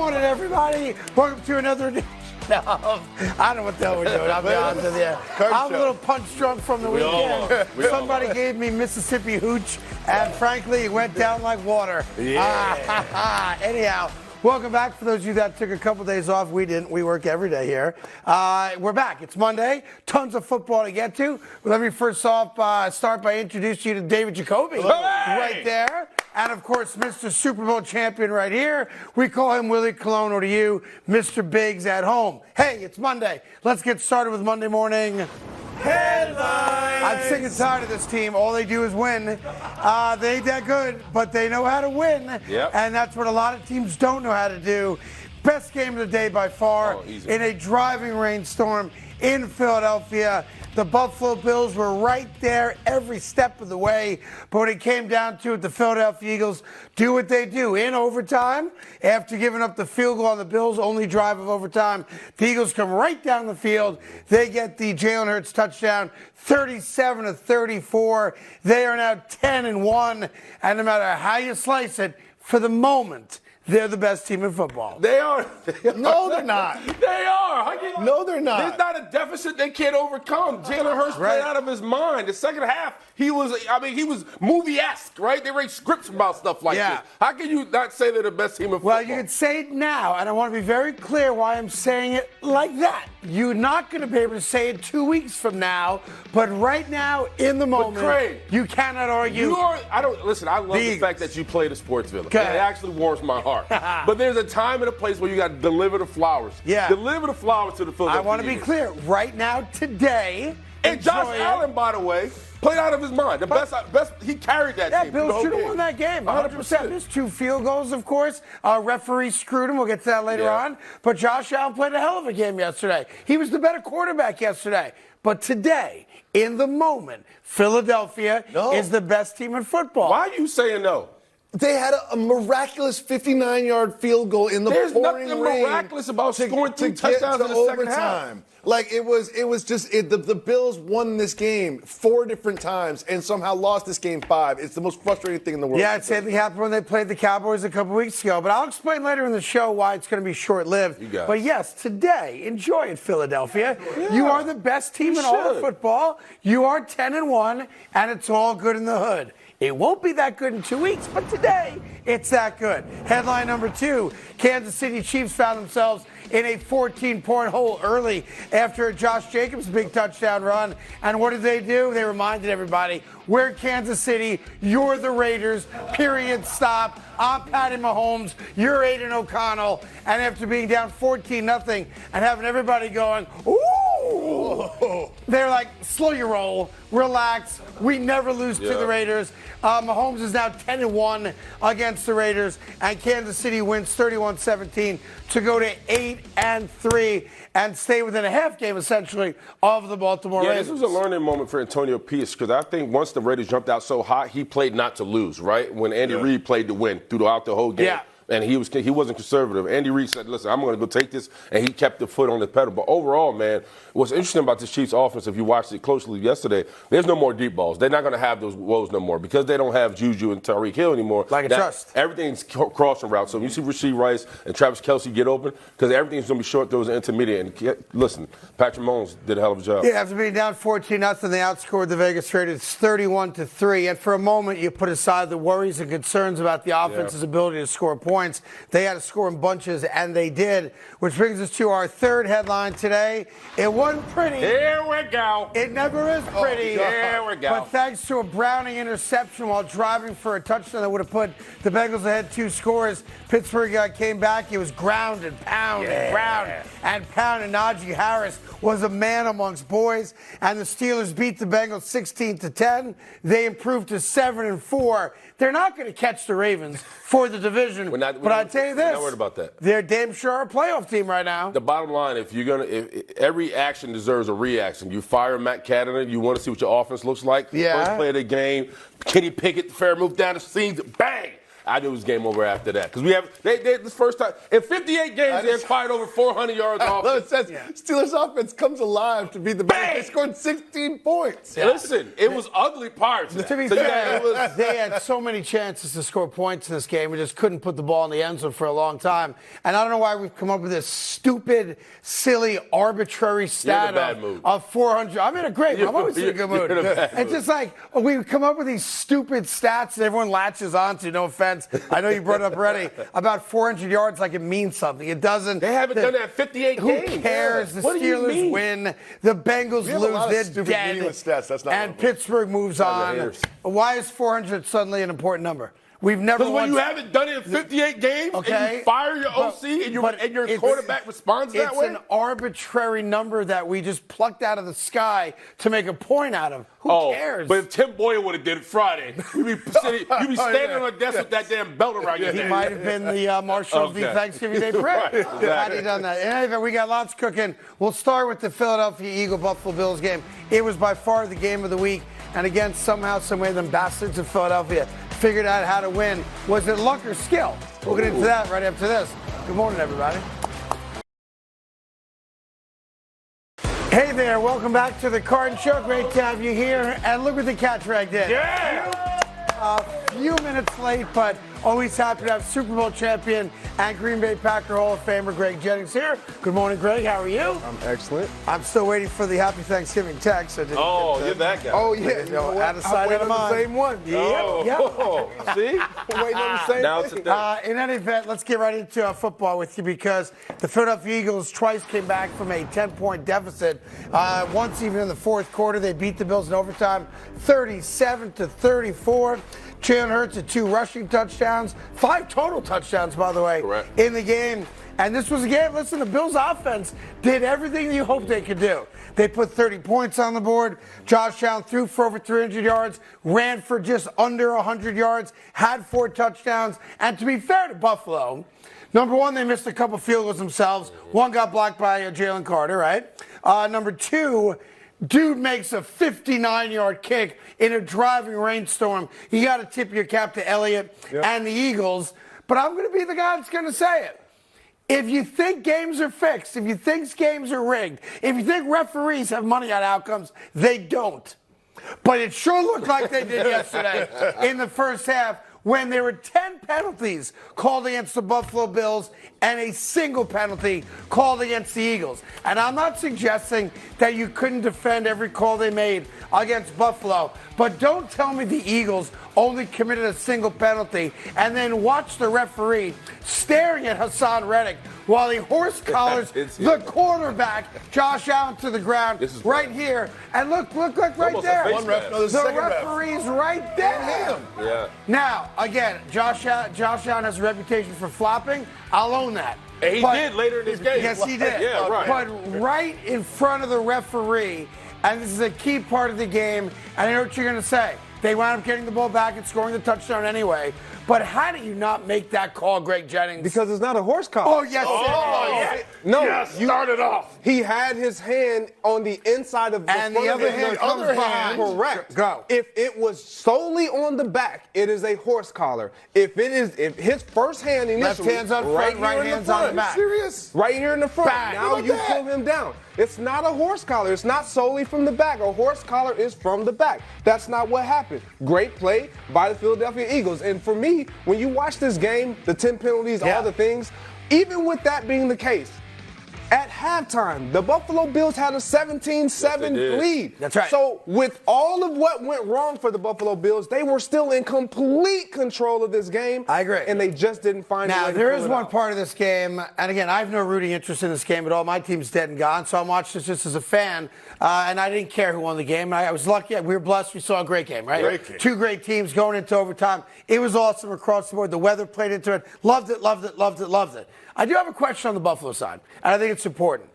morning, everybody. Welcome to another edition of, I don't know what the hell we're doing, I'll be honest with you. I'm a little punch drunk from the weekend. Somebody gave me Mississippi hooch, and frankly, it went down like water. Yeah. Anyhow, welcome back. For those of you that took a couple days off, we didn't. We work every day here. We're back. It's Monday. Tons of football to get to. Let me first off start by introducing you to David Jacoby. Right there. And, of course, Mr. Super Bowl champion right here. We call him Willie Colon, or to you, Mr. Biggs at home. Hey, it's Monday. Let's get started with Monday morning headlines. I'm sick and tired of this team. All they do is win. They ain't that good, but they know how to win. Yep. And that's what a lot of teams don't know how to do. Best game of the day by far in a driving rainstorm in Philadelphia. The Buffalo Bills were right there every step of the way. But when it came down to it, the Philadelphia Eagles do what they do. In overtime, after giving up the field goal on the Bills' only drive of overtime, the Eagles come right down the field. They get the Jalen Hurts touchdown, 37-34. They are now 10-1. And no matter how you slice it, for the moment, they're the best team in football. They are. No, they're not. They are. No, they're not. There's not a deficit they can't overcome. Jalen Hurts played out of his mind. The second half, he was movie-esque, right? They write scripts about stuff like this. How can you not say they're the best team in football? Well, you can say it now, and I want to be very clear why I'm saying it like that. You're not going to be able to say it 2 weeks from now, but right now, in the moment, Craig, you cannot argue. I love the fact that you play the sports villain. It actually warms my heart. But there's a time and a place where you got to deliver the flowers. Yeah. Deliver the flowers to the Philadelphia I want to be clear. Right now, today. And Josh Allen, by the way, played out of his mind. The best. He carried that team. Yeah, Bill should have won that game. 100%. Missed 2 field goals, of course. Referee screwed him. We'll get to that later on. But Josh Allen played a hell of a game yesterday. He was the better quarterback yesterday. But today, in the moment, Philadelphia is the best team in football. Why are you saying no? They had a miraculous 59-yard field goal in the pouring rain. There's nothing miraculous about scoring 3 touchdowns in the second half. Like, it was just the Bills won this game 4 different times and somehow lost this game 5. It's the most frustrating thing in the world. Yeah, it same thing happened when they played the Cowboys a couple weeks ago. But I'll explain later in the show why it's going to be short-lived. But yes, today, enjoy it, Philadelphia. Yeah. You are the best team in all of football. You are 10-1, and it's all good in the hood. It won't be that good in 2 weeks, but today, it's that good. Headline number 2, Kansas City Chiefs found themselves in a 14-point hole early after Josh Jacobs' big touchdown run. And what did they do? They reminded everybody, we're Kansas City, you're the Raiders, period, stop. I'm Patty Mahomes, you're Aiden O'Connell. And after being down 14-0 and having everybody going, ooh, they're like, slow your roll, relax, we never lose to the Raiders. Mahomes is now 10-1 against the Raiders, and Kansas City wins 31-17 to go to 8-3 and stay within a half game, essentially, of the Baltimore Ravens. This was a learning moment for Antonio Pierce, because I think once the Raiders jumped out so hot, he played not to lose, right? When Andy Reid played to win throughout the whole game. Yeah. And he wasn't conservative. Andy Reid said, listen, I'm going to go take this, and he kept the foot on the pedal. But overall, man, what's interesting about this Chiefs offense, if you watched it closely yesterday, there's no more deep balls. They're not going to have those woes no more because they don't have Juju and Tyreek Hill anymore. Everything's crossing routes. So when you see Rasheed Rice and Travis Kelce get open, because everything's going to be short throws and intermediate. And listen, Patrick Mahomes did a hell of a job. Yeah, after being down 14-0, they outscored the Vegas Raiders 31-3. And for a moment, you put aside the worries and concerns about the offense's ability to score points. They had to score in bunches, and they did, which brings us to our third headline today. It wasn't pretty. Here we go. It never is pretty. Here we go. But thanks to a Browning interception while driving for a touchdown that would have put the Bengals ahead 2 scores, Pittsburgh came back. He was ground and pound and ground and pound, and Najee Harris was a man amongst boys. And the Steelers beat the Bengals 16-10. They improved to 7-4. They're not going to catch the Ravens for the division. But I tell you this, I'm not worried about that. They're damn sure a playoff team right now. The bottom line, if every action deserves a reaction. You fire Matt Canada, you want to see what your offense looks like. Yeah. First play of the game, Kenny Pickett, fair move down the seams, bang. I knew it was game over after that. Because they this first time, in 58 games, they acquired over 400 yards off. It says Steelers offense comes alive to beat the Bengals. They scored 16 points. Yeah. Listen, it was ugly prior to that. To be fair, they had so many chances to score points in this game. We just couldn't put the ball in the end zone for a long time. And I don't know why we've come up with this stupid, silly, arbitrary stat of 400. I'm in a great mood. I'm always in a good mood. It's just like we come up with these stupid stats that everyone latches onto. No offense. I know you brought it up already. About 400 yards like it means something. It doesn't. They haven't done that in 58 games. Who cares? The Steelers win. The Bengals lose. They're dead. Stats. That's not and Pittsburgh moves on. Why is 400 suddenly an important number? We've never. Because when you haven't done it in 58 games, and you fire your OC, and your quarterback responds that way. It's an arbitrary number that we just plucked out of the sky to make a point out of. Who cares? But if Tim Boyle would have did it Friday, you'd be standing on a desk with that damn belt around your neck. He might have been the Marshall of the Thanksgiving Day parade. Right, exactly. Had he done that. In any event, we got lots cooking. We'll start with the Philadelphia Eagle-Buffalo Bills game. It was by far the game of the week. And again, somehow, someway, the bastards of Philadelphia figured out how to win. Was it luck or skill? We'll get into that right after this. Good morning, everybody. Hey there, welcome back to the Carton Show. Great to have you here. And look what the cat drag did. Yeah! A few minutes late, but always happy to have Super Bowl champion and Green Bay Packer Hall of Famer Greg Jennings here. Good morning, Greg. How are you? I'm excellent. I'm still waiting for the Happy Thanksgiving text. You're that guy. Oh, yeah. Out of sight, out of mind. The same one. Yep. See? I'm waiting on the same Now thing. it's a thing. In any event, let's get right into football with you because the Philadelphia Eagles twice came back from a 10-point deficit. Once even in the fourth quarter, they beat the Bills in overtime 37-34. Jalen Hurts had 2 rushing touchdowns, 5 total touchdowns, by the way, in the game. And this was a game, listen, the Bills offense did everything you hoped they could do. They put 30 points on the board. Josh Allen threw for over 300 yards, ran for just under 100 yards, had 4 touchdowns. And to be fair to Buffalo, number one, they missed a couple field goals themselves. One got blocked by Jalen Carter, right? Number two, dude makes a 59-yard kick in a driving rainstorm. You got to tip your cap to Elliott and the Eagles. But I'm going to be the guy that's going to say it. If you think games are fixed, if you think games are rigged, if you think referees have money on outcomes, they don't. But it sure looked like they did yesterday in the first half when there were 10 penalties called against the Buffalo Bills and a single penalty called against the Eagles. And I'm not suggesting that you couldn't defend every call they made against Buffalo, but don't tell me the Eagles only committed a single penalty and then watch the referee staring at Hassan Reddick while he horse collars the quarterback, Josh Allen, to the ground right here. And look right there. The referee's right there. Yeah. Now, again, Josh Allen has a reputation for flopping. I'll own that. And he did later in this game. Yes, he did. Yeah, right. But right in front of the referee, and this is a key part of the game, and I know what you're going to say. They wound up getting the ball back and scoring the touchdown anyway. But how do you not make that call, Greg Jennings? Because it's not a horse collar. Oh, yes. No, you started off. He had his hand on the inside of the and the other hand comes behind. Correct. Go. If it was solely on the back, it is a horse collar. If his first hand initially, left hand's up front, right hand's on the back. Serious? Right here in the front. Bang. Now you pull him down. It's not a horse collar. It's not solely from the back. A horse collar is from the back. That's not what happened. Great play by the Philadelphia Eagles. And for me, when you watch this game, the 10 penalties, all the things, even with that being the case, at halftime, the Buffalo Bills had a 17-7 lead. That's right. So with all of what went wrong for the Buffalo Bills, they were still in complete control of this game. I agree. And they just didn't find a way to pull it out. Now, there is one part of this game, and again, I have no rooting interest in this game at all. My team's dead and gone, so I'm watching this just as a fan, and I didn't care who won the game. I was lucky. We were blessed. We saw a great game, right? Great game. 2 great teams going into overtime. It was awesome across the board. The weather played into it. Loved it. I do have a question on the Buffalo side, and I think it's important.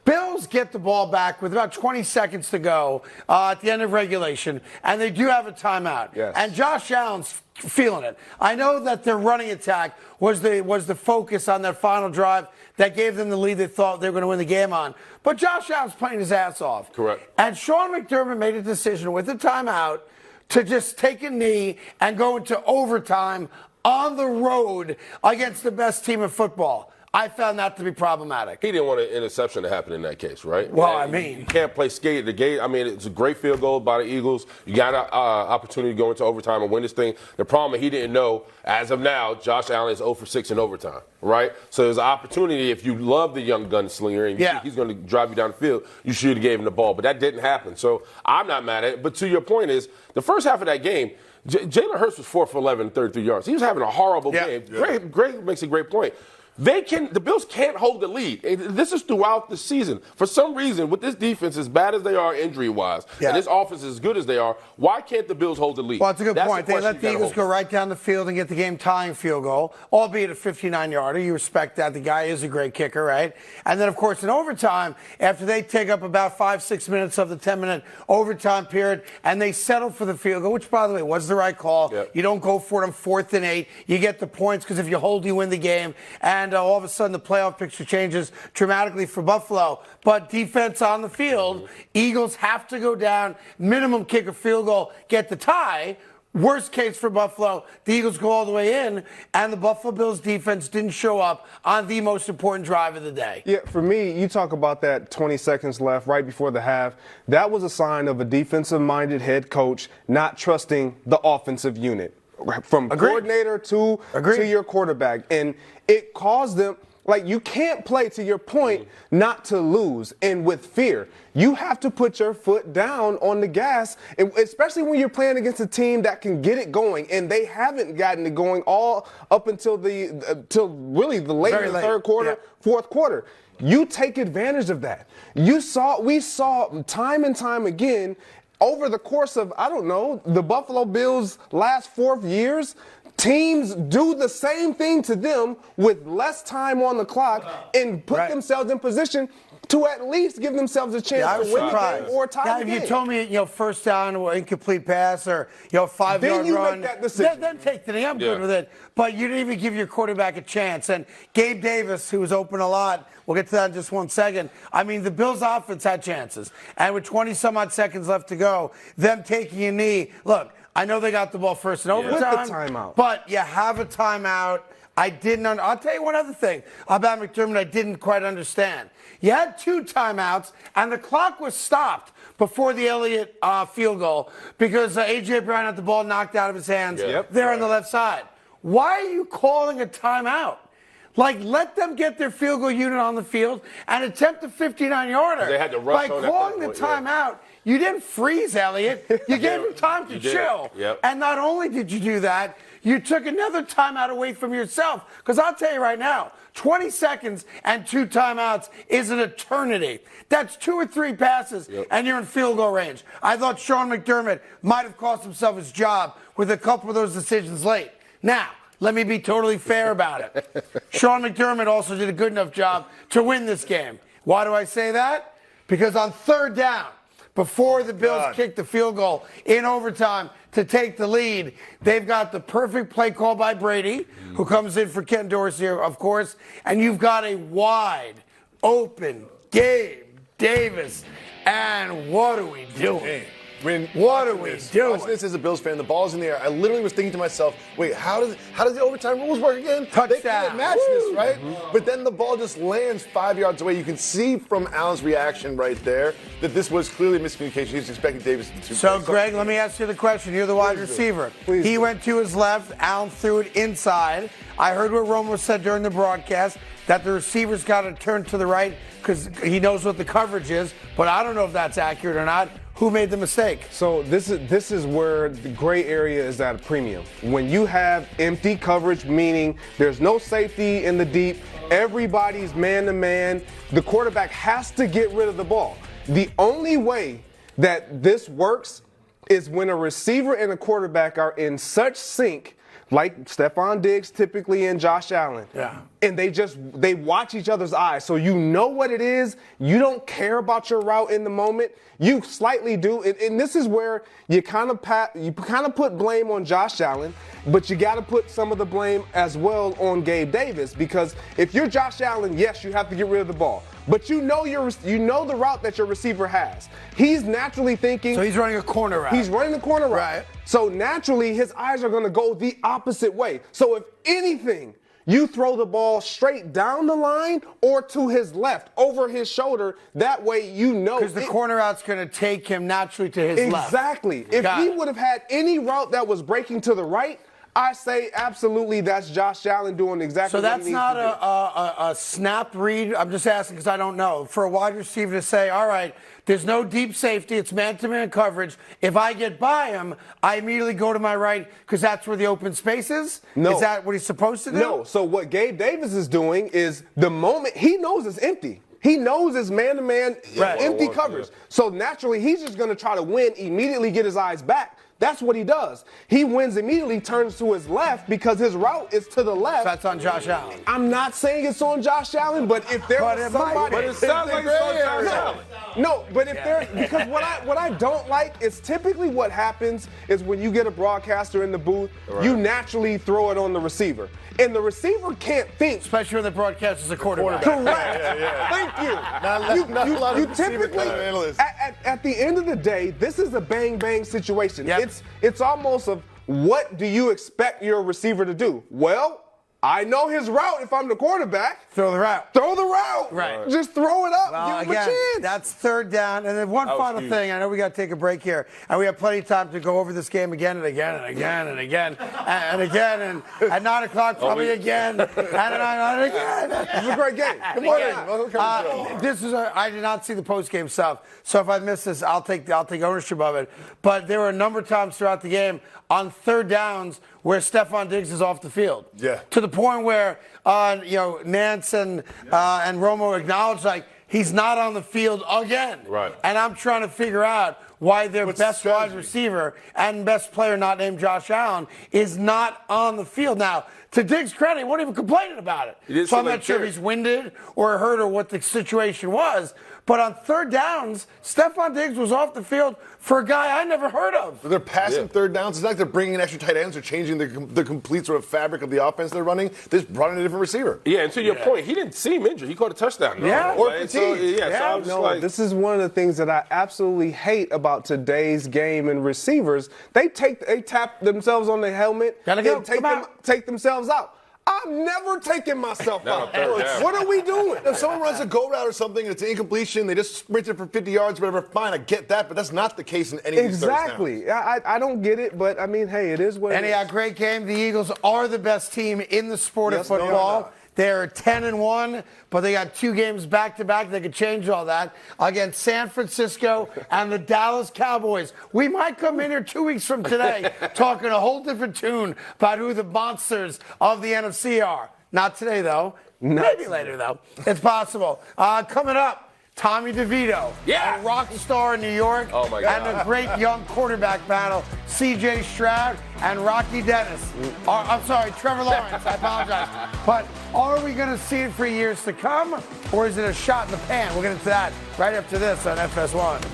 Bills get the ball back with about 20 seconds to go at the end of regulation, and they do have a timeout. Yes. And Josh Allen's feeling it. I know that their running attack was the focus on that final drive that gave them the lead they thought they were going to win the game on. But Josh Allen's playing his ass off. Correct. And Sean McDermott made a decision with the timeout to just take a knee and go into overtime on the road against the best team in football. I found that to be problematic. He didn't want an interception to happen in that case, right? Well, And I mean, you can't play skate the game. I mean, it's a great field goal by the Eagles. You got an opportunity to go into overtime and win this thing. The problem he didn't know, as of now, Josh Allen is 0 for 6 in overtime, right? So there's an opportunity if you love the young gunslinger and you think he's going to drive you down the field, you should have gave him the ball. But that didn't happen. So I'm not mad at it. But to your point is, the first half of that game, Jalen Hurts was 4 for 11, 33 yards. He was having a horrible game. Greg makes a great point. The Bills can't hold the lead. This is throughout the season. For some reason, with this defense, as bad as they are injury-wise, and this offense as good as they are, why can't the Bills hold the lead? Well, it's a good point. They let the Eagles go right down the field and get the game-tying field goal, albeit a 59-yarder. You respect that. The guy is a great kicker, right? And then, of course, in overtime, after they take up about 5-6 minutes of the 10-minute overtime period, and they settle for the field goal, which, by the way, was the right call. You don't go for it on 4th and 8. You get the points because if you hold, you win the game. And all of a sudden, the playoff picture changes dramatically for Buffalo. But defense on the field, Eagles have to go down, minimum kick a field goal, get the tie. Worst case for Buffalo, the Eagles go all the way in, and the Buffalo Bills defense didn't show up on the most important drive of the day. Yeah, for me, you talk about that 20 seconds left right before the half. That was a sign of a defensive-minded head coach not trusting the offensive unit. From coordinator to your quarterback. And it caused them, like, you can't play, to your point, not to lose and with fear. You have to put your foot down on the gas, especially when you're playing against a team that can get it going. And they haven't gotten it going all up until really the later third quarter, fourth quarter. You take advantage of that. We saw time and time again over the course of, I don't know, the Buffalo Bills' last 4 years, teams do the same thing to them with less time on the clock and put themselves in position to at least give themselves a chance to win the game or tie the game. If you told me, first down or incomplete pass or, 5-yard run. Then you make that decision. Then take the knee. I'm good with it. But you didn't even give your quarterback a chance. And Gabe Davis, who was open a lot, we'll get to that in just 1 second. I mean, the Bills' offense had chances. And with 20-some-odd seconds left to go, them taking a knee. Look, I know they got the ball first in overtime. With the timeout. But you have a timeout. I'll tell you one other thing about McDermott I didn't quite understand. You had 2 timeouts, and the clock was stopped before the Elliott field goal because A.J. Brown had the ball knocked out of his hands there on the left side. Why are you calling a timeout? Like, let them get their field goal unit on the field and attempt a 59-yarder. They had to rush By on calling the timeout, you didn't freeze Elliott. You gave him time to chill. And not only did you do that, you took another timeout away from yourself. Because I'll tell you right now, 20 seconds and 2 timeouts is an eternity. That's 2 or 3 passes, and you're in field goal range. I thought Sean McDermott might have cost himself his job with a couple of those decisions late. Now, let me be totally fair about it. Sean McDermott also did a good enough job to win this game. Why do I say that? Because on 3rd down, before the Bills kick the field goal in overtime to take the lead, they've got the perfect play call by Brady, who comes in for Ken Dorsey, of course, and you've got a wide open Gabe Davis. And what are we doing? What are we doing? Watching this as a Bills fan, the ball's in the air. I literally was thinking to myself, wait, how does the overtime rules work again? Touchdown. They can't match this, right? But then the ball just lands 5 yards away. You can see from Allen's reaction right there that this was clearly miscommunication. He was expecting Davis to. So, Greg, let me ask you the question. You're the wide receiver. He went to his left. Allen threw it inside. I heard what Romo said during the broadcast, that the receiver's got to turn to the right because he knows what the coverage is. But I don't know if that's accurate or not. Who made the mistake? So this is where the gray area is at a premium. When you have empty coverage, meaning there's no safety in the deep, everybody's man-to-man, the quarterback has to get rid of the ball. The only way that this works is when a receiver and a quarterback are in such sync, like Stephon Diggs typically and Josh Allen. And they watch each other's eyes. So you know what it is. You don't care about your route in the moment. You slightly do. And this is where you kind of put blame on Josh Allen, but you got to put some of the blame as well on Gabe Davis, because if you're Josh Allen, yes, you have to get rid of the ball. but you know the route that your receiver has. He's naturally thinking. So he's running a corner route. He's running the corner route. Right. So naturally, his eyes are going to go the opposite way. So if anything, you throw the ball straight down the line or to his left, over his shoulder. That way you know. Because the corner route's going to take him naturally to his left. Exactly. If he would have had any route that was breaking to the right, I say absolutely that's Josh Allen doing exactly what he needs to do. So that's not a snap read? I'm just asking because I don't know. For a wide receiver to say, all right, there's no deep safety. It's man-to-man coverage. If I get by him, I immediately go to my right because that's where the open space is? No. Is that what he's supposed to do? No. So what Gabe Davis is doing is the moment he knows it's empty. He knows it's man-to-man empty coverage. Yeah. So naturally, he's just going to try to win, immediately get his eyes back. That's what he does. He wins immediately, turns to his left because his route is to the left. So that's on Josh Allen. I'm not saying it's on Josh Allen, but if there was somebody, but it sounds like it's on Josh Allen. No, but if there, because what I don't like is typically what happens is when you get a broadcaster in the booth, you naturally throw it on the receiver, and the receiver can't think. Especially when the broadcaster's a quarterback. Correct. Thank you. Not a lot of you typically, at the end of the day, this is a bang-bang situation. Yep. It's almost of what do you expect your receiver to do? Well, I know his route if I'm the quarterback. Throw the route. Throw the route. Right. Just throw it up. Well, give him a again, chance. that's third down. And then one final thing. I know we got to take a break here. And we have plenty of time to go over this game again and again and again and again and again. And at 9 o'clock, probably again. And again. This is a great game. Good morning. I did not see the post-game stuff. So if I miss this, I'll take ownership of it. But there were a number of times throughout the game on third downs where Stephon Diggs is off the field. Yeah. To the point where, Nance and Romo acknowledged, like, he's not on the field again. Right. And I'm trying to figure out why their best wide receiver and best player, not named Josh Allen, is not on the field. Now, to Diggs' credit, he wasn't even complaining about it. So I'm not sure if he's winded or hurt or what the situation was. But on third downs, Stephon Diggs was off the field for a guy I never heard of. They're passing third downs. It's not like they're bringing in extra tight ends or changing the complete sort of fabric of the offense they're running. They just brought in a different receiver. Yeah, and to your point, he didn't seem injured. He caught a touchdown. Yeah. Or fatigued. This is one of the things that I absolutely hate about today's game and receivers. They tap themselves on the helmet and take themselves out. I'm never taking myself out. What are we doing? If someone runs a go route or something and it's an incompletion, they just sprint it for 50 yards, whatever, fine, I get that, but that's not the case in any of these Exactly. I don't get it, but I mean, hey, it is what it is. Anyhow, great game. The Eagles are the best team in the sport of football. They're 10-1, but they got 2 games back-to-back. They could change all that against San Francisco and the Dallas Cowboys. We might come in here 2 weeks from today talking a whole different tune about who the monsters of the NFC are. Not today, though. Maybe later, though. It's possible. Coming up, Tommy DeVito, a rock star in New York, and a great young quarterback battle, C.J. Stroud and Rocky Dennis. Trevor Lawrence, I apologize. But are we going to see it for years to come, or is it a shot in the pan? We'll get into that right after this on FS1.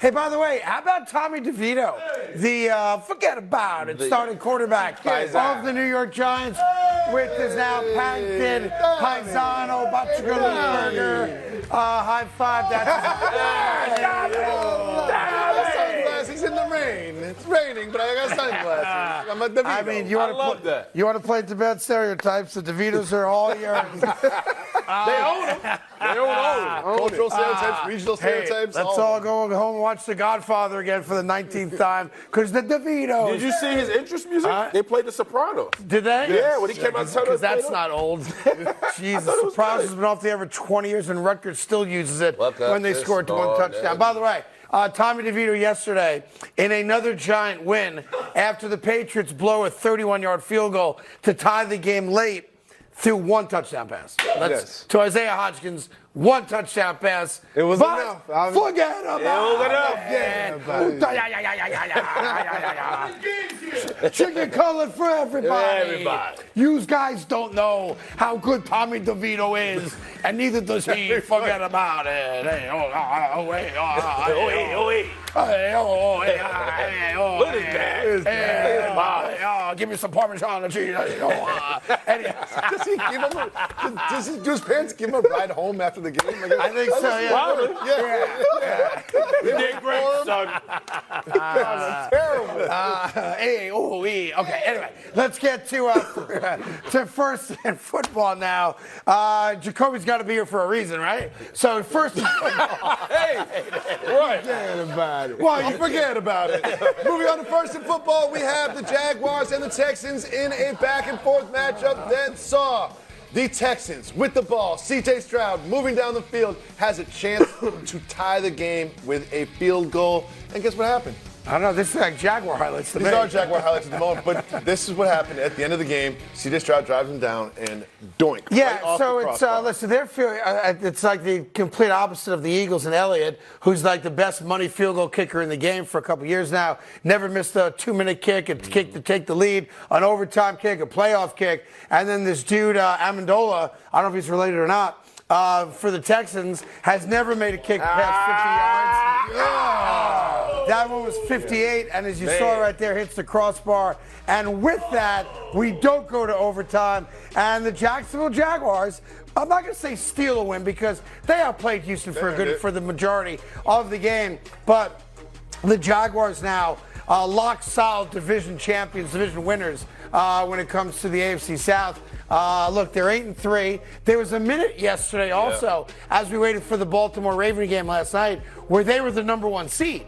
Hey, by the way, how about Tommy DeVito, starting quarterback of the New York Giants, with his now patented Paisano Butcherberger high five. Sunglasses. He's in the rain. It's raining, but I got sunglasses. I'm a DeVito. I mean, you want to play to bed stereotypes? The DeVitos are all yours. They own them. They own cultural stereotypes, regional stereotypes. Let's all go home and watch The Godfather again for the 19th time, because the DeVitos. Did you see his interest music? They played The Sopranos. Did they? Yeah, when he came out and because that's not old. Jesus, Sopranos has been off the air for 20 years, and Rutgers still uses it when they scored one touchdown. By the way, Tommy DeVito yesterday in another Giant win after the Patriots blow a 31-yard field goal to tie the game late through one touchdown pass. To Isaiah Hodgkins, one touchdown pass. It was enough. Forget about it. Chicken cutlet for everybody. You guys don't know how good Tommy DeVito is, and neither does he. Forget about it. Look at that. give me some Parmesan cheese. Does his parents give him a ride home after the game? Like, I think so, yeah. You did great, son. Terrible. Okay, anyway, let's get to first and football now. Jacoby's got to be here for a reason, right? So first and football. Hey, right. Forget about it. Well, you forget about it. Moving on to first and football, we have the Jaguars and the Texans in a back-and-forth matchup that saw the Texans with the ball. C.J. Stroud moving down the field has a chance to tie the game with a field goal. And guess what happened? I don't know. This is like Jaguar highlights to me. These are Jaguar highlights at the moment, but this is what happened at the end of the game. C.J. Stroud drives him down and doink. Yeah, right off so the it's crossbar. listen, they're feeling it's like the complete opposite of the Eagles and Elliott, who's like the best money field goal kicker in the game for a couple years now. Never missed a 2-minute kick, a kick to take the lead, an overtime kick, a playoff kick, and then this dude Amendola, I don't know if he's related or not, for the Texans, has never made a kick past 50 yards. That one was 58, and as you saw right there, hits the crossbar. And with that, we don't go to overtime. And the Jacksonville Jaguars, I'm not going to say steal a win because they outplayed Houston for the majority of the game. But the Jaguars now lock solid division champions, division winners when it comes to the AFC South. Look, they're 8-3. There was a minute yesterday also, as we waited for the Baltimore Raven game last night, where they were the number 1 seed.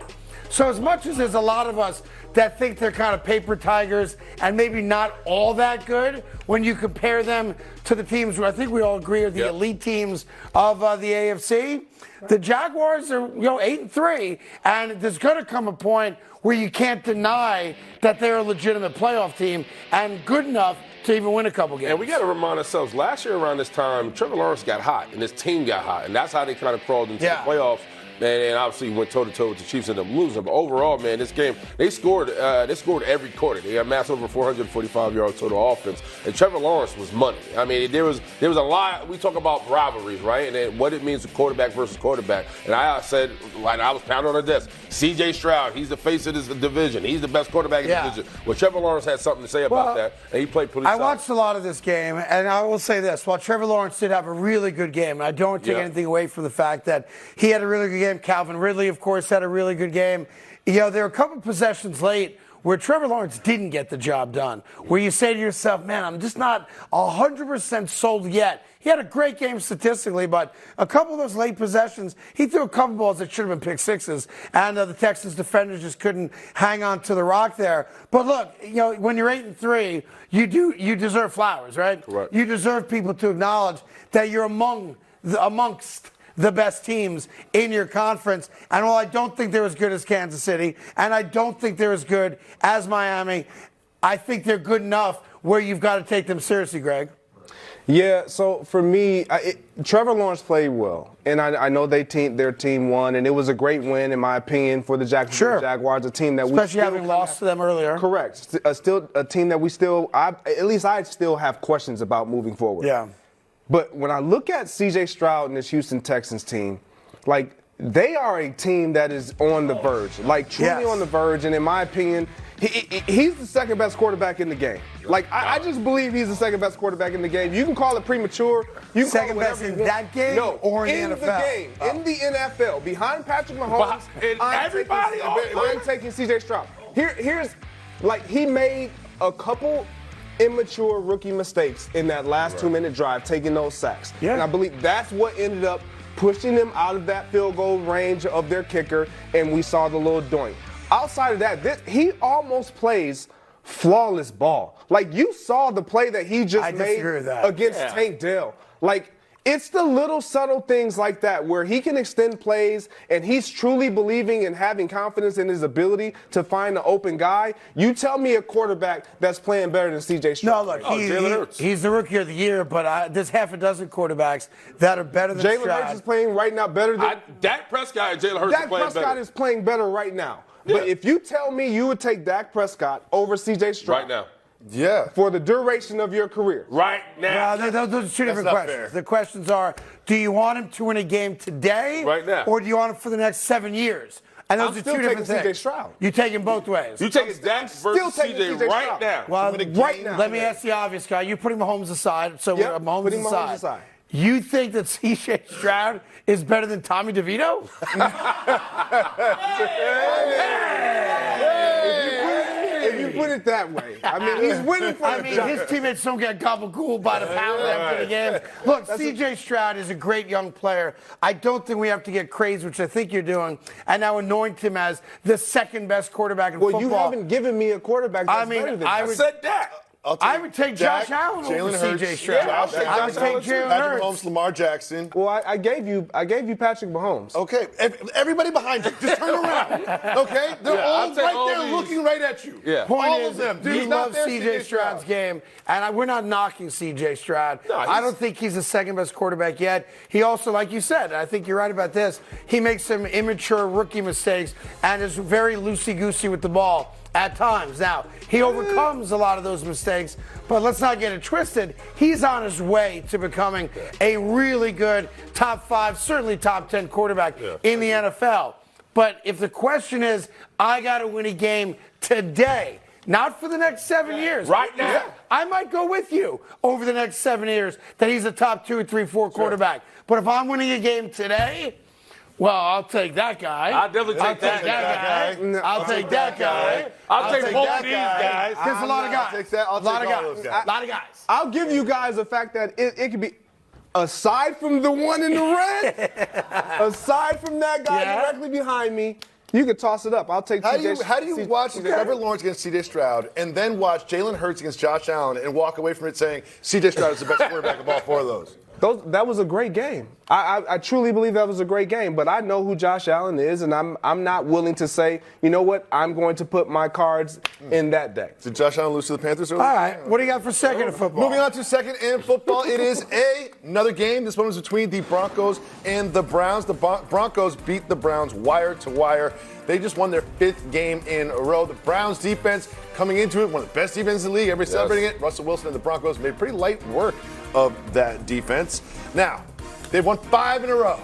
So as much as there's a lot of us that think they're kind of paper tigers and maybe not all that good, when you compare them to the teams who I think we all agree are the elite teams of the AFC, the Jaguars are 8-3, and there's going to come a point where you can't deny that they're a legitimate playoff team and good enough to even win a couple games. And we got to remind ourselves, last year around this time, Trevor Lawrence got hot, and his team got hot, and that's how they kind of crawled into the playoffs. And obviously went toe-to-toe with the Chiefs and them losing. But overall, man, this game, they scored every quarter. They amassed over 445 yards total offense. And Trevor Lawrence was money. I mean, there was a lot. We talk about rivalries, right? And then what it means to quarterback versus quarterback. And I said, like I was pounding on the desk, C.J. Stroud, he's the face of this division. He's the best quarterback in the division. Well, Trevor Lawrence had something to say about that, and he played pretty solid. I watched a lot of this game, and I will say this. While Trevor Lawrence did have a really good game, and I don't take anything away from the fact that he had a really good game, Calvin Ridley, of course, had a really good game. There were a couple possessions late where Trevor Lawrence didn't get the job done, where you say to yourself, man, I'm just not 100% sold yet. He had a great game statistically, but a couple of those late possessions, he threw a couple balls that should have been pick sixes, and the Texans defenders just couldn't hang on to the rock there. But look, when you're 8-3, you deserve flowers, right? Correct. You deserve people to acknowledge that you're amongst the best teams in your conference. And while I don't think they're as good as Kansas City, and I don't think they're as good as Miami, I think they're good enough where you've got to take them seriously, Greg. Yeah, so for me, Trevor Lawrence played well, and I know their team won, and it was a great win, in my opinion, for the Jacksonville Jaguars, a team that especially having lost to them earlier. Correct. Still a team that I still have questions about moving forward. Yeah. But when I look at C.J. Stroud and this Houston Texans team, like, they are a team that is on the verge, like truly on the verge. And in my opinion, he's the second best quarterback in the game. Like, I just believe he's the second best quarterback in the game. You can call it premature. You can second best in that game or in the NFL? The game, in the NFL, behind Patrick Mahomes. I'm taking C.J. Stroud. Here's, like, he made a couple immature rookie mistakes in that last 2-minute drive, taking those sacks. Yeah. And I believe that's what ended up pushing them out of that field goal range of their kicker, and we saw the little doink. Outside of that, he almost plays flawless ball. Like, you saw the play that he just made against Tank Dell. Like, it's the little subtle things like that where he can extend plays and he's truly believing and having confidence in his ability to find the open guy. You tell me a quarterback that's playing better than C.J. Stroud. No, look, he's the rookie of the year, but there's half a dozen quarterbacks that are better than Stroud. Jalen Hurts is playing right now better than Dak Prescott and Jalen Hurts are playing better. Dak Prescott is playing better right now. Yeah. But if you tell me you would take Dak Prescott over C.J. Stroud. Right now. Yeah. For the duration of your career. Right now. Those are two different questions. Fair. The questions are, do you want him to win a game today? Right now. Or do you want him for the next 7 years? And those I'm are still two different taking things. C.J. Stroud. You taking both ways. You taking Dak versus taking CJ C.J. right Stroud. now. Well, right now. Let me ask the obvious guy. You're putting Mahomes aside, so Yep, Mahomes putting Mahomes aside. aside. You think that C.J. Stroud is better than Tommy DeVito? If you put it that way, I mean, he's winning for the Giants. his teammates don't get gabagooled by the pound after the game. Look, C.J. Stroud is a great young player. I don't think we have to get crazy, which I think you're doing, and now anoint him as the second best quarterback in football. Well, you haven't given me a quarterback that's better than I that. would- said Dak. I would take Dak, Josh Allen over Jalen C.J. Hurts. Stroud. Yeah, I'll take I would Josh take Allen, Jalen Patrick Hurts. Mahomes, Lamar Jackson. Well, I gave you Patrick Mahomes. Okay, everybody behind you, just turn around. Okay, they're all I'll take right all there these. looking right at you. Yeah. Point all is, of them. you Dude's not love there, C.J. Stroud's game, and we're not knocking C.J. Stroud. No, I don't think he's the second best quarterback yet. He also, like you said, I think you're right about this, he makes some immature rookie mistakes and is very loosey-goosey with the ball at times. Now, he overcomes a lot of those mistakes, but let's not get it twisted. He's on his way to becoming a really good top 5, certainly top 10 quarterback in the NFL. But if the question is, I got to win a game today, not for the next 7 years. Right now. I might go with you over the next 7 years that he's a top 2 or 3, 4 quarterback. But if I'm winning a game today, well, I'll take that guy. I'll definitely take that guy. I'll take that guy. I'll take both that of these guys. There's a lot of guys. I'll A lot take of all guys. those guys. A lot of guys. I'll give you guys the fact that it could be, aside from the one in the red, aside from that guy directly behind me, you could toss it up. I'll take How TJ. do you watch Trevor Lawrence against C.J. Stroud and then watch Jalen Hurts against Josh Allen and walk away from it saying C.J. Stroud is the best quarterback of all 4 of those? That was a great game. I truly believe that was a great game, but I know who Josh Allen is, and I'm not willing to say, you know what, I'm going to put my cards in that deck. Did Josh Allen lose to the Panthers earlier? All right. What do you got for second in football? Moving on to second in football, it is another game. This one was between the Broncos and the Browns. The Broncos beat the Browns wire to wire. They just won their 5th game in a row. The Browns defense coming into it, one of the best defenses in the league. Everybody's celebrating it. Russell Wilson and the Broncos made pretty light work of that defense. Now, they've won 5 in a row.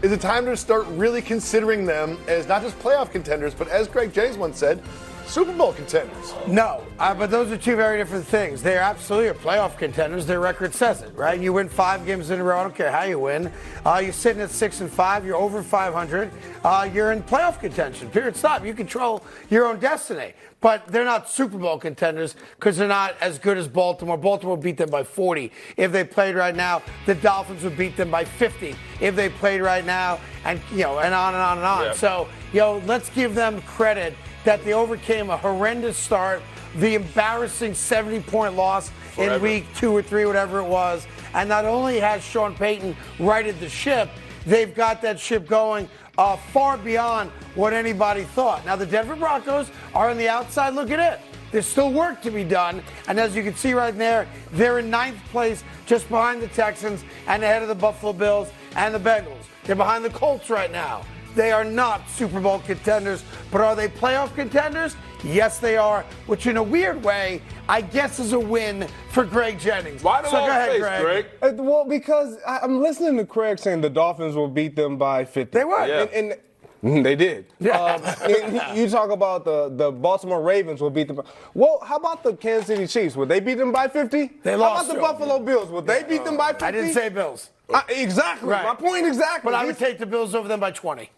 Is it time to start really considering them as not just playoff contenders, but as Greg Jennings once said, Super Bowl contenders? No, but those are two very different things. They absolutely are playoff contenders. Their record says it, right? You win 5 games in a row. I don't care how you win. You're sitting at 6-5. You're over 500. You're in playoff contention. Period. Stop. You control your own destiny. But they're not Super Bowl contenders because they're not as good as Baltimore. Baltimore beat them by 40. If they played right now, the Dolphins would beat them by 50. If they played right now, and and on and on and on. Yeah. So, let's give them credit that they overcame a horrendous start, the embarrassing 70-point loss in week 2 or 3, whatever it was. And not only has Sean Payton righted the ship, they've got that ship going far beyond what anybody thought. Now, the Denver Broncos are on the outside looking in. There's still work to be done. And as you can see right there, they're in 9th place, just behind the Texans and ahead of the Buffalo Bills and the Bengals. They're behind the Colts right now. They are not Super Bowl contenders, but are they playoff contenders? Yes, they are, which in a weird way, I guess is a win for Greg Jennings. Why the so long go ahead, face, Greg. Well, because I'm listening to Craig saying the Dolphins will beat them by 50. They would. Yeah. And they did. Yeah. And you talk about the Baltimore Ravens will beat them. Well, how about the Kansas City Chiefs? Would they beat them by 50? They how lost about the to them. Buffalo Bills? Would they beat them by 50? I didn't say Bills. Exactly. Right. My point exactly. But I would take the Bills over them by 20.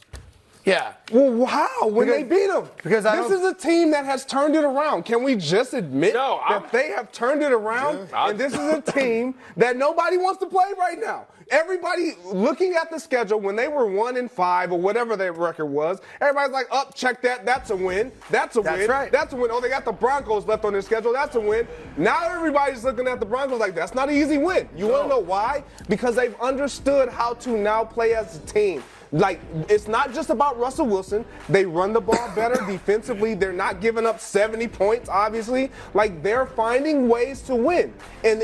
Yeah. Well, how? When Because- they beat them? because I this don't- is a team that has turned it around. Can we just admit that they have turned it around? Yeah. And this is a team that nobody wants to play right now. Everybody looking at the schedule when they were 1-5 or whatever their record was, everybody's like, check that. That's a win. That's a That's win. right. That's a win. Oh, they got the Broncos left on their schedule. That's a win. Now everybody's looking at the Broncos like, that's not an easy win. You want to know why? Because they've understood how to now play as a team. Like, it's not just about Russell Wilson. They run the ball better defensively. They're not giving up 70 points, obviously. Like, they're finding ways to win. And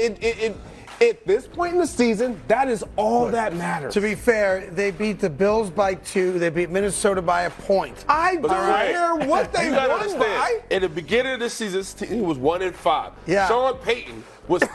At this point in the season, that is all that matters. To be fair, they beat the Bills by 2. They beat Minnesota by a point. I don't care what they won by. In the beginning of the season, this team was 1-5. Yeah. Sean Payton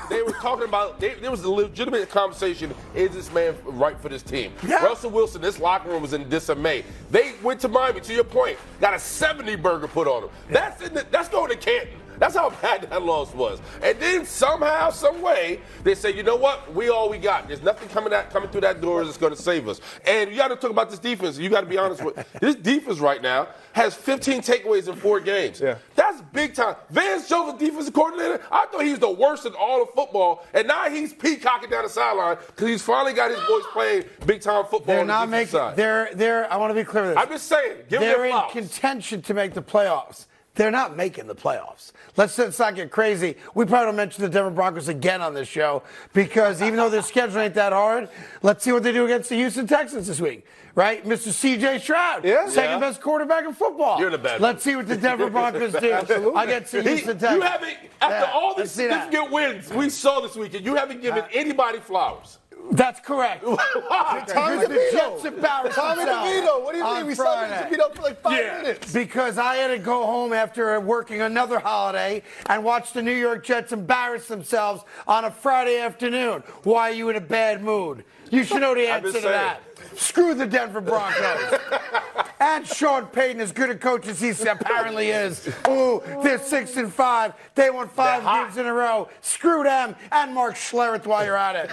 they were talking about, there was a legitimate conversation, is this man right for this team? Yeah. Russell Wilson, this locker room was in disarray. They went to Miami, to your point, got a 70 burger put on them. That's going to Canton. That's how bad that loss was. And then somehow, some way, they say, you know what? We all we got. There's nothing coming through that door that's going to save us. And you got to talk about this defense. You got to be honest with this defense right now has 15 takeaways in 4 games. Yeah. That's big time. Vance Joseph, defensive coordinator, I thought he was the worst in all of football, and now he's peacocking down the sideline because he's finally got his boys playing big time football. They're on the not defensive making. side. They're. I want to be clear with this. I'm just saying, give them They're their in flowers. contention to make the playoffs. They're not making the playoffs. Let's not get crazy. We probably don't mention the Denver Broncos again on this show because even though their schedule ain't that hard, let's see what they do against the Houston Texans this week. Right? Mr. C.J. Stroud, second best quarterback in football. You're in a bad Let's see what the Denver Broncos do against the Houston Texans. You haven't, after all these significant wins we saw this weekend, you haven't given anybody flowers. That's correct. Tommy The Jets embarrassed Tommy themselves DeVito. What do you mean? on We saw Friday. him DeVito for like 5 minutes. Because I had to go home after working another holiday and watch the New York Jets embarrass themselves on a Friday afternoon. Why are you in a bad mood? You should know the I've been answer to saying. that. Screw the Denver Broncos. And Sean Payton, as good a coach as he apparently is. Ooh, they're 6-5. They won 5 games in a row. Screw them and Mark Schlereth while you're at it.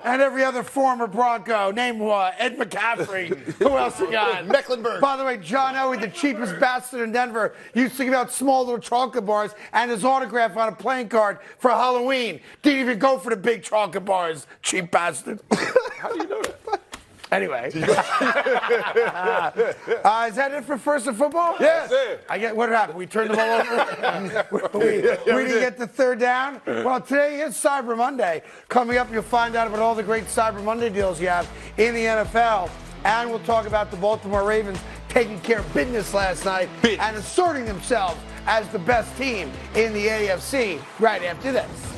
And every other former Bronco. Name what? Ed McCaffrey. Who else you got? Mecklenburg. By the way, John Elway, the cheapest bastard in Denver, used to give out small little chocolate bars and his autograph on a playing card for Halloween. Didn't even go for the big chocolate bars. Cheap bastard. How do you know that? Anyway. Is that it for First in Football? Yes. That's it. What happened? We turned the ball over? we didn't get the third down? Well, today is Cyber Monday. Coming up, you'll find out about all the great Cyber Monday deals you have in the NFL. And we'll talk about the Baltimore Ravens taking care of business last night and asserting themselves as the best team in the AFC right after this.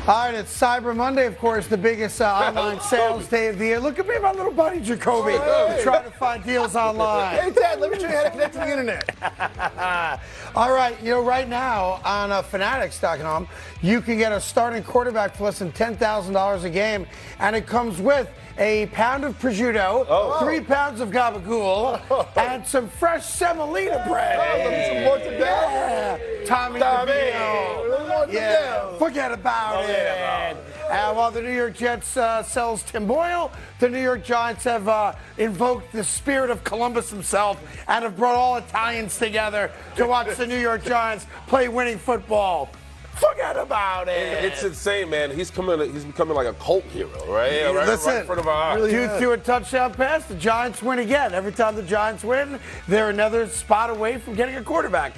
All right, it's Cyber Monday, of course, the biggest online sales day of the year. Look at me, my little buddy Jacoby, trying to find deals online. Hey, Dad, let me show you how to connect to the internet. All right, right now on Fanatics.com, you can get a starting quarterback for less than $10,000 a game, and it comes with a pound of prosciutto, 3 pounds of gabagool, and some fresh semolina bread. Some more today. Yeah. Tommy DeVito. Yeah, forget about it. And while the New York Jets sells Tim Boyle, the New York Giants have invoked the spirit of Columbus himself and have brought all Italians together to watch the New York Giants play winning football. Forget about it. It's insane, man. He's becoming like a cult hero, right? Listen, right in front of our eyes. Due to a touchdown pass, the Giants win again. Every time the Giants win, they're another spot away from getting a quarterback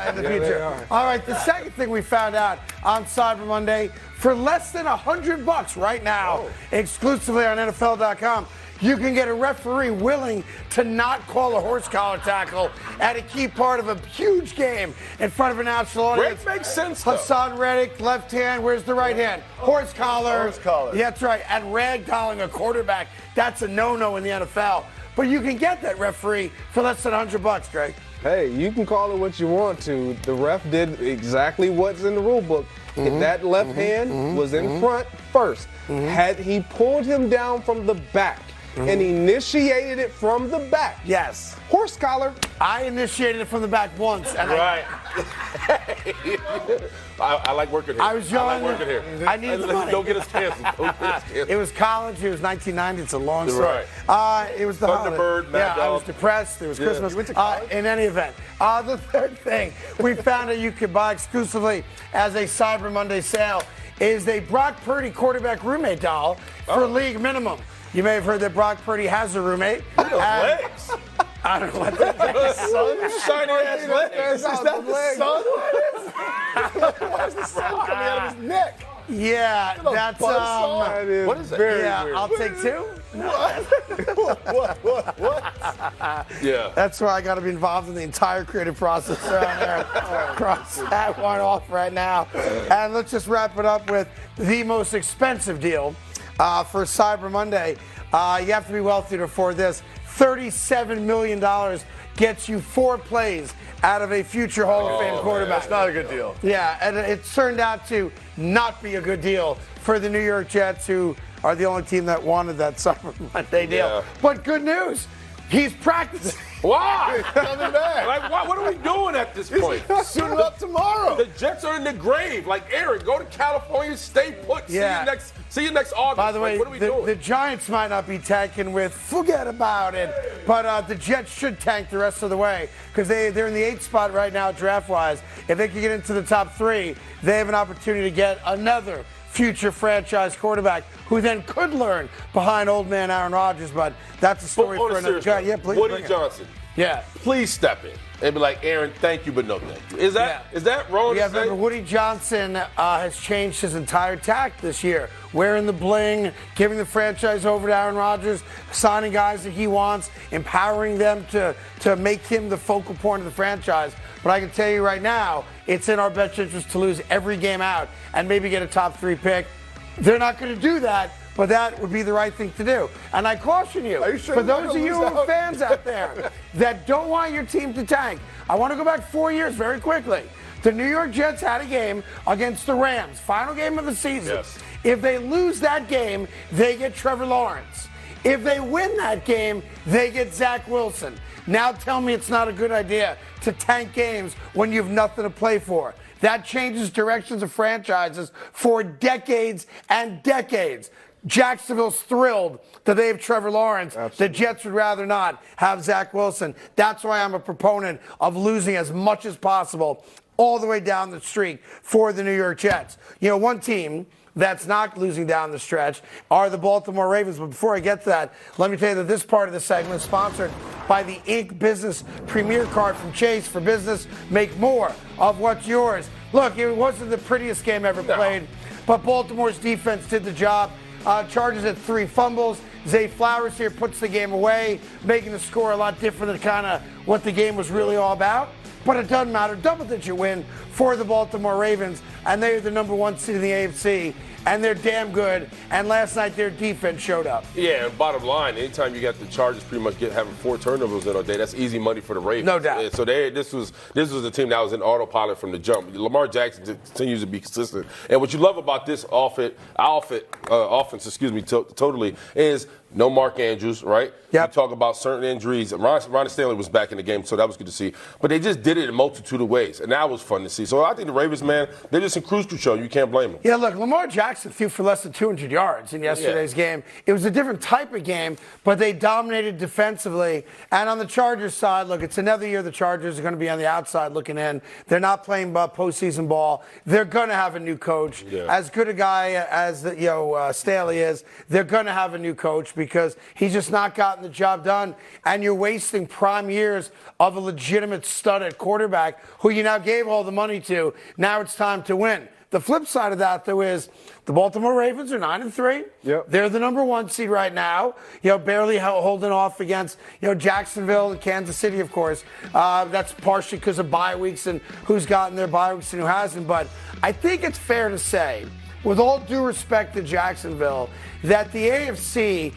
in the future. All right, the second thing we found out on Cyber Monday, for less than $100 right now, exclusively on NFL.com, you can get a referee willing to not call a horse collar tackle at a key part of a huge game in front of a national audience. Red makes sense, though. Hassan Reddick, left hand. Where's the right hand? Horse collar. Horse collar. Yeah, that's right. And ragdolling a quarterback, that's a no-no in the NFL. But you can get that referee for less than $100, Greg. Hey, you can call it what you want to. The ref did exactly what's in the rule book. If that left hand was in front first, had he pulled him down from the back, and initiated it from the back. Yes. Horse collar. I initiated it from the back once. And Right. I like working here. I was young. I like working here. I need the money. Don't get us canceled. Don't get us canceled. It was college. It was 1990. It's a long story. It was the Thunderbird, holiday. Mad I Dog. was depressed. It was Christmas. You went to college? In any event, the third thing we found that you could buy exclusively as a Cyber Monday sale is a Brock Purdy quarterback roommate doll for league minimum. You may have heard that Brock Purdy has a roommate. Legs. I don't know what that is. Shiny ass legs. Is that the sun? Why is the sun coming out of his neck? Yeah, that's buzzsaw. That is What is that? very yeah. weird. I'll take 2. What? Yeah. That's why I got to be involved in the entire creative process around there. Cross that one off right now. And let's just wrap it up with the most expensive deal for Cyber Monday. You have to be wealthy to afford this. $37 million gets you 4 plays out of a future Hall of Fame quarterback. That's not a good deal. Yeah, and it turned out to not be a good deal for the New York Jets, who are the only team that wanted that Cyber Monday deal. Yeah. But good news, he's practicing. Why? Coming back. Like, what are we doing at this point? Suit up tomorrow. The Jets are in the grave. Like, Aaron, go to California, stay put. Yeah. See you next August. By the way, what are we doing? the Giants might not be tanking with forget about it, but the Jets should tank the rest of the way because they're in the 8th spot right now draft-wise. If they can get into the top 3, they have an opportunity to get another future franchise quarterback who then could learn behind old man Aaron Rodgers, but that's a story for another guy. Yeah, please. Woody Johnson. Yeah. Please step in and be like, Aaron, thank you, but no thank you. Is that wrong Yeah, to say? remember, Woody Johnson has changed his entire tack this year. Wearing the bling, giving the franchise over to Aaron Rodgers, signing guys that he wants, empowering them to make him the focal point of the franchise. But I can tell you right now, it's in our best interest to lose every game out and maybe get a top 3 pick. They're not going to do that, but that would be the right thing to do. And I caution you, for those of you fans out there that don't want your team to tank, I want to go back 4 years very quickly. The New York Jets had a game against the Rams, final game of the season. Yes. If they lose that game, they get Trevor Lawrence. If they win that game, they get Zach Wilson. Now tell me it's not a good idea to tank games when you have nothing to play for. That changes directions of franchises for decades and decades. Jacksonville's thrilled that they have Trevor Lawrence. Absolutely. The Jets would rather not have Zach Wilson. That's why I'm a proponent of losing as much as possible all the way down the streak for the New York Jets. You know, one team that's not losing down the stretch are the Baltimore Ravens. But before I get to that, let me tell you that this part of the segment is sponsored by the Inc. Business Premier Card from Chase. For business, make more of what's yours. Look, it wasn't the prettiest game ever played, but Baltimore's defense did the job. Chargers at 3 fumbles. Zay Flowers here puts the game away, making the score a lot different than kind of what the game was really all about. But it doesn't matter. Double-digit win for the Baltimore Ravens, and they are the number 1 seed in the AFC, and they're damn good. And last night, their defense showed up. Yeah, and bottom line, anytime you got the Chargers pretty much having 4 turnovers in a day, that's easy money for the Ravens. No doubt. And so this was a team that was in autopilot from the jump. Lamar Jackson continues to be consistent. And what you love about this offense, totally, is no Mark Andrews, right? Yep. You talk about certain injuries. Ronnie Stanley was back in the game, so that was good to see. But they just did it in a multitude of ways, and that was fun to see. So I think the Ravens, man, they're just in cruise control. You can't blame them. Yeah, look, Lamar Jackson threw for less than 200 yards in yesterday's game. It was a different type of game, but they dominated defensively. And on the Chargers side, look, it's another year the Chargers are going to be on the outside looking in. They're not playing postseason ball. They're going to have a new coach. Yeah. As good a guy as Staley is, they're going to have a new coach because he's just not gotten the job done. And you're wasting prime years of a legitimate stud at quarterback who you now gave all the money to. Now it's time to win. The flip side of that, though, is the Baltimore Ravens are 9-3. Yep. They're the number 1 seed right now. Barely holding off against, Jacksonville and Kansas City, of course. That's partially because of bye weeks and who's gotten their bye weeks and who hasn't. But I think it's fair to say, with all due respect to Jacksonville, that the AFC,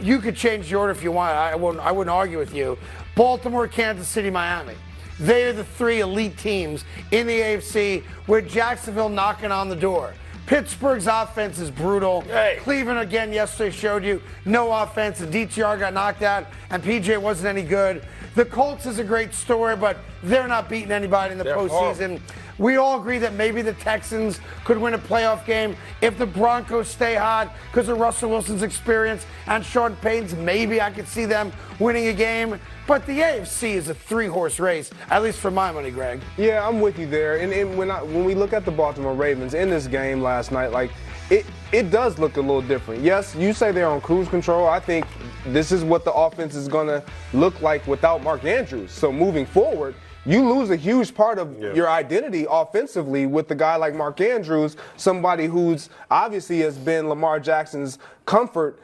you could change the order if you want. I wouldn't argue with you. Baltimore, Kansas City, Miami. They are the 3 elite teams in the AFC with Jacksonville knocking on the door. Pittsburgh's offense is brutal. Hey. Cleveland, again, yesterday showed you no offense. The DTR got knocked out, and PJ wasn't any good. The Colts is a great story, but they're not beating anybody in the postseason. We all agree that maybe the Texans could win a playoff game if the Broncos stay hot because of Russell Wilson's experience and Sean Payton's. Maybe I could see them winning a game. But the AFC is a 3-horse race, at least for my money, Greg. Yeah, I'm with you there. And when we look at the Baltimore Ravens in this game last night, it does look a little different. Yes, you say they're on cruise control. I think this is what the offense is going to look like without Mark Andrews. So moving forward, you lose a huge part of your identity offensively with the guy like Mark Andrews, somebody who's obviously has been Lamar Jackson's comfort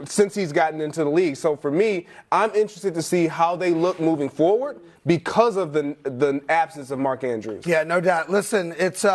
since he's gotten into the league. So for me, I'm interested to see how they look moving forward because of the absence of Mark Andrews. Yeah, no doubt. Listen, it's you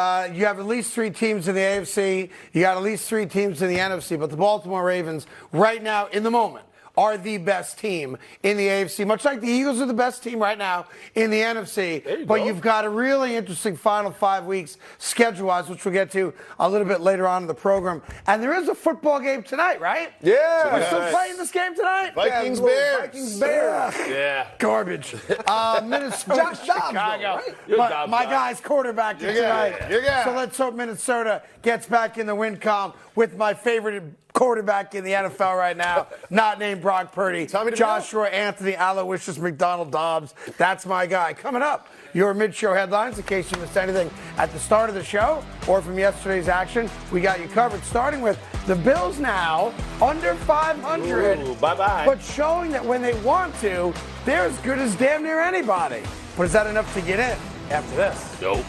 have at least 3 teams in the AFC. You got at least 3 teams in the NFC. But the Baltimore Ravens, right now, in the moment, are the best team in the AFC, much like the Eagles are the best team right now in the NFC. But you've got a really interesting final 5 weeks schedule-wise, which we'll get to a little bit later on in the program. And there is a football game tonight, right? Yeah. We're still playing this game tonight? Vikings-Bears. Vikings-Bears. Yeah. Garbage. Minnesota, Chicago. Right? My guy's quarterback tonight. So let's hope Minnesota gets back in the win column with my favorite quarterback in the NFL right now, not named Brock Purdy, Joshua Anthony Aloysius McDonald Dobbs. That's my guy. Coming up, your mid-show headlines, in case you missed anything at the start of the show or from yesterday's action. We got you covered, starting with the Bills now under 500. Ooh, bye-bye. But showing that when they want to, they're as good as damn near anybody. But is that enough to get in after this? Nope.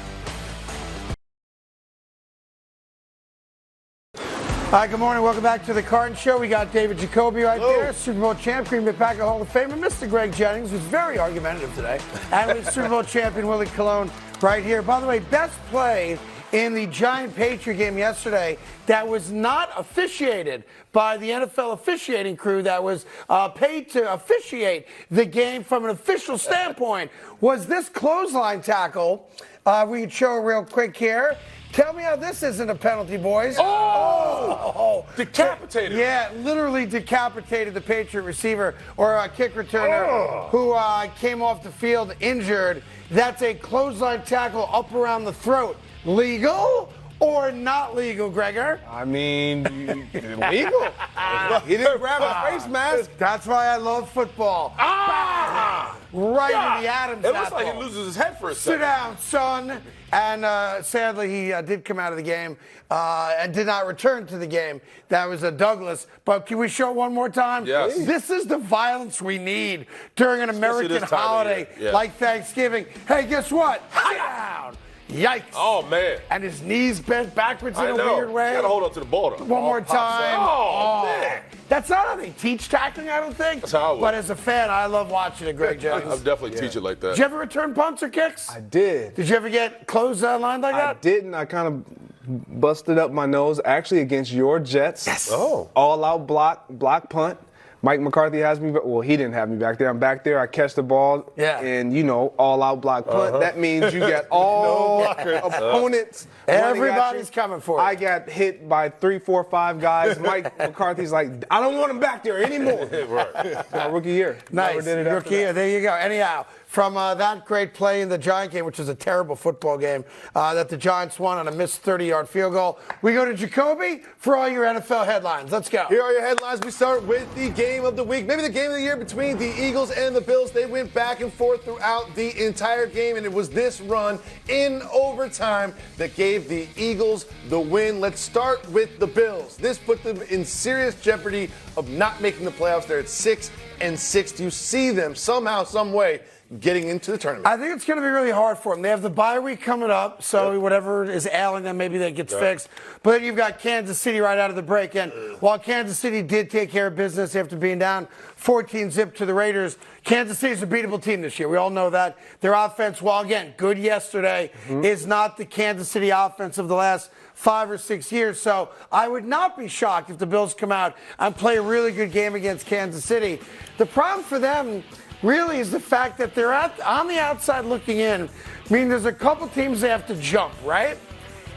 Hi, good morning. Welcome back to the Carton Show. We got David Jacoby right there, Super Bowl champ, Green Bay Packer Hall of Famer, Mr. Greg Jennings, who's very argumentative today, and with Super Bowl champion Willie Colon right here. By the way, best play in the Giant Patriot game yesterday that was not officiated by the NFL officiating crew that was paid to officiate the game from an official standpoint was this clothesline tackle. We can show real quick here. Tell me how this isn't a penalty, boys. Oh! Decapitated. Yeah, literally decapitated the Patriot receiver or a kick returner who came off the field injured. That's a clothesline tackle up around the throat. Legal or not legal, Gregor? I mean, legal. He didn't grab a face mask. That's why I love football. Right in the Adam's It looks apple. like he loses his head for a Sit second. down, son. And sadly, he did come out of the game and did not return to the game. That was a Douglas. But can we show it one more time? Yes. This is the violence we need during an American this time of holiday year. Yeah. like Thanksgiving. Hey, guess what? Down. Yikes. Oh, man. And his knees bent backwards in I a know. weird way. You gotta hold on to the ball, though. One more time. Oh, man. That's not how they teach tackling, I don't think. That's how I would. But as a fan, I love watching it, Greg Jennings. I'll definitely teach it like that. Did you ever return punts or kicks? I did. Did you ever get closed line like I that? didn't. I kind of busted up my nose actually against your Jets. Yes. Oh. All out block punt. Mike McCarthy has me, well, he didn't have me back there. I'm back there. I catch the ball, and, all out block punt. That means you got all opponents. Everybody's coming for you. I got hit by 3, 4, 5 guys. Mike McCarthy's like, I don't want him back there anymore. Right. My rookie year. Nice. Never did it after Rookie year. There you go. Anyhow, from that great play in the Giant game, which was a terrible football game, that the Giants won on a missed 30-yard field goal, we go to Jacoby for all your NFL headlines. Let's go. Here are your headlines. We start with the game of the week, maybe the game of the year between the Eagles and the Bills. They went back and forth throughout the entire game, and it was this run in overtime that gave the Eagles the win. Let's start with the Bills. This put them in serious jeopardy of not making the playoffs. They're at 6-6. Do you see them somehow, some way getting into the tournament? I think it's going to be really hard for them. They have the bye week coming up, so whatever is ailing them, maybe that gets fixed. But then you've got Kansas City right out of the break. And while Kansas City did take care of business after being down 14-zip to the Raiders, Kansas City is a beatable team this year. We all know that. Their offense, while again, good yesterday, is not the Kansas City offense of the last 5 or 6 years. So I would not be shocked if the Bills come out and play a really good game against Kansas City. The problem for them really is the fact that they're on the outside looking in. I mean, there's a couple teams they have to jump, right?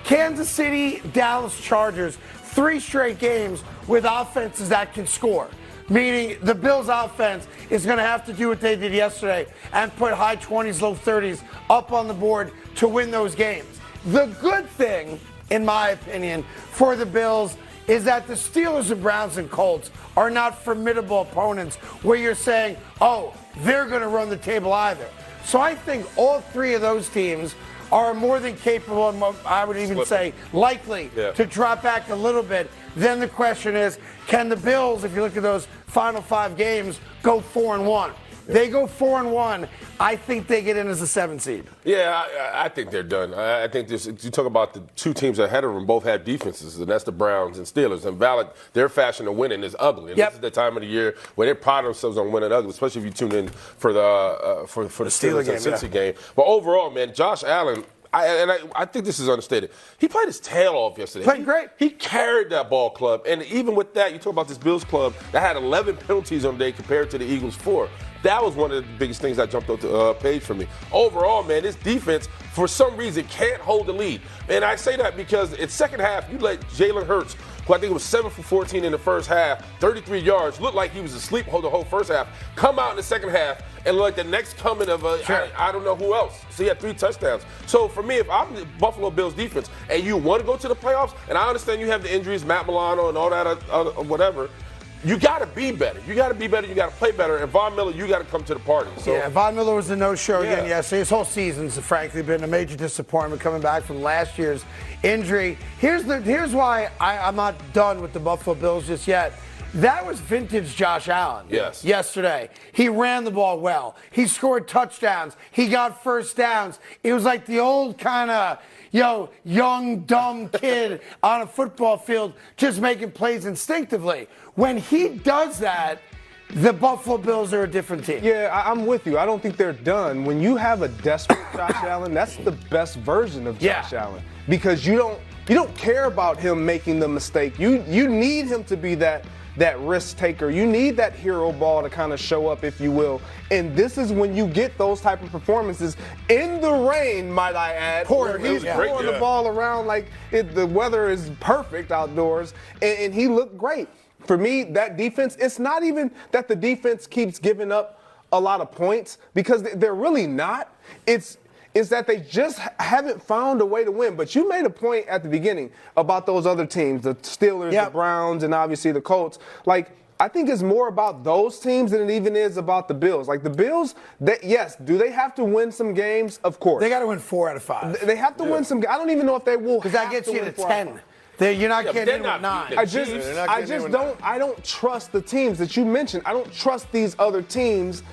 Kansas City, Dallas Chargers, 3 straight games with offenses that can score. Meaning the Bills offense is going to have to do what they did yesterday and put high 20s, low 30s up on the board to win those games. The good thing, in my opinion, for the Bills is that the Steelers and Browns and Colts are not formidable opponents where you're saying, oh, they're going to run the table either. So I think all 3 of those teams are more than capable, and I would even say likely, to drop back a little bit. Then the question is, can the Bills, if you look at those final 5 games, go 4-1? They go 4-1. I think they get in as a 7 seed. Yeah, I think they're done. I think this. You talk about the two teams ahead of them both have defenses, and that's the Browns and Steelers. And their fashion of winning is ugly. And this is the time of the year where they pride themselves on winning ugly, especially if you tune in for the Steelers and Cincy game. But overall, man, Josh Allen. I think this is understated. He played his tail off yesterday. Played great. He carried that ball club. And even with that, you talk about this Bills club that had 11 penalties on the day compared to the Eagles' 4. That was one of the biggest things that jumped off the page for me. Overall, man, this defense, for some reason, can't hold the lead. And I say that because in second half, you let Jalen Hurts, who I think was 7 for 14 in the first half, 33 yards, looked like he was asleep the whole first half, come out in the second half and look like the next coming of I don't know who else. So he had 3 touchdowns. So for me, if I'm the Buffalo Bills defense and you want to go to the playoffs, and I understand you have the injuries, Matt Milano and all that whatever, you got to be better. You got to be better. You got to play better. And Von Miller, you got to come to the party. So, yeah, Von Miller was a no-show again yesterday. His whole season's frankly been a major disappointment coming back from last year's injury. Here's why I'm not done with the Buffalo Bills just yet. That was vintage Josh Allen. Yes. Yesterday. He ran the ball well. He scored touchdowns. He got first downs. It was like the old kind of, young, dumb kid on a football field just making plays instinctively. When he does that, the Buffalo Bills are a different team. Yeah, I'm with you. I don't think they're done. When you have a desperate Josh Allen, that's the best version of Josh Allen. Because you don't care about him making the mistake. You need him to be that risk taker. You need that hero ball to kind of show up, if you will. And this is when you get those type of performances in the rain, might I add. He's throwing the ball around like the weather is perfect outdoors, and he looked great. For me, that defense, it's not even that the defense keeps giving up a lot of points, because they're really not. It's that they just haven't found a way to win. But you made a point at the beginning about those other teams, the Steelers, the Browns, and obviously the Colts. I think it's more about those teams than it even is about the Bills. The Bills, do they have to win some games? Of course. They got to win 4 out of 5. They have to win some games. I don't even know if they will. Because that gets you to 10. You're not getting in with 9. I don't trust the teams that you mentioned. I don't trust these other teams.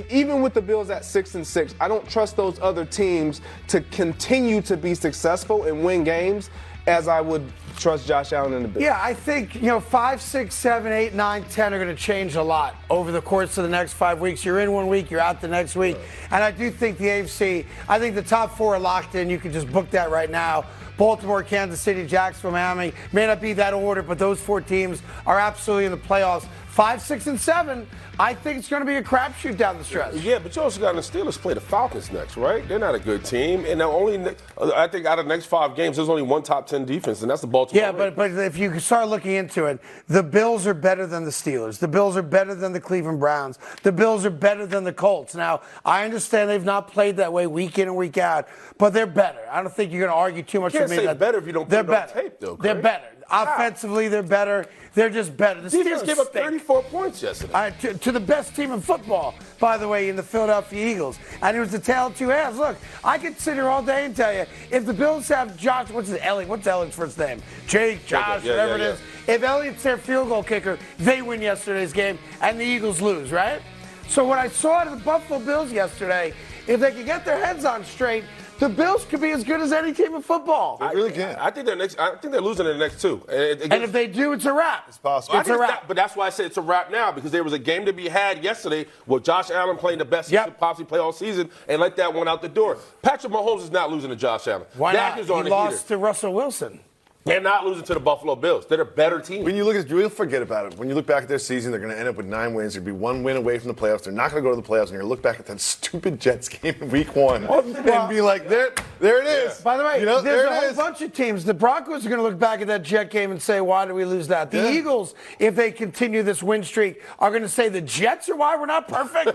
Even with the Bills at 6-6, I don't trust those other teams to continue to be successful and win games as I would trust Josh Allen and the Bills. Yeah, I think 5, 6, 7, 8, 9, 10 are going to change a lot over the course of the next 5 weeks. You're in one week, you're out the next week. And I do think the AFC, I think the top 4 are locked in. You can just book that right now. Baltimore, Kansas City, Jacksonville, Miami. May not be that order, but those 4 teams are absolutely in the playoffs. 5, 6, and 7, I think it's going to be a crapshoot down the stretch. Yeah, but you also got the Steelers play the Falcons next, right? They're not a good team. And I think out of the next 5 games, there's only one top 10 defense, and that's the Baltimore Ravens. But if you start looking into it, the Bills are better than the Steelers. The Bills are better than the Cleveland Browns. The Bills are better than the Colts. Now, I understand they've not played that way week in and week out, but they're better. I don't think you're going to argue too much with me. You can't say better if you don't put it on tape, though, Craig. They're better. Offensively, they're better. They're just better. The Steelers gave up 34 points yesterday. To the best team in football, by the way, in the Philadelphia Eagles. And it was the tale of 2 halves. Look, I could sit here all day and tell you, if the Bills have Josh, what's Elliott's first name? Jake, Josh, whatever it is. If Elliott's their field goal kicker, they win yesterday's game, and the Eagles lose, right? So what I saw out of the Buffalo Bills yesterday, if they could get their heads on straight, the Bills could be as good as any team in football. They really can. I think they're losing in the next 2. And if they do, it's a wrap. It's possible. It's a wrap. But that's why I said it's a wrap now, because there was a game to be had yesterday with Josh Allen playing the best he could possibly play all season and let that one out the door. Patrick Mahomes is not losing to Josh Allen. Why not? He lost to Russell Wilson. They're not losing to the Buffalo Bills. They're a better team. When you look at you'll forget about it. When you look back at their season, they're going to end up with 9 wins. They'll be 1 win away from the playoffs. They're not going to go to the playoffs. And you're going to look back at that stupid Jets game in week 1 and be like, there it is. By the way, there's a whole bunch of teams. The Broncos are going to look back at that Jet game and say, why did we lose that? The Eagles, if they continue this win streak, are going to say the Jets are why we're not perfect.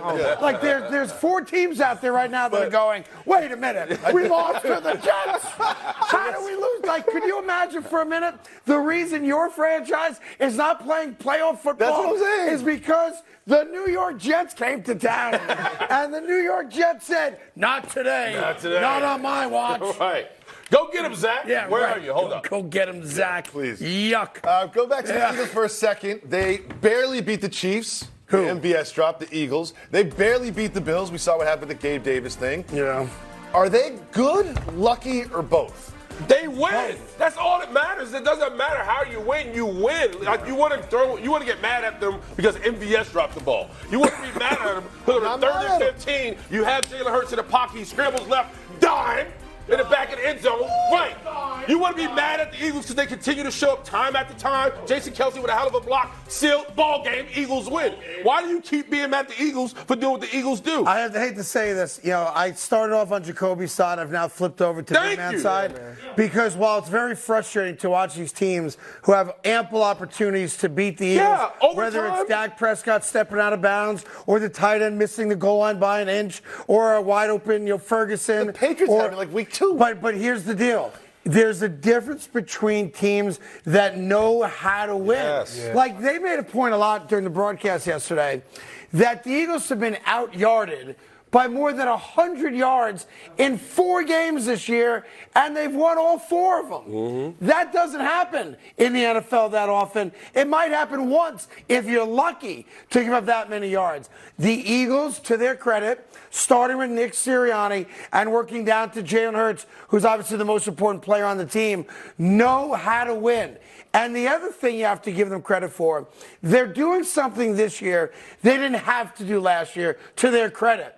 There's 4 teams out there right now that are going, wait a minute, we lost to the Jets. How do we lose? Could you imagine for a minute? The reason your franchise is not playing playoff football is because the New York Jets came to town. And the New York Jets said, not today. Not on my watch. Right. Go get him, Zach. Yeah, Where are you? Hold up. Go get him, Zach. Please. Yuck. Go back to the Eagles for a second. They barely beat the Chiefs. The MVS dropped the Eagles. They barely beat the Bills. We saw what happened with the Gabe Davis thing. Yeah. Are they good, lucky, or both? They win. That's all that matters. It doesn't matter how you win. You win. Like you want to get mad at them because MVS dropped the ball. You want to be mad at them because on 3rd and 15, you have Jalen Hurts in the pocket. He scrambles left, dime in the back of the end zone. Right. You want to be mad at the Eagles because they continue to show up time after time. Jason Kelsey with a hell of a block. Sealed ball game. Eagles win. Why do you keep being mad at the Eagles for doing what the Eagles do? I hate to say this. You know, I started off on Jacoby's side. I've now flipped over to the man's side. Because while it's very frustrating to watch these teams who have ample opportunities to beat the Eagles, whether it's Dak Prescott stepping out of bounds or the tight end missing the goal line by an inch or a wide open, Ferguson. The Patriots have it like week 2. But here's the deal. There's a difference between teams that know how to win. Yes. Yeah. Like they made a point a lot during the broadcast yesterday that the Eagles have been out-yarded by more than 100 yards in 4 games this year, and they've won all 4 of them. Mm-hmm. That doesn't happen in the NFL that often. It might happen once if you're lucky to give up that many yards. The Eagles, to their credit, starting with Nick Sirianni and working down to Jalen Hurts, who's obviously the most important player on the team, know how to win. And the other thing you have to give them credit for, they're doing something this year they didn't have to do last year, to their credit.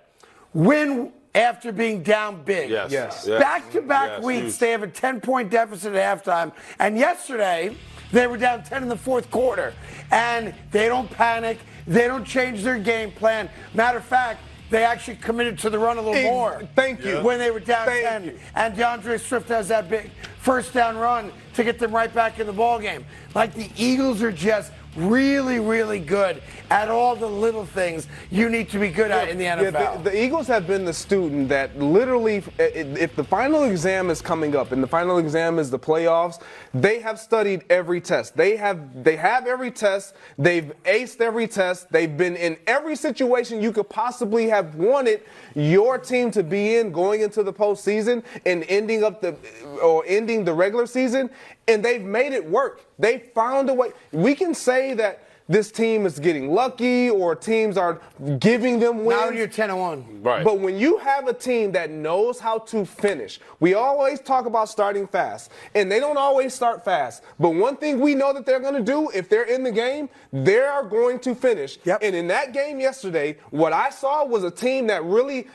Win after being down big. Yes. Back-to-back weeks, they have a 10-point deficit at halftime. And yesterday, they were down 10 in the 4th quarter. And they don't panic. They don't change their game plan. Matter of fact, they actually committed to the run a little more. Thank you. When they were down 10. And DeAndre Swift has that big first down run to get them right back in the ballgame. Like the Eagles are just really, really good at all the little things you need to be good at in the NFL. Yeah, the Eagles have been the student that literally, if the final exam is coming up and the final exam is the playoffs, they have studied every test. They have every test. They've aced every test. They've been in every situation you could possibly have wanted your team to be in going into the postseason and ending the regular season, and they've made it work. They found a way. We can say that this team is getting lucky or teams are giving them wins. Now you're 10-1. Right. But when you have a team that knows how to finish, we always talk about starting fast, and they don't always start fast. But one thing we know that they're going to do, if they're in the game, they are going to finish. Yep. And in that game yesterday, what I saw was a team that really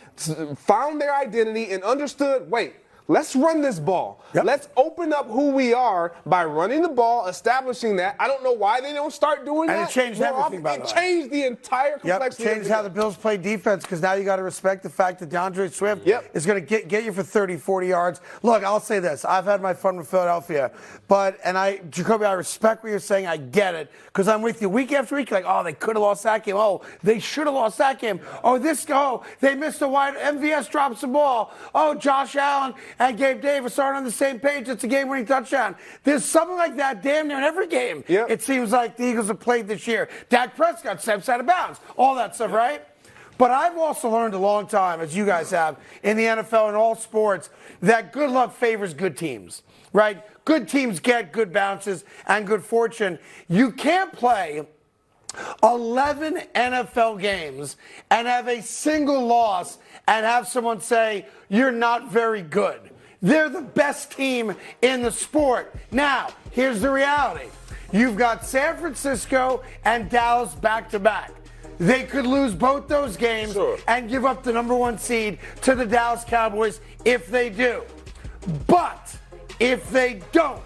found their identity and understood, wait, let's run this ball. Yep. Let's open up who we are by running the ball, establishing that. I don't know why they don't start doing that. And it changed everything, by the way. It changed the entire complexity. Yep, changed how the Bills play defense because now you got to respect the fact that DeAndre Swift is going to get you for 30, 40 yards. Look, I'll say this. I've had my fun with Philadelphia. Jacoby, I respect what you're saying. I get it because I'm with you week after week. Like, oh, they could have lost that game. Oh, they should have lost that game. Oh, they missed a wide. MVS drops the ball. Oh, Josh Allen and Gabe Davis aren't on the same page. It's a game-winning touchdown. There's something like that damn near in every game. Yep. It seems like the Eagles have played this year. Dak Prescott steps out of bounds. All that stuff, right? But I've also learned a long time, as you guys have, in the NFL and all sports, that good luck favors good teams, right? Good teams get good bounces and good fortune. You can't play 11 NFL games and have a single loss and have someone say, you're not very good. They're the best team in the sport. Now, here's the reality. You've got San Francisco and Dallas back-to-back. They could lose both those games and give up the number 1 seed to the Dallas Cowboys if they do. But if they don't,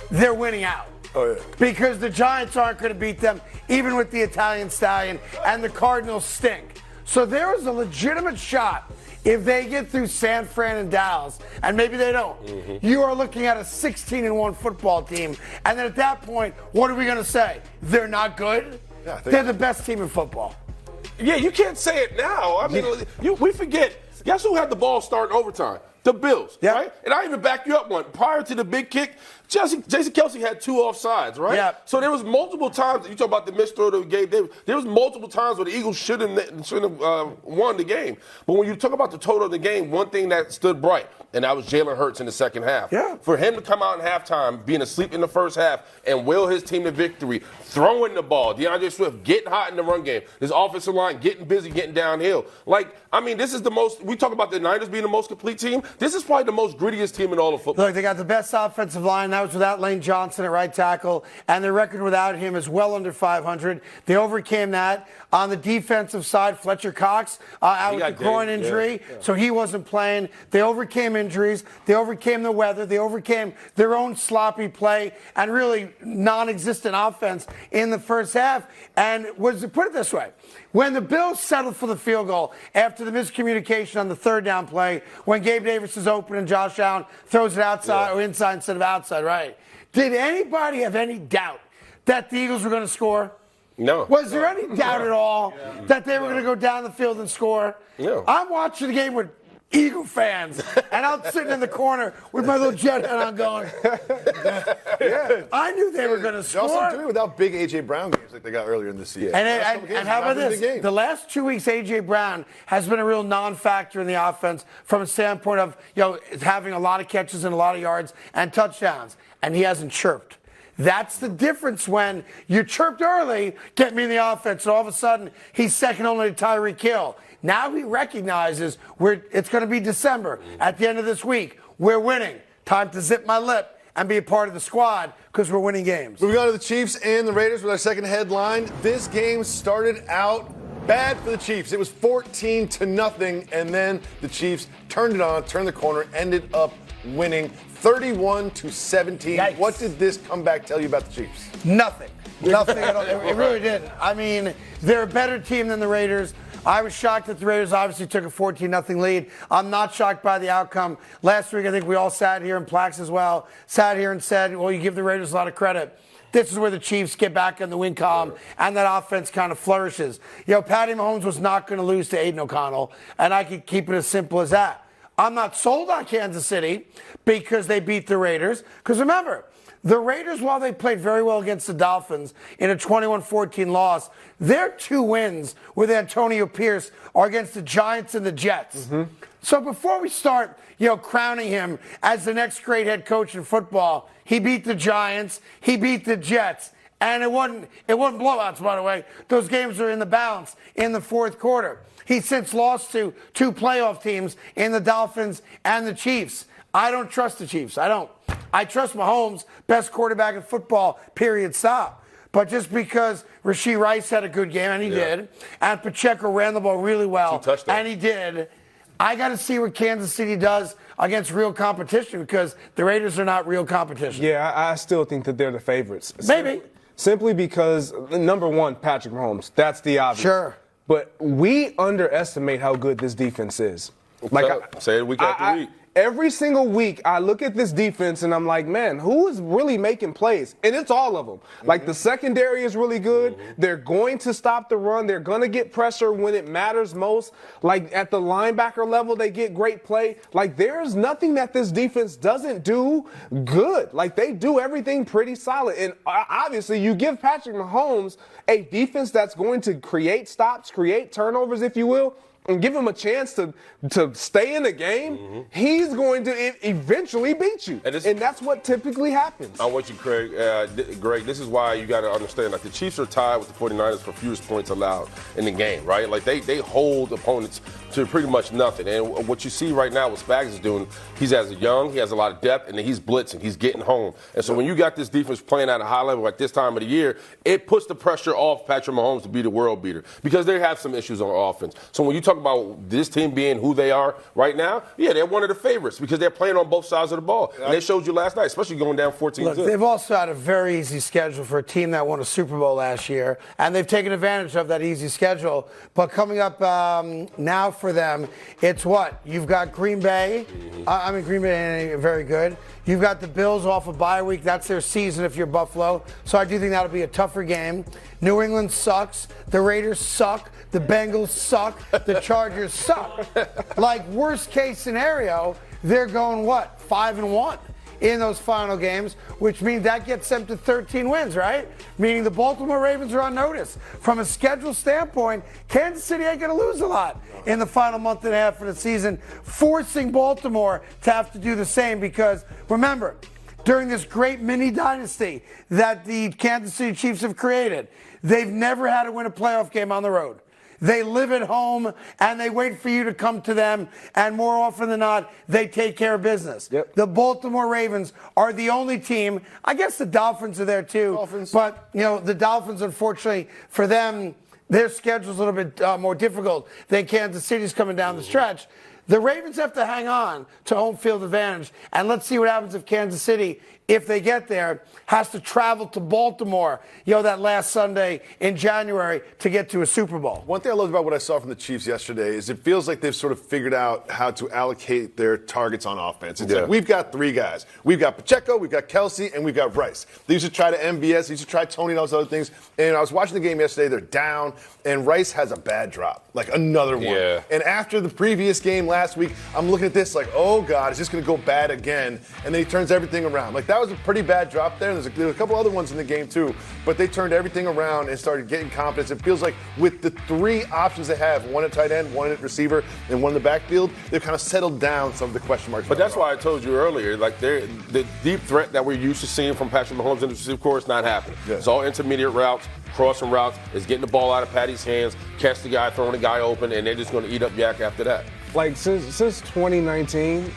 they're winning out. Oh, yeah. Because the Giants aren't going to beat them, even with the Italian Stallion, and the Cardinals stink. So there is a legitimate shot if they get through San Fran and Dallas, and maybe they don't. Mm-hmm. You are looking at a 16-1 football team. And then at that point, what are we going to say? They're not good? Yeah, they're the best team in football. Yeah, you can't say it now. I mean, we forget. Guess who had the ball start in overtime? The Bills, right? And I even back you up one. Prior to the big kick, Jason Kelce had 2 offsides, right? Yeah. So there was multiple times. You talk about the missed throw to Gabe Davis. There was multiple times where the Eagles should have won the game. But when you talk about the total of the game, one thing that stood bright, and that was Jalen Hurts in the second half. Yeah. For him to come out in halftime, being asleep in the first half, and will his team to victory, throwing the ball, DeAndre Swift getting hot in the run game, his offensive line getting busy, getting downhill. This is the most. We talk about the Niners being the most complete team. This is probably the most grittiest team in all of football. Look, they got the best offensive line. That was without Lane Johnson at right tackle, and their record without him is well under 500. They overcame that. On the defensive side, Fletcher Cox out with the groin injury, so he wasn't playing. They overcame injuries. They overcame the weather. They overcame their own sloppy play and really non-existent offense in the first half. And put it this way, when the Bills settled for the field goal after the miscommunication on the third down play, when Gabe Davis is open and Josh Allen throws it outside or inside instead of outside, right? Did anybody have any doubt that the Eagles were going to score? No. Was there any doubt at all that they were going to go down the field and score? No. I'm watching the game with Eagle fans, and I'm sitting in the corner with my little jet hat on going, I knew they were going to score. They also do it without big A.J. Brown games like they got earlier in the season. And how about this? The last 2 weeks, A.J. Brown has been a real non-factor in the offense from a standpoint of having a lot of catches and a lot of yards and touchdowns, and he hasn't chirped. That's the difference when you chirped early, get me in the offense, and all of a sudden he's second only to Tyreek Hill. Now he recognizes it's going to be December. At the end of this week, we're winning. Time to zip my lip and be a part of the squad because we're winning games. Moving on to the Chiefs and the Raiders with our second headline. This game started out bad for the Chiefs. It was 14-0, and then the Chiefs turned it on, turned the corner, ended up winning 31-17. Yikes. What did this comeback tell you about the Chiefs? Nothing at all. It really didn't. I mean, they're a better team than the Raiders. I was shocked that the Raiders obviously took a 14-0 lead. I'm not shocked by the outcome. Last week, I think we all sat here, and Plax as well, sat here and said, well, you give the Raiders a lot of credit. This is where the Chiefs get back in the win column, and that offense kind of flourishes. Patty Mahomes was not going to lose to Aiden O'Connell, and I could keep it as simple as that. I'm not sold on Kansas City because they beat the Raiders. Because remember, the Raiders, while they played very well against the Dolphins in a 21-14 loss, their 2 wins with Antonio Pierce are against the Giants and the Jets. Mm-hmm. So before we start, crowning him as the next great head coach in football, he beat the Giants, he beat the Jets, and it wasn't blowouts, by the way. Those games are in the balance in the fourth quarter. He's since lost to 2 playoff teams in the Dolphins and the Chiefs. I don't trust the Chiefs. I don't. I trust Mahomes, best quarterback in football, period, stop. But just because Rashee Rice had a good game, and he did, and Pacheco ran the ball really well, and he did, I got to see what Kansas City does against real competition because the Raiders are not real competition. Yeah, I still think that they're the favorites. Maybe. Simply because, number one, Patrick Mahomes. That's the obvious. Sure. But we underestimate how good this defense is. Say it week after week. Every single week, I look at this defense and I'm like, man, who is really making plays? And it's all of them. Mm-hmm. Like, the secondary is really good. Mm-hmm. They're going to stop the run. They're going to get pressure when it matters most. Like, at the linebacker level, they get great play. Like, there's nothing that this defense doesn't do good. Like, they do everything pretty solid. And obviously, you give Patrick Mahomes a defense that's going to create stops, create turnovers, if you will, and give him a chance to stay in the game, he's going to eventually beat you. And that's what typically happens. I want you, Craig. Greg, this is why you got to understand, like, the Chiefs are tied with the 49ers for fewest points allowed in the game, right? Like, they hold opponents to pretty much nothing. And what you see right now, what Spags is doing, he has a lot of depth, and he's blitzing, he's getting home. And so when you got this defense playing at a high level at this time of the year, it puts the pressure off Patrick Mahomes to be the world beater because they have some issues on offense. So when you talk about this team being who they are right now, they're one of the favorites because they're playing on both sides of the ball. And they showed you last night, especially going down 14-2. Look, they've also had a very easy schedule for a team that won a Super Bowl last year, and they've taken advantage of that easy schedule. But coming up now for them, it's what? You've got Green Bay. Green Bay ain't very good. You've got the Bills off a bye week. That's their season if you're Buffalo. So I do think that'll be a tougher game. New England sucks. The Raiders suck. The Bengals suck. The Chargers suck. Like, worst case scenario, they're going, 5-1. in those final games, which means that gets them to 13 wins, right? Meaning the Baltimore Ravens are on notice. From a schedule standpoint, Kansas City ain't going to lose a lot in the final month and a half of the season, forcing Baltimore to have to do the same because, remember, during this great mini dynasty that the Kansas City Chiefs have created, they've never had to win a playoff game on the road. They live at home, and they wait for you to come to them, and more often than not, they take care of business. Yep. The Baltimore Ravens are the only team. I guess the Dolphins are there too. But, the Dolphins, unfortunately, for them, their schedule's a little bit more difficult than Kansas City's coming down the stretch. The Ravens have to hang on to home field advantage, and let's see what happens if Kansas City, if they get there, has to travel to Baltimore, that last Sunday in January to get to a Super Bowl. One thing I loved about what I saw from the Chiefs yesterday is it feels like they've sort of figured out how to allocate their targets on offense. It's like, we've got 3 guys. We've got Pacheco, we've got Kelsey, and we've got Rice. They used to try to MVS, they used to try Tony and all those other things. And I was watching the game yesterday, they're down, and Rice has a bad drop, like another one. Yeah. And after the previous game last week, I'm looking at this like, oh, God, it's just going to go bad again. And then he turns everything around. Like, that was a pretty bad drop there. There were a couple other ones in the game, too. But they turned everything around and started getting confidence. It feels like with the 3 options they have, one at tight end, one at receiver, and one in the backfield, they've kind of settled down some of the question marks. But that's why I told you earlier, like the deep threat that we're used to seeing from Patrick Mahomes in the receiver core is not happening. Yeah. It's all intermediate routes, crossing routes. It's getting the ball out of Patty's hands, catch the guy, throwing the guy open, and they're just going to eat up yak after that. Like since 2019,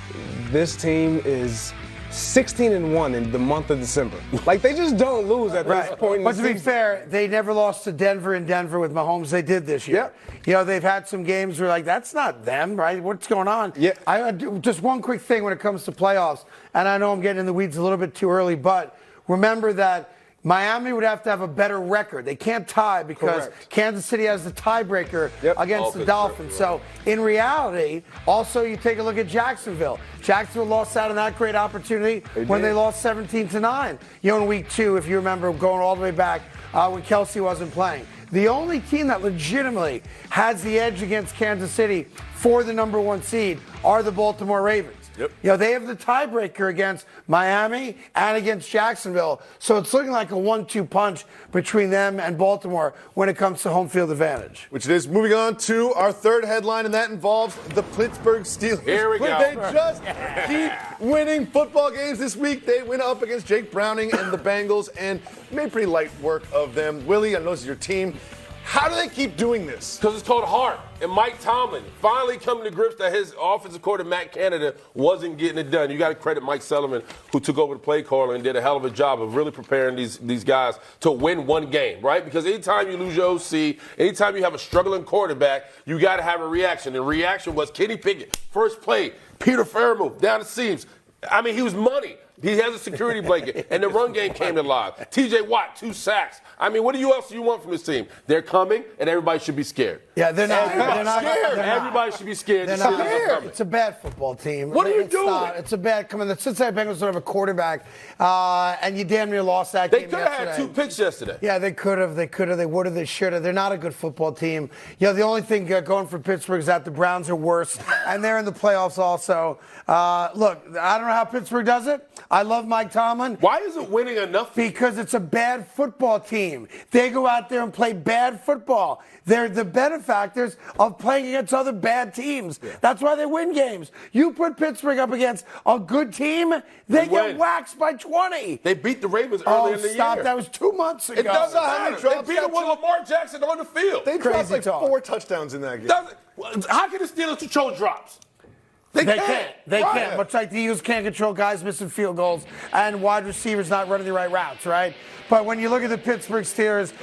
this team is 16-1 in the month of December. Like they just don't lose at this point. But to be fair, they never lost to Denver in Denver with Mahomes. They did this year. They've had some games where that's not them, right? What's going on? Yeah. I do just one quick thing when it comes to playoffs, and I know I'm getting in the weeds a little bit too early, but remember that Miami would have to have a better record. They can't tie because Kansas City has the tiebreaker against the Dolphins. So in reality, also you take a look at Jacksonville. Jacksonville lost out on that great opportunity when they lost 17-9. In week 2, if you remember, going all the way back when Kelsey wasn't playing. The only team that legitimately has the edge against Kansas City for the number 1 seed are the Baltimore Ravens. They have the tiebreaker against Miami and against Jacksonville. So it's looking like a 1-2 punch between them and Baltimore when it comes to home field advantage. Which it is. Moving on to our third headline, and that involves the Pittsburgh Steelers. Here we go. They just keep winning football games this week. They went up against Jake Browning and the Bengals and made pretty light work of them. Willie, I know this is your team. How do they keep doing this? Because it's called heart. And Mike Tomlin finally coming to grips that his offensive coordinator, Matt Canada, wasn't getting it done. You got to credit Mike Sullivan, who took over the play caller and did a hell of a job of really preparing these guys to win one game, right? Because anytime you lose your OC, anytime you have a struggling quarterback, you got to have a reaction. The reaction was Kenny Pickett, first play, Peter Fairmouth down the seams. I mean, he was money. He has a security blanket, and the run game came to life. T.J. Watt, 2 sacks. I mean, what else do you want from this team? They're coming, and everybody should be scared. Yeah, they're not. Scared. Everybody should be scared. It's a bad football team. What are you doing? It's a bad. The Cincinnati Bengals don't have a quarterback, and you damn near lost that game yesterday. They could have had 2 picks yesterday. Yeah, they could have. They would have. They should have. They're not a good football team. The only thing going for Pittsburgh is that the Browns are worse, and they're in the playoffs also. Look, I don't know how Pittsburgh does it. I love Mike Tomlin. Why isn't winning enough? Because it's a bad football team. They go out there and play bad football. They're the benefactors of playing against other bad teams. That's why they win games. You put Pittsburgh up against a good team, they get waxed by 20. They beat the Ravens earlier in the year. That was 2 months ago. It doesn't matter. They beat them with Lamar Jackson on the field. They dropped like 4 touchdowns in that game. How can the Steelers control drops? They can't. They can't. Much like the Eagles can't control guys missing field goals and wide receivers not running the right routes, right? But when you look at the Pittsburgh Steelers,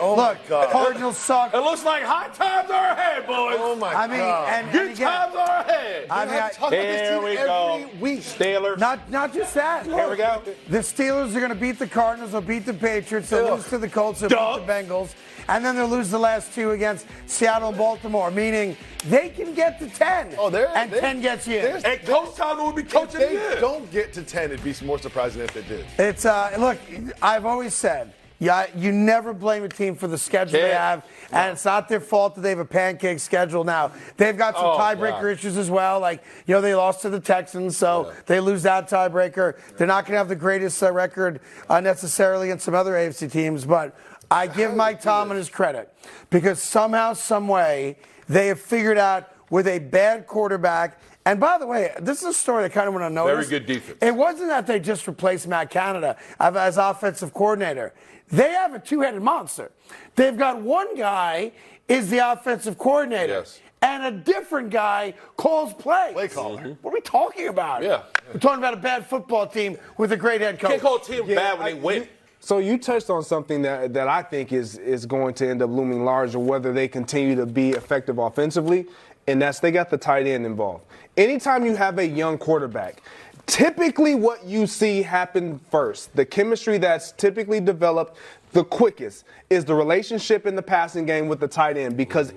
Cardinals suck. It looks like high times are ahead, boys. Oh, my God. And good times are ahead. Here we go. Steelers. Not just that. Here we go. The Steelers are going to beat the Cardinals. They'll beat the Patriots. They'll lose to the Colts. They'll beat the Bengals. And then they'll lose the last 2 against Seattle and Baltimore, meaning they can get to 10. And 10 gets you in. And Coach Tomlin would be coaching If they don't get to 10, it'd be more surprising if they did. It's look, I've always said, Yeah, you never blame a team for the schedule they have, and it's not their fault that they have a pancake schedule now. They've got some tiebreaker issues as well. Like, they lost to the Texans, so they lose that tiebreaker. They're not going to have the greatest record necessarily in some other AFC teams, but I give Mike Tomlin his credit because somehow, some way, they have figured out with a bad quarterback. And by the way, this is a story I kind of want to notice. Very good defense. It wasn't that they just replaced Matt Canada as offensive coordinator. They have a two-headed monster. They've got one guy is the offensive coordinator. Yes. And a different guy calls plays. Play caller. What are we talking about? Yeah. We're talking about a bad football team with a great head coach. Can't call a team bad when they win. So you touched on something that I think is going to end up looming large, or whether they continue to be effective offensively, and that's they got the tight end involved. Anytime you have a young quarterback, typically what you see happen first, the chemistry that's typically developed the quickest, is the relationship in the passing game with the tight end, because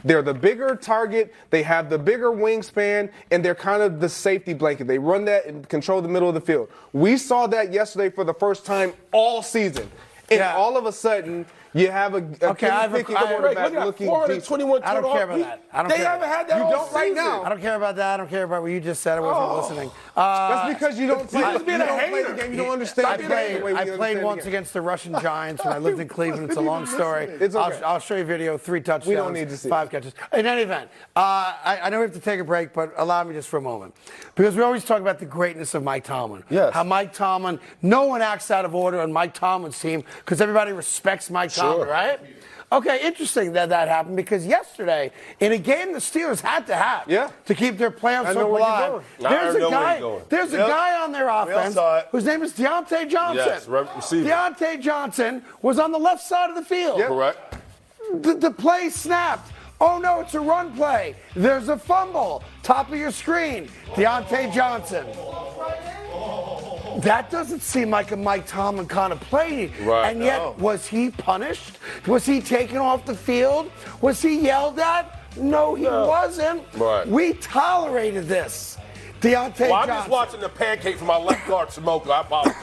they're the bigger target, they have the bigger wingspan, and they're kind of the safety blanket. They run that and control the middle of the field. We saw that yesterday for the first time all season. And all of a sudden, you have a quarterback looking deep. 21 I don't care about that. They haven't had that all don't right now. I don't care about that. I don't care about what you just said. I wasn't listening. That's because you don't play the game. You don't understand I the game the way we played understand once the game. against the Russian Giants when I lived in Cleveland. It's a long story. It's okay. I'll show you a video. 3 touchdowns. We don't need to see 5 catches. In any event, I know we have to take a break, but allow me just for a moment. Because we always talk about the greatness of Mike Tomlin. Yes. How Mike Tomlin, no one acts out of order on Mike Tomlin's team because everybody respects Mike Tomlin, right? Okay, interesting that happened because yesterday, in a game the Steelers had to have to keep their playoffs hope alive, there's a guy on their offense whose name is Deontay Johnson. Yes, receiver. Deontay Johnson was on the left side of the field. Yep. Correct. The play snapped. Oh, no, it's a run play. There's a fumble. Top of your screen, Deontay Johnson. That doesn't seem like a Mike Tomlin kind of play. Right. And yet, was he punished? Was he taken off the field? Was he yelled at? No, he wasn't. Right. We tolerated this. Deontay Johnson. I'm just watching the pancake from my left guard smoke. I apologize.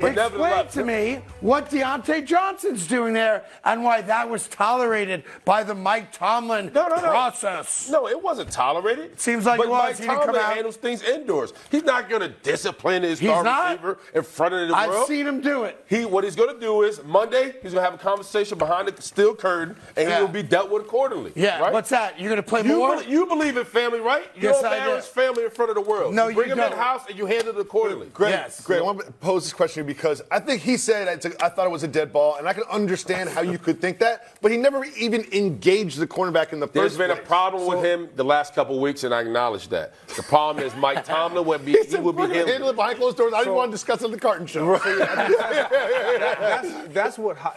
But explain to me what Deontay Johnson's doing there and why that was tolerated by the Mike Tomlin process. No, it wasn't tolerated. Seems like it was. Mike Tomlin handles things indoors. He's not going to discipline his star receiver in front of the world. I've seen him do it. What he's going to do is Monday he's going to have a conversation behind the steel curtain, and he will be dealt with accordingly. Yeah. Right? What's that? You're going to play more? You believe in family, right? You Yes, don't embarrass family in front of the world. No, you bring them don't. in the house and you handle it accordingly. Greg, I want to pose this question because I think he said I thought it was a dead ball, and I can understand how you could think that, but he never even engaged the cornerback in the first place. There's been a problem with him the last couple of weeks, and I acknowledge that. The problem is Mike Tomlin would be handling it behind closed doors. I didn't want to discuss it on the Carton Show.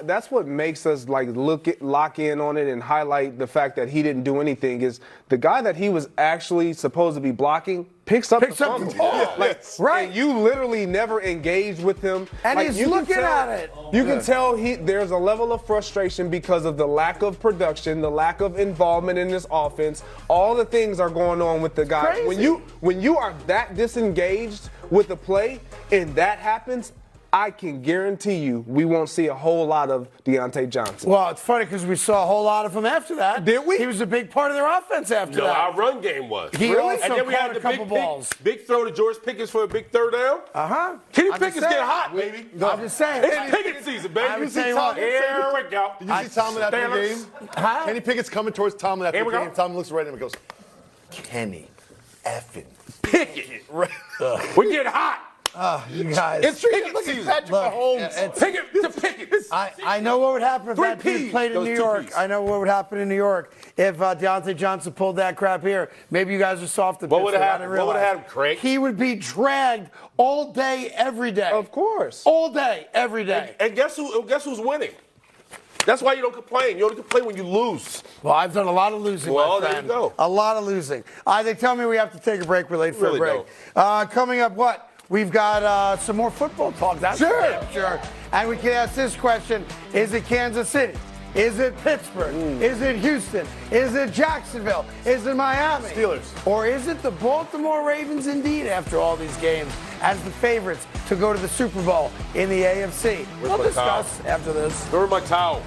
That's what makes us lock in on it and highlight the fact that he didn't do anything. Is the guy that he was actually supposed to be blocking picks up the ball. Right. And you literally never engaged with him. And he's looking at it. You can tell there's a level of frustration because of the lack of production, the lack of involvement in this offense. All the things are going on with the guy. Crazy. When you are that disengaged with the play and that happens, I can guarantee you we won't see a whole lot of Deontay Johnson. Well, it's funny because we saw a whole lot of him after that. Did we? He was a big part of their offense after that. No, our run game was. He also and then we caught had a couple balls. Big throw to George Pickens for a big third down. Uh-huh. Kenny Pickens get hot, baby. I'm just saying. It's Pickens season, baby. I would say what? Here we go. Did you see Tomlin after the game? Huh? Kenny Pickett's coming towards Tomlin after the Here we game. go. Tomlin looks right at him and goes, Kenny effing Pickett. We get hot. You guys. It's Pickett season. Patrick Mahomes. Pickett to Pickett. I know what would happen if that dude played in New York. I know what would happen in New York if Deontay Johnson pulled that crap here. Maybe you guys are soft. What would have happened? What would have happened, Craig? He would be dragged all day, every day. Of course. All day, every day. And guess who's winning? That's why you don't complain. You only complain when you lose. Well, I've done a lot of losing, Well, my there friend. you go. A lot of losing. They tell me we have to take a break. We're late for a break. Coming up, what? We've got some more football talk. That's sure. And we can ask this question. Is it Kansas City? Is it Pittsburgh? Is it Houston? Is it Jacksonville? Is it Miami? Steelers. Or is it the Baltimore Ravens indeed after all these games as the favorites to go to the Super Bowl in the AFC? We'll my discuss after this. Where's my towel?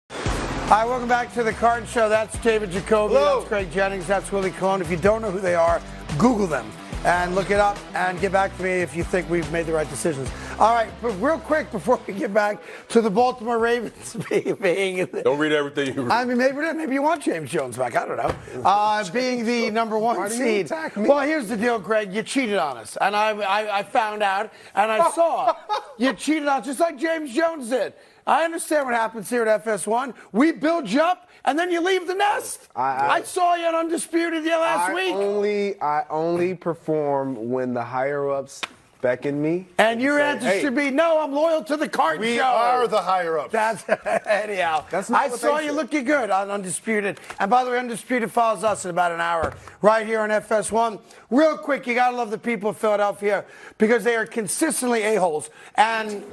Hi, welcome back to the Carton Show. That's David Jacoby. Hello. That's Craig Jennings. That's Willie Colon. If you don't know who they are, Google them and look it up and get back to me if you think we've made the right decisions. All right, but real quick before we get back to the Baltimore Ravens being Don't read everything you read. I mean, maybe you want James Jones back. I don't know. Being the number one Why do you seed. attack me? Well, here's the deal, Greg. You cheated on us. And I found out and I saw you cheated on us just like James Jones did. I understand what happens here at FS1. We build you up, and then you leave the nest. I saw you on Undisputed last week. I only perform when the higher-ups beckon me. And your answer should be, no, I'm loyal to the Carton Show. We are the higher-ups. That's anyhow. That's not I what saw they you said. looking good on Undisputed. And by the way, Undisputed follows us in about an hour right here on FS1. Real quick, you got to love the people of Philadelphia because they are consistently a-holes. And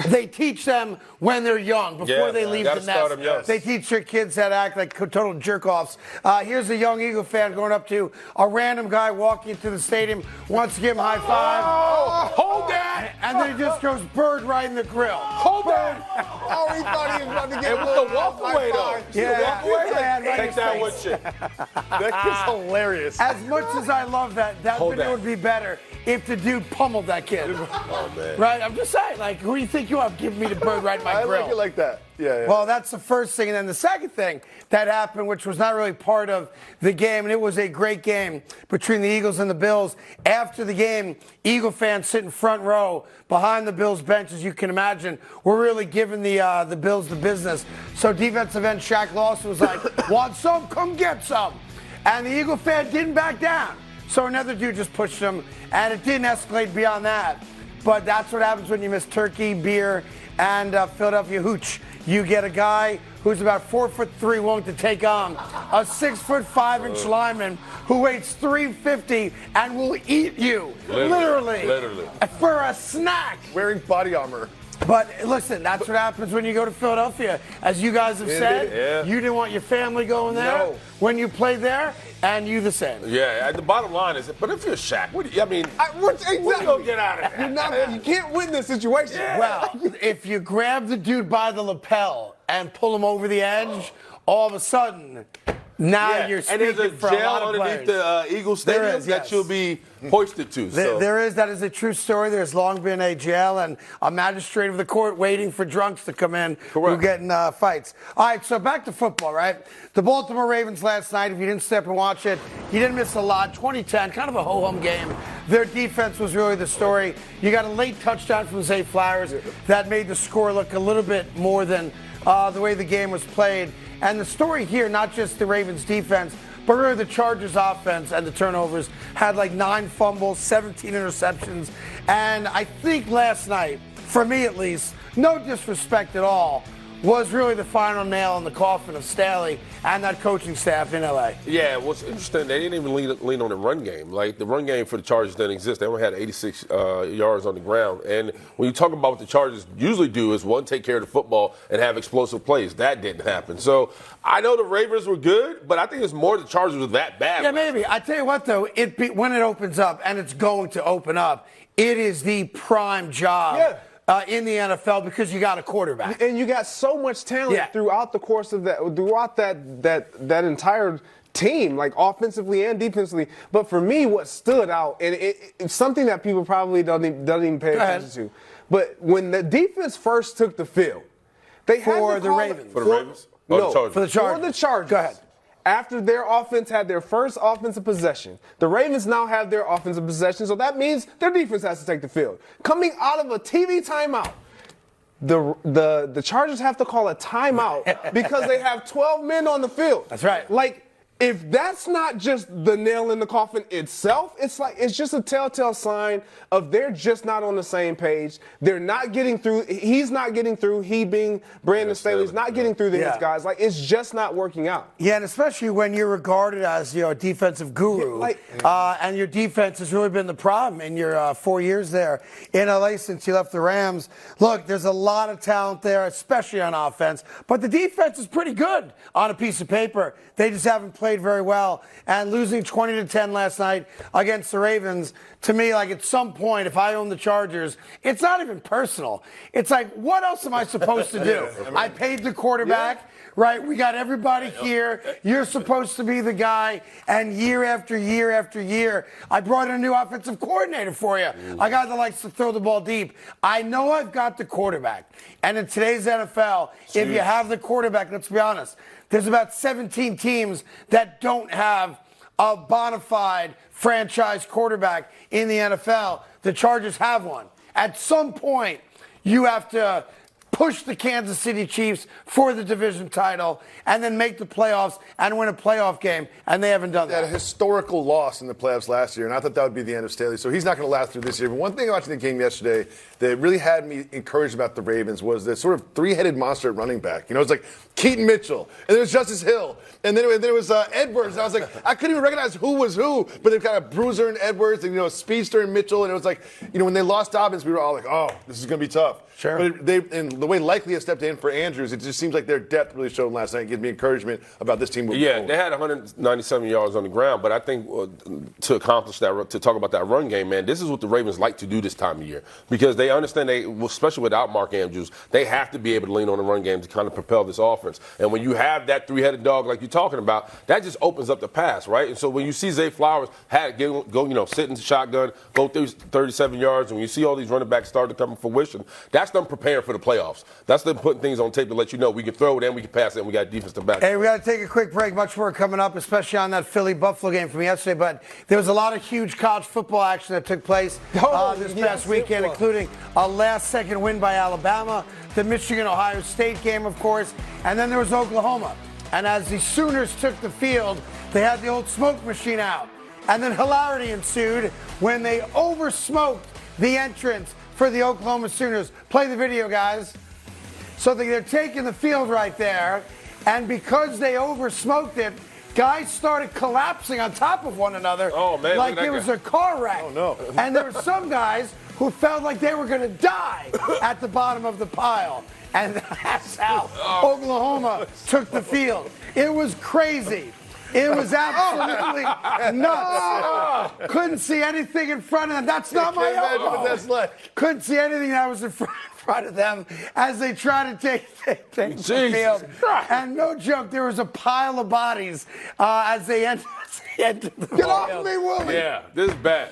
they teach them when they're young, before they leave the gotta start nest. them young. They teach their kids how to act like total jerk-offs. Here's a young Eagle fan going up to a random guy walking into the stadium, wants to give him a high five. Oh, hold that! And then he just goes bird right in the grill. Hold that! Oh, he thought he was about to get It was the walk away, though. Yeah, Walk away. right Take in that his with you. That is hilarious. As much as I love that Hold video that. would be better if the dude pummeled that kid. Oh, man. Right? I'm just saying, like, who do you think you are giving me the bird right in my I grill? like it like that. Yeah. Well, that's the first thing. And then the second thing that happened, which was not really part of the game, and it was a great game between the Eagles and the Bills. After the game, Eagle fans sitting front row behind the Bills bench, as you can imagine, were really giving the Bills the business. So defensive end Shaq Lawson was like, want some? Come get some. And the Eagle fan didn't back down. So another dude just pushed him, and it didn't escalate beyond that. But that's what happens when you miss turkey, beer, and Philadelphia hooch. You get a guy who's about 4'3", willing to take on a 6'5" lineman who weighs 350 and will eat you, literally, for a snack. Wearing body armor. But listen, that's what happens when you go to Philadelphia. As you guys have said, you didn't want your family going there when you played there, and you the same. Yeah, the bottom line is, but if you're Shaq, what do you, I mean, what you gonna get out of it? You can't win this situation. Well, if you grab the dude by the lapel and pull him over the edge, all of a sudden, now you're speaking and there's a for a jail lot of underneath players. the Eagles There Stadium is, that yes. you'll be hoisted to. So. There is. That is a true story. There's long been a jail and a magistrate of the court waiting for drunks to come in who get in fights. All right, so back to football, right? The Baltimore Ravens last night, if you didn't step and watch it, you didn't miss a lot. 2010, kind of a ho-hum game. Their defense was really the story. You got a late touchdown from Zay Flowers that made the score look a little bit more than the way the game was played. And the story here, not just the Ravens defense, but really the Chargers offense and the turnovers, had like 9 fumbles, 17 interceptions. And I think last night, for me at least, no disrespect at all, was really the final nail in the coffin of Staley and that coaching staff in LA. Yeah, what's interesting, they didn't even lean on the run game. Like, the run game for the Chargers didn't exist. They only had 86 yards on the ground. And when you talk about what the Chargers usually do is, one, take care of the football and have explosive plays. That didn't happen. So I know the Ravens were good, but I think it's more the Chargers were that bad. Yeah, maybe. I tell you what, though, when it opens up, and it's going to open up, it is the prime job. In the NFL because you got a quarterback. And you got so much talent throughout the course of that entire team, like offensively and defensively. But for me, what stood out, and it's something that people probably don't even pay attention to, but when the defense first took the field, they had For to the call Ravens. For the Ravens? No, for the Chargers. for the Chargers. For the Chargers. Go ahead. After their offense had their first offensive possession, the Ravens now have their offensive possession, so that means their defense has to take the field. Coming out of a TV timeout, the Chargers have to call a timeout because they have 12 men on the field. That's right. Like, if that's not just the nail in the coffin itself, it's just a telltale sign of they're just not on the same page. They're not getting through. He's not getting through. He being Brandon Staley's not getting through to his guys. Like, it's just not working out. Yeah, and especially when you're regarded as, a defensive guru, and your defense has really been the problem in your 4 years there in LA since you left the Rams. Look, there's a lot of talent there, especially on offense, but the defense is pretty good on a piece of paper. They just haven't played very well, and losing 20-10 last night against the Ravens, to me, like, at some point, if I own the Chargers, it's not even personal. It's like, what else am I supposed to do? I paid the quarterback, right? We got everybody here. You're supposed to be the guy, and year after year after year, I brought in a new offensive coordinator for you. A guy that likes to throw the ball deep. I know I've got the quarterback, and in today's NFL, if you have the quarterback, let's be honest, there's about 17 teams that don't have a bona fide franchise quarterback in the NFL. The Chargers have one. At some point, you have to push the Kansas City Chiefs for the division title and then make the playoffs and win a playoff game, and they haven't done that. They had a historical loss in the playoffs last year, and I thought that would be the end of Staley. So he's not going to last through this year. But one thing watching the game yesterday that really had me encouraged about the Ravens was this sort of three-headed monster at running back. It's like Keaton Mitchell, and then it was Justice Hill, and then it was Edwards. And I was like, I couldn't even recognize who was who, but they've got a bruiser in Edwards, and a speedster in Mitchell, and it was like, when they lost Dobbins, we were all like, oh, this is going to be tough. Sure. But and the way Likely has stepped in for Andrews, it just seems like their depth really showed last night. It gives me encouragement about this team moving forward. They had 197 yards on the ground, but I think to accomplish that, to talk about that run game, man, this is what the Ravens like to do this time of year because they understand especially without Mark Andrews, they have to be able to lean on the run game to kind of propel this offense. And when you have that three-headed dog like you're talking about, that just opens up the pass, right? And so when you see Zay Flowers go sit in the shotgun, go 37 yards, and when you see all these running backs start to come to fruition, that's them preparing for the playoffs. That's them putting things on tape to let you know we can throw it and we can pass it and we got defense to back. Hey, we got to take a quick break. Much more coming up, especially on that Philly-Buffalo game from yesterday. But there was a lot of huge college football action that took place this past weekend, including a last-second win by Alabama, the Michigan-Ohio State game, of course, and then there was Oklahoma. And as the Sooners took the field, they had the old smoke machine out. And then hilarity ensued when they over-smoked the entrance for the Oklahoma Sooners. Play the video, guys. So they're taking the field right there, and because they over-smoked it, guys started collapsing on top of one another like it was a car wreck. Oh, no. And there were some guys who felt like they were going to die at the bottom of the pile. And that's how Oklahoma took the field. It was crazy. It was absolutely nuts. Couldn't see anything in front of them. That's not my elbow. Couldn't see anything that was in front of them as they tried to take the field. And no joke, there was a pile of bodies as they entered the field. Get off me, Willie. Yeah, this is bad.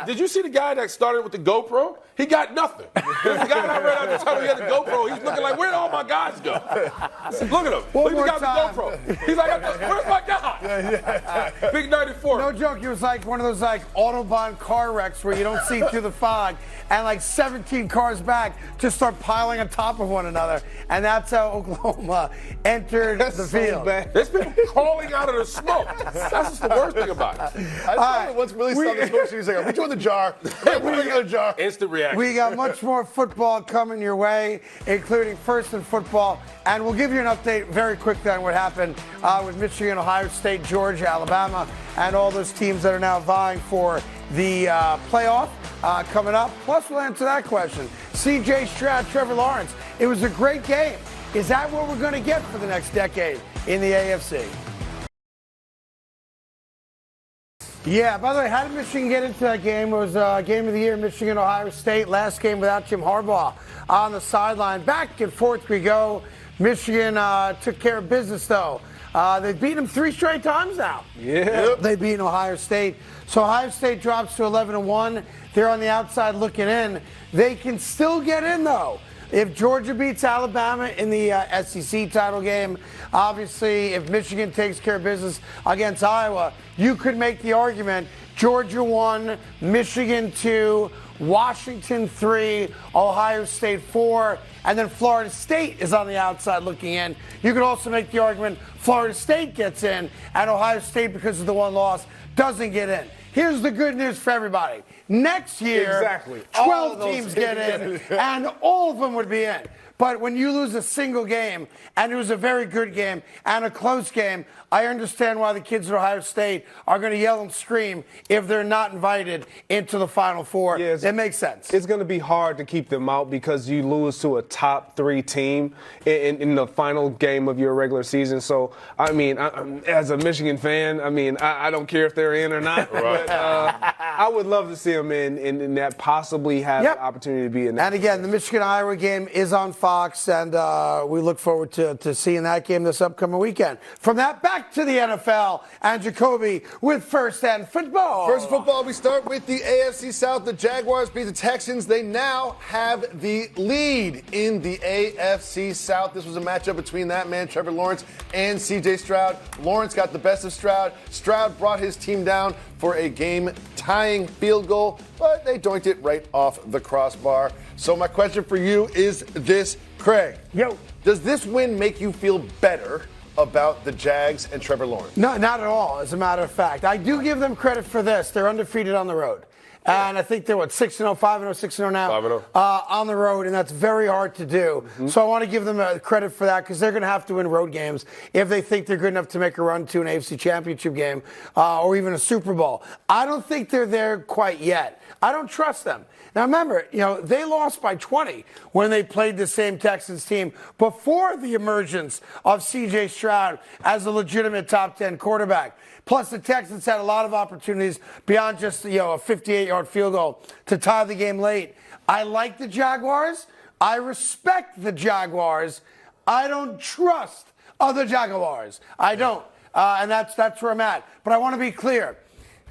Did you see the guy that started with the GoPro? He got nothing. There's a guy that ran out the tunnel, he had the GoPro. He's looking like, where did all my guys go? Look at him. Look at the guy with the GoPro. He's like, where's my guy? Big 94. No joke, it was like one of those Autobahn car wrecks where you don't see through the fog, and 17 cars back just start piling on top of one another. And that's how Oklahoma entered the field. There's people crawling out of the smoke. That's just the worst thing about it. I once really saw the smoke, she was like, we joined the jar. Hey, we got a jar. Instant reaction. We got much more football coming your way, including First and Football. And we'll give you an update very quickly on what happened with Michigan, Ohio State, Georgia, Alabama, and all those teams that are now vying for the playoff coming up. Plus, we'll answer that question. C.J. Stroud, Trevor Lawrence. It was a great game. Is that what we're going to get for the next decade in the AFC? Yeah, by the way, how did Michigan get into that game? It was game of the year, Michigan, Ohio State. Last game without Jim Harbaugh on the sideline. Back and forth we go. Michigan took care of business, though. They've beaten them 3 straight times now. Yeah. They've beaten Ohio State. So Ohio State drops to 11-1. They're on the outside looking in. They can still get in, though. If Georgia beats Alabama in the SEC title game, obviously if Michigan takes care of business against Iowa, you could make the argument Georgia 1, Michigan 2, Washington 3, Ohio State 4, and then Florida State is on the outside looking in. You could also make the argument Florida State gets in, and Ohio State, because of the one loss, doesn't get in. Here's the good news for everybody. Next year, 12 teams get in, and all of them would be in. But when you lose a single game, and it was a very good game and a close game, I understand why the kids at Ohio State are going to yell and scream if they're not invited into the Final Four. Yeah, it makes sense. It's going to be hard to keep them out because you lose to a top 3 team in the final game of your regular season. So, I mean, as a Michigan fan, I mean, I don't care if they're in or not. Right. But I would love to see them in that, possibly have the opportunity to be in that. And again, the Michigan-Iowa game is on Fox, and we look forward to seeing that game this upcoming weekend. From that, back to the NFL and Jacoby with First and Football. First football, we start with the AFC South. The Jaguars beat the Texans. They now have the lead in the AFC South. This was a matchup between that man, Trevor Lawrence, and C.J. Stroud. Lawrence got the best of Stroud. Stroud brought his team down for a game-tying field goal, but they doinked it right off the crossbar. So my question for you is this, Craig. Yo. Does this win make you feel better about the Jags and Trevor Lawrence? No, not at all, as a matter of fact. I do give them credit for this. They're undefeated on the road. And I think they're, 6-0, 5-0, 6-0 now? 5-0. On the road, and that's very hard to do. Mm-hmm. So I want to give them credit for that because they're going to have to win road games if they think they're good enough to make a run to an AFC Championship game or even a Super Bowl. I don't think they're there quite yet. I don't trust them. Now, remember, they lost by 20 when they played the same Texans team before the emergence of C.J. Stroud as a legitimate top 10 quarterback. Plus, the Texans had a lot of opportunities beyond just, a 58-yard field goal to tie the game late. I like the Jaguars. I respect the Jaguars. I don't trust other Jaguars. I don't. And that's where I'm at. But I want to be clear.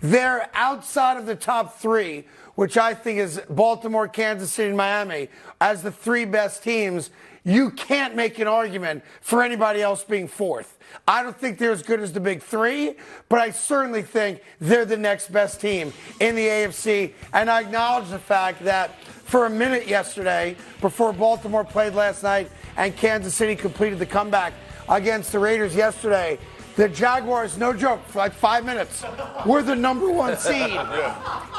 They're outside of the top 3, which I think is Baltimore, Kansas City, and Miami, as the 3 best teams. You can't make an argument for anybody else being 4th. I don't think they're as good as the big 3, but I certainly think they're the next best team in the AFC. And I acknowledge the fact that for a minute yesterday, before Baltimore played last night and Kansas City completed the comeback against the Raiders yesterday, the Jaguars, no joke, for like 5 minutes, were the number 1 seed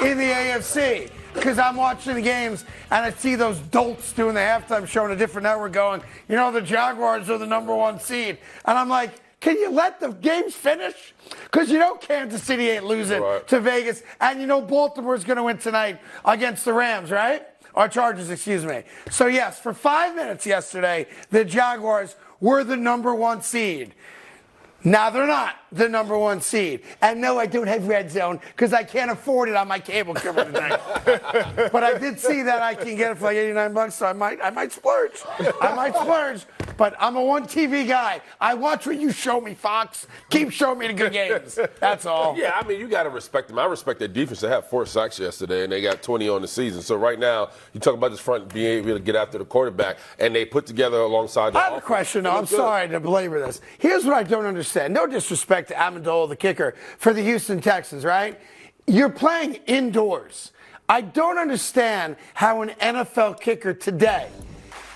in the AFC. Because I'm watching the games and I see those dolts doing the halftime show on a different network going, the Jaguars are the number 1 seed. And I'm like, can you let the games finish? Because Kansas City ain't losing to Vegas. And Baltimore's going to win tonight against the Rams, right? Or Chargers, excuse me. So, yes, for 5 minutes yesterday, the Jaguars were the number 1 seed. Now they're not the number 1 seed. And no, I don't have Red Zone because I can't afford it on my cable cover tonight. But I did see that I can get it for like $89, so I might splurge. I might splurge. But I'm a 1 TV guy. I watch what you show me, Fox. Keep showing me the good games. That's all. Yeah, I mean, you got to respect them. I respect their defense. They had 4 sacks yesterday, and they got 20 on the season. So right now, you talk about this front being able to get after the quarterback, and they put together alongside the I have a question, though. I'm sorry to belabor this. Here's what I don't understand. No disrespect to Amendola, the kicker, for the Houston Texans, right? You're playing indoors. I don't understand how an NFL kicker today,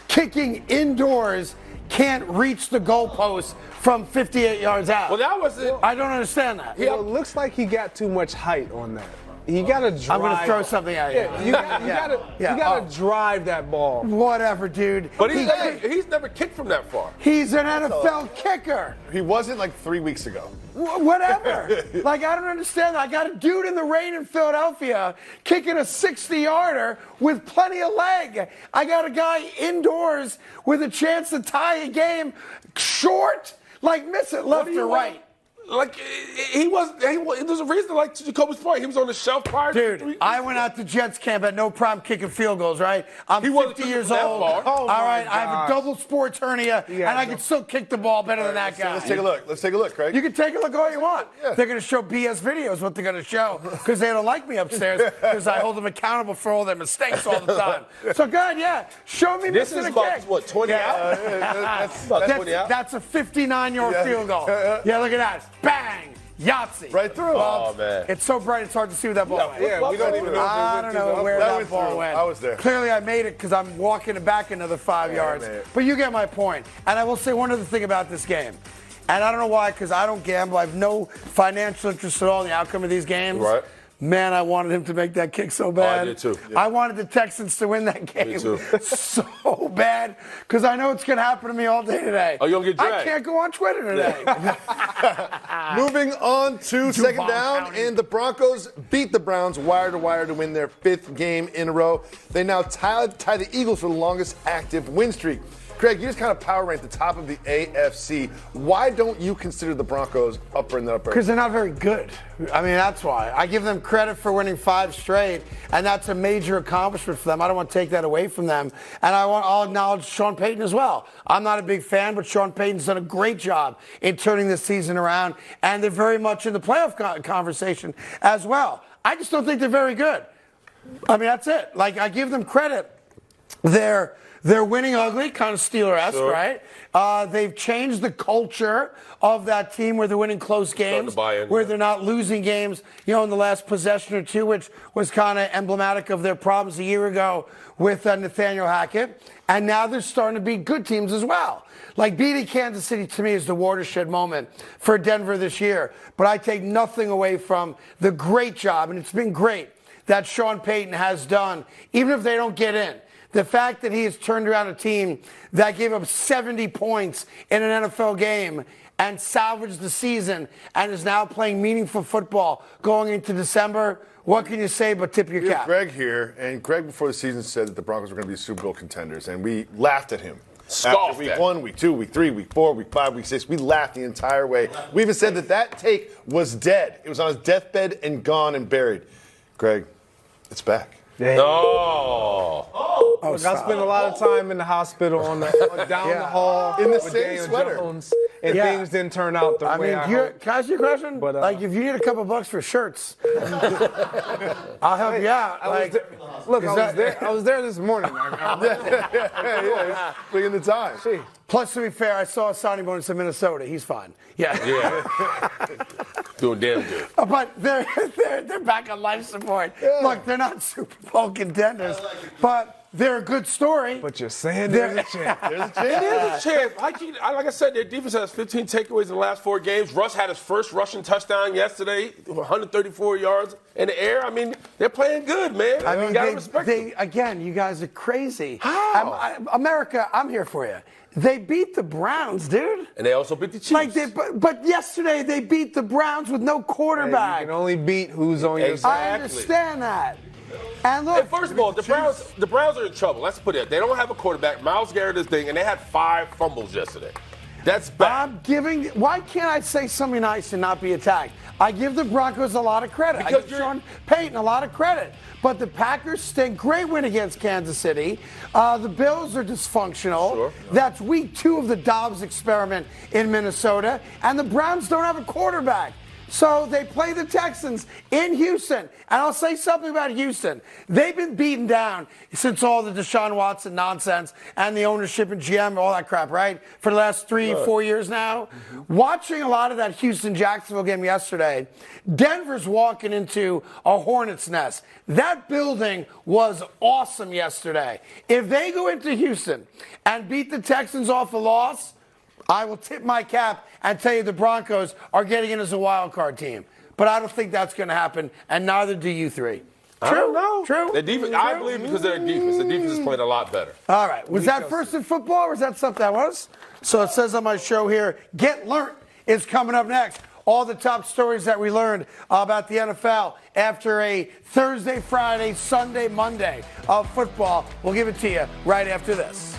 kicking indoors, can't reach the goalpost from 58 yards out. Well, that was it. I don't understand that. It looks like he got too much height on that. You got to drive. I'm going to throw something at you. You got to drive that ball. Whatever, dude. But he's never kicked from that far. He's an NFL kicker. He wasn't like 3 weeks ago. Whatever. I don't understand that. I got a dude in the rain in Philadelphia kicking a 60-yarder with plenty of leg. I got a guy indoors with a chance to tie a game short, miss it left or right. There's a reason, to Jacoby's point, he was on the shelf prior to 3 weeks. I went out to Jets camp at no problem kicking field goals, right? I'm 50 years old. All right, I have a double sports hernia, and I can still kick the ball better than that guy. Let's take a look. Let's take a look, Craig. You can take a look all you want. Yeah. They're going to show BS videos, what they're going to show, because they don't like me upstairs, because I hold them accountable for all their mistakes all the time. So, go ahead, show me missing a kick. This is about, 20 out? That's a 59-yard field goal. Yeah, look at that. Bang! Yahtzee. Right through. Oh, man. It's so bright, it's hard to see where that ball went. Yeah, we don't even know. I don't know where that ball went. I was there. Clearly, I made it because I'm walking it back another 5 yards. man. But you get my point. And I will say one other thing about this game. And I don't know why, because I don't gamble. I have no financial interest at all in the outcome of these games. Right. Man, I wanted him to make that kick so bad. I did too. I wanted the Texans to win that game Me too. so bad because I know it's going to happen to me all day today. Oh, you'll get dragged. I can't go on Twitter today. Moving on to second down, County. and the Broncos beat the Browns wire to wire to win their 5th game in a row. They now tie the Eagles for the longest active win streak. Craig, you just kind of power rank the top of the AFC. Why don't you consider the Broncos upper in the upper? Because they're not very good. I mean, that's why. I give them credit for winning 5 straight, and that's a major accomplishment for them. I don't want to take that away from them. And I'll acknowledge Sean Payton as well. I'm not a big fan, but Sean Payton's done a great job in turning this season around, and they're very much in the playoff conversation as well. I just don't think they're very good. I mean, that's it. Like, I give them credit. They're winning ugly, kind of Steeler-esque, Sure. right? They've changed the culture of that team where they're winning close games, to buy in, where yeah. they're not losing games, in the last possession or two, which was kind of emblematic of their problems a year ago with Nathaniel Hackett. And now they're starting to beat good teams as well. Like beating Kansas City to me is the watershed moment for Denver this year. But I take nothing away from the great job, and it's been great, that Sean Payton has done, even if they don't get in. The fact that he has turned around a team that gave up 70 points in an NFL game and salvaged the season and is now playing meaningful football going into December, what can you say but tip your cap? Greg here, and Greg before the season said that the Broncos were going to be Super Bowl contenders, and we laughed at him. Scoffed After week at 1, week 2, week 3, week 4, week 5, week 6, we laughed the entire way. We even said that take was dead. It was on his deathbed and gone and buried. Greg, it's back. Look, I spent a lot of time in the hospital down the hall In the with same Daniel sweater. Jones, and things didn't turn out the way I hoped. Can I ask you a question? But, like, if you need a couple bucks for shirts, I'll help you out. Look, I was there this morning. Bringing the time. Plus, to be fair, I saw Sonny Bones in Minnesota. He's fine. Yeah. Doing damn good. But they're back on life support. Yeah. Look, they're not Super Bowl contenders, but they're a good story. But you're saying there's a chance. There's a chance. There's a chance. Like I said, their defense has 15 takeaways in the last 4 games. Russ had his first rushing touchdown yesterday, 134 yards in the air. I mean, they're playing good, man. I mean, you gotta respect them. Again, you guys are crazy. How? America, I'm here for you. They beat the Browns, dude. And they also beat the Chiefs. But yesterday they beat the Browns with no quarterback. You can only beat who's on your side. I understand that. And look, And first of all, the Browns are in trouble. Let's put it. They don't have a quarterback. Myles Garrett is thing, and they had 5 fumbles yesterday. That's bad. Why can't I say something nice and not be attacked? I give the Broncos a lot of credit. I give Sean Payton a lot of credit. But the Packers stink. Great win against Kansas City. The Bills are dysfunctional. Sure. That's week 2 of the Dobbs experiment in Minnesota. And the Browns don't have a quarterback. So they play the Texans in Houston. And I'll say something about Houston. They've been beaten down since all the Deshaun Watson nonsense and the ownership and GM, all that crap, right? For the last 3-4 years now. Mm-hmm. Watching a lot of that Houston-Jacksonville game yesterday, Denver's walking into a hornet's nest. That building was awesome yesterday. If they go into Houston and beat the Texans off a loss, I will tip my cap and tell you the Broncos are getting in as a wild card team. But I don't think that's going to happen, and neither do you 3. I don't know. True. The defense, I believe because of their defense. The defense is playing a lot better. All right. Was that first in football, or was that something that was? So it says on my show here, Get Learnt is coming up next. All the top stories that we learned about the NFL after a Thursday, Friday, Sunday, Monday of football. We'll give it to you right after this.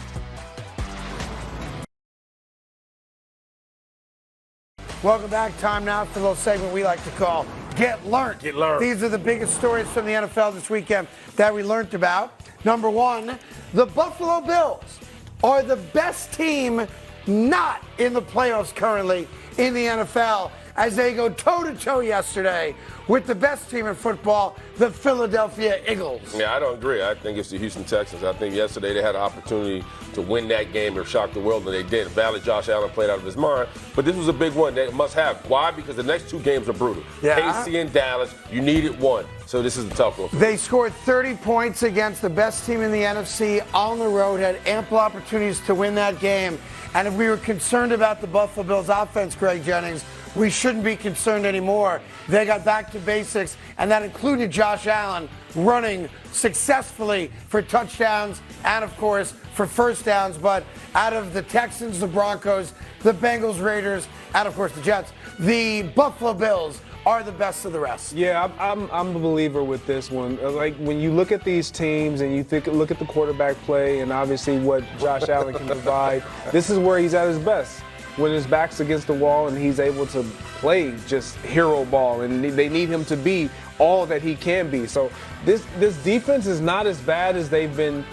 Welcome back. Time now for a little segment we like to call Get Learnt. Get Learnt. These are the biggest stories from the NFL this weekend that we learned about. Number 1, the Buffalo Bills are the best team not in the playoffs currently in the NFL. as they go toe-to-toe yesterday with the best team in football, the Philadelphia Eagles. Yeah, I don't agree. I think it's the Houston Texans. I think yesterday they had an opportunity to win that game or shock the world, and they did. Badly, Josh Allen played out of his mind, but this was a big one. They must have. Why? Because the next 2 games are brutal. Yeah. KC and Dallas, you needed one. So this is a tough one. They scored 30 points against the best team in the NFC on the road, had ample opportunities to win that game. And if we were concerned about the Buffalo Bills offense, Greg Jennings, we shouldn't be concerned anymore. They got back to basics, and that included Josh Allen running successfully for touchdowns and, of course, for first downs. But out of the Texans, the Broncos, the Bengals, Raiders, and, of course, the Jets, the Buffalo Bills are the best of the rest. Yeah, I'm a believer with this one. Like, when you look at these teams and you look at the quarterback play and obviously what Josh Allen can provide, this is where he's at his best. When his back's against the wall and he's able to play just hero ball, and they need him to be all that he can be. So this defense is not as bad as they've been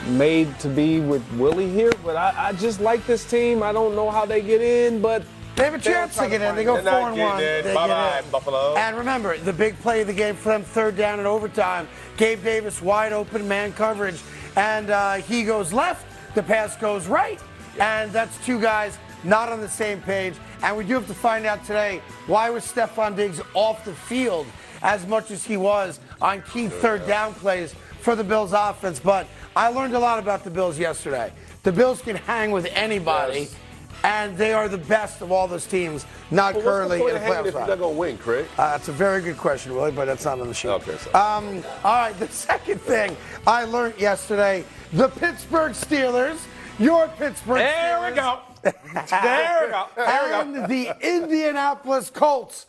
made to be with Willie here, but I just like this team. I don't know how they get in, but they have a chance to get in. They go 4-1. They Bye-bye, get in. Buffalo. And remember, the big play of the game for them, 3rd down and overtime. Gabe Davis wide open, man coverage, and he goes left. The pass goes right, and that's 2 guys not on the same page. And we do have to find out today, why was Stephon Diggs off the field as much as he was on key 3rd down plays for the Bills offense? But I learned a lot about the Bills yesterday. The Bills can hang with anybody. Yes. And they are the best of all those teams, not currently in the playoffs. If you're not going to win, Craig. That's a very good question, Willie, but that's not on the sheet. Okay, all right, the second thing I learned yesterday, the Pittsburgh Steelers, your Pittsburgh Steelers. There we go. There we go. And the Indianapolis Colts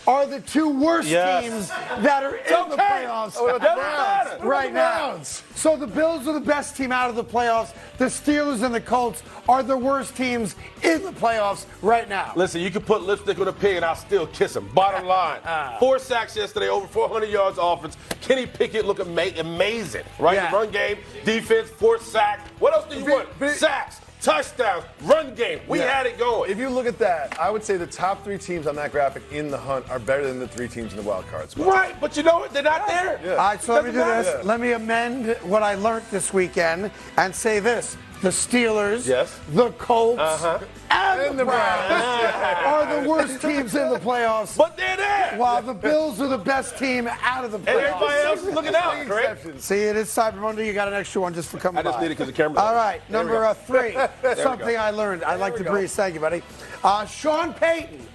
are the 2 worst teams that are in the playoffs right now. So the Bills are the best team out of the playoffs. The Steelers and the Colts are the worst teams in the playoffs right now. Listen, you can put lipstick on a pig and I'll still kiss him. Bottom line, 4 sacks yesterday, over 400 yards offense. Kenny Pickett look amazing, right? Yeah. The run game, defense, 4th sack. What else do you want? Sacks. Touchdowns, run game. We had it going. If you look at that, I would say the top 3 teams on that graphic in the hunt are better than the 3 teams in the wild card spot. Right, but you know what? They're not there. Yeah. All right, so let me do this. Yeah. Let me amend what I learned this weekend and say this. The Steelers, the Colts, and the Browns are the worst teams in the playoffs. But they're there. While the Bills are the best team out of the playoffs. And everybody else is looking out, Craig. See, it is Cyber Monday. You got an extra one just for coming I just by. need it because the camera's All on. right, number 3. Something I learned. I like to breeze. Thank you, buddy. Sean Payton.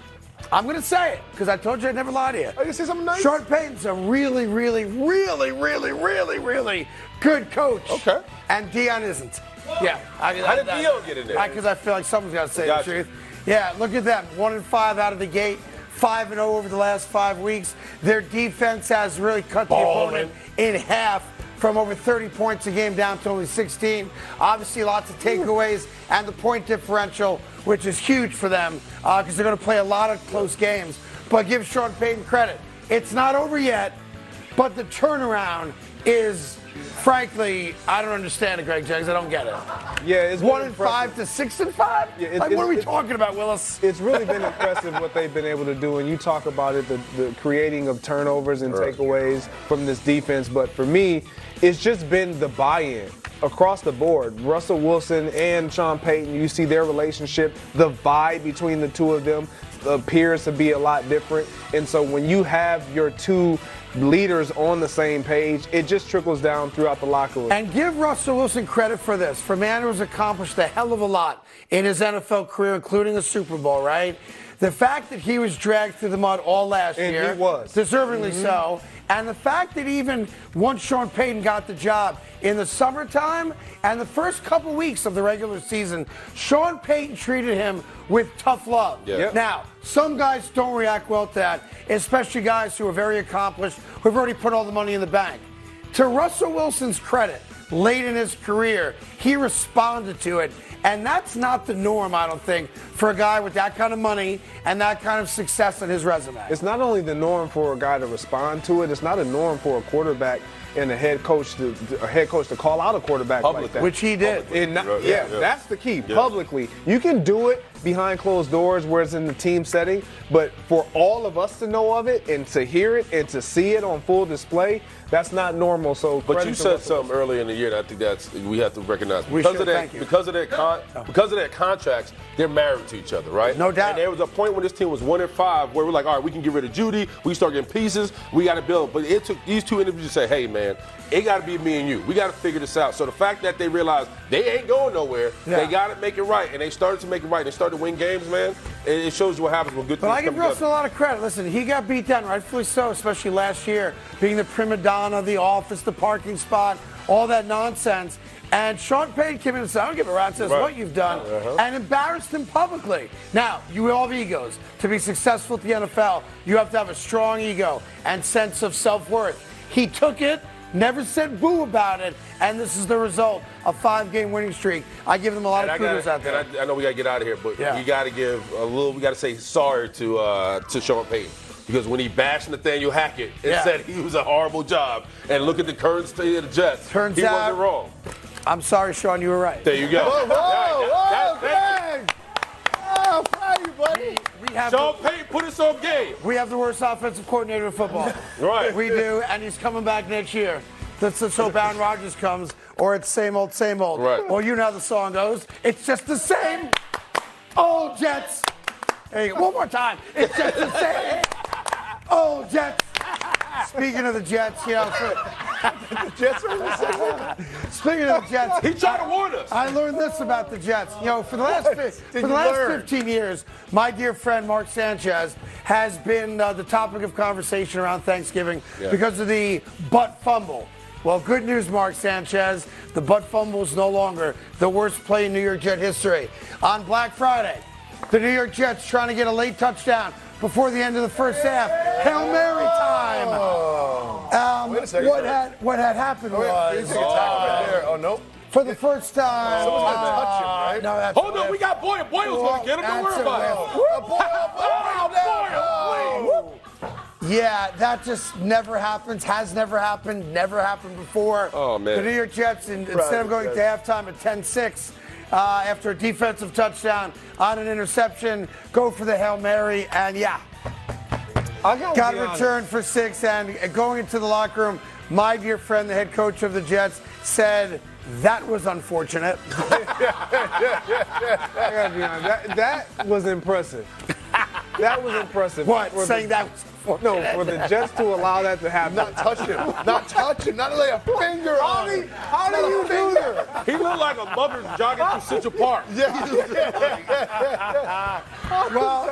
I'm going to say it because I told you I'd never lie to you. Are you going to say something nice? Sean Payton's a really, really, really, really, really, really good coach. Okay. And Dion isn't. Yeah. How did Dion get in there? Because I feel like someone's got to say the truth. Yeah, look at them. 1-5 out of the gate. 5-0 over the last 5 weeks. Their defense has really cut the opponent in half from over 30 points a game down to only 16. Obviously, lots of takeaways and the point differential, which is huge for them because they're going to play a lot of close games. But give Sean Payton credit. It's not over yet, but the turnaround is, frankly, I don't understand it, Greg Jennings. I don't get it. Yeah, it's 1-5 to 6-5. Yeah, what are we talking about, Willis? It's really been impressive what they've been able to do, and you talk about it, the creating of turnovers and takeaways from this defense. But for me, it's just been the buy-in across the board. Russell Wilson and Sean Payton, you see their relationship, the vibe between the 2 of them appears to be a lot different. And so when you have your 2 leaders on the same page, it just trickles down throughout the locker room. And give Russell Wilson credit for this. For a man who's accomplished a hell of a lot in his NFL career, including a Super Bowl, right? The fact that he was dragged through the mud all last year. And he was. Deservingly so. And the fact that even once Sean Payton got the job in the summertime and the first couple weeks of the regular season, Sean Payton treated him with tough love. Yeah. Yep. Now, some guys don't react well to that, especially guys who are very accomplished, who've already put all the money in the bank. To Russell Wilson's credit, late in his career, he responded to it. And that's not the norm, I don't think, for a guy with that kind of money and that kind of success on his resume. It's not only the norm for a guy to respond to it, it's not a norm for a quarterback and a head coach to call out a quarterback like that. Which he did. That's the key. Yeah. Publicly, you can do it behind closed doors where it's in the team setting, but for all of us to know of it and to hear it and to see it on full display, that's not normal. So, but you said something earlier in the year that I think we have to recognize because of that contracts, they're married to each other, right? No doubt. And there was a point when this team was 1-5 where we're like, all right, we can get rid of Judy, we can start getting pieces, we got to build. But it took these two individuals to say, hey man, it got to be me and you. We got to figure this out. So the fact that they realized they ain't going nowhere, they got to make it right, and they started to make it right. They started to win games, man. It shows you what happens when good things come together. But I give Russell a lot of credit. Listen, he got beat down, rightfully so, especially last year, being the prima donna, the office, the parking spot, all that nonsense. And Sean Payton came in and said, I don't give a rat's ass what you've done, and embarrassed him publicly. Now, you all have egos. To be successful at the NFL, you have to have a strong ego and sense of self-worth. He took it, never said boo about it, and this is the result. A 5-game winning streak. I give them a lot of kudos out there. I know we got to get out of here, but we got to give we got to say sorry to Sean Payton. Because when he bashed Nathaniel Hackett and said he was a horrible job, and look at the current state of the Jets, he wasn't wrong. I'm sorry, Sean, you were right. There you go. Whoa, Craig! Oh, proud of you, buddy. Sean Payton put us on game. We have the worst offensive coordinator in football. Right. We do, and he's coming back next year. Let's just hope Aaron Rodgers comes, or it's same old, same old. Right. Well, you know how the song goes. It's just the same old Jets. There you go. One more time. It's just the same old Jets. Speaking of the Jets, the Jets are the same. Speaking of the Jets, he tried to warn us. I learned this about the Jets. For the last 15 years, my dear friend Mark Sanchez has been the topic of conversation around Thanksgiving because of the butt fumble. Well, good news, Mark Sanchez. The butt fumble is no longer the worst play in New York Jet history. On Black Friday, the New York Jets trying to get a late touchdown before the end of the first half. Hail Mary time. Wait a second. What had happened was... Oh, no. For the first time... Someone's going to touch him, right? No, that's Hold on, we got Boyle. Boyle's going to get him. Don't worry about it. Yeah, that just never happens, has never happened before. Oh, man. The New York Jets, instead of going to halftime at 10-6, after a defensive touchdown on an interception, go for the Hail Mary, and got returned for 6, and going into the locker room, my dear friend, the head coach of the Jets, said, that was unfortunate. I gotta be honest, that was impressive. That was impressive. What? Saying that was no, for the Jets to allow that to happen. Not touch him. Not touch him. Not lay a finger on him. How do you do that? He looked like a mother jogging through Central Park. Well,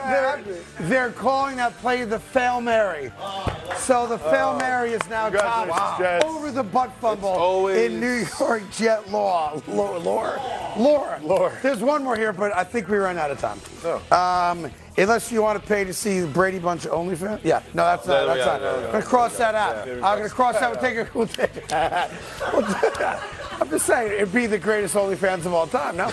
they're calling that play the Fail Mary. So the Fail Mary is now topped over the butt fumble in New York Jet lore. There's one more here, but I think we ran out of time. Unless you want to pay to see the Brady Bunch OnlyFans? Yeah, no, that's not. I'm going to cross that out. I'm going to cross that and take a I'm just saying, it'd be the greatest OnlyFans of all time, no?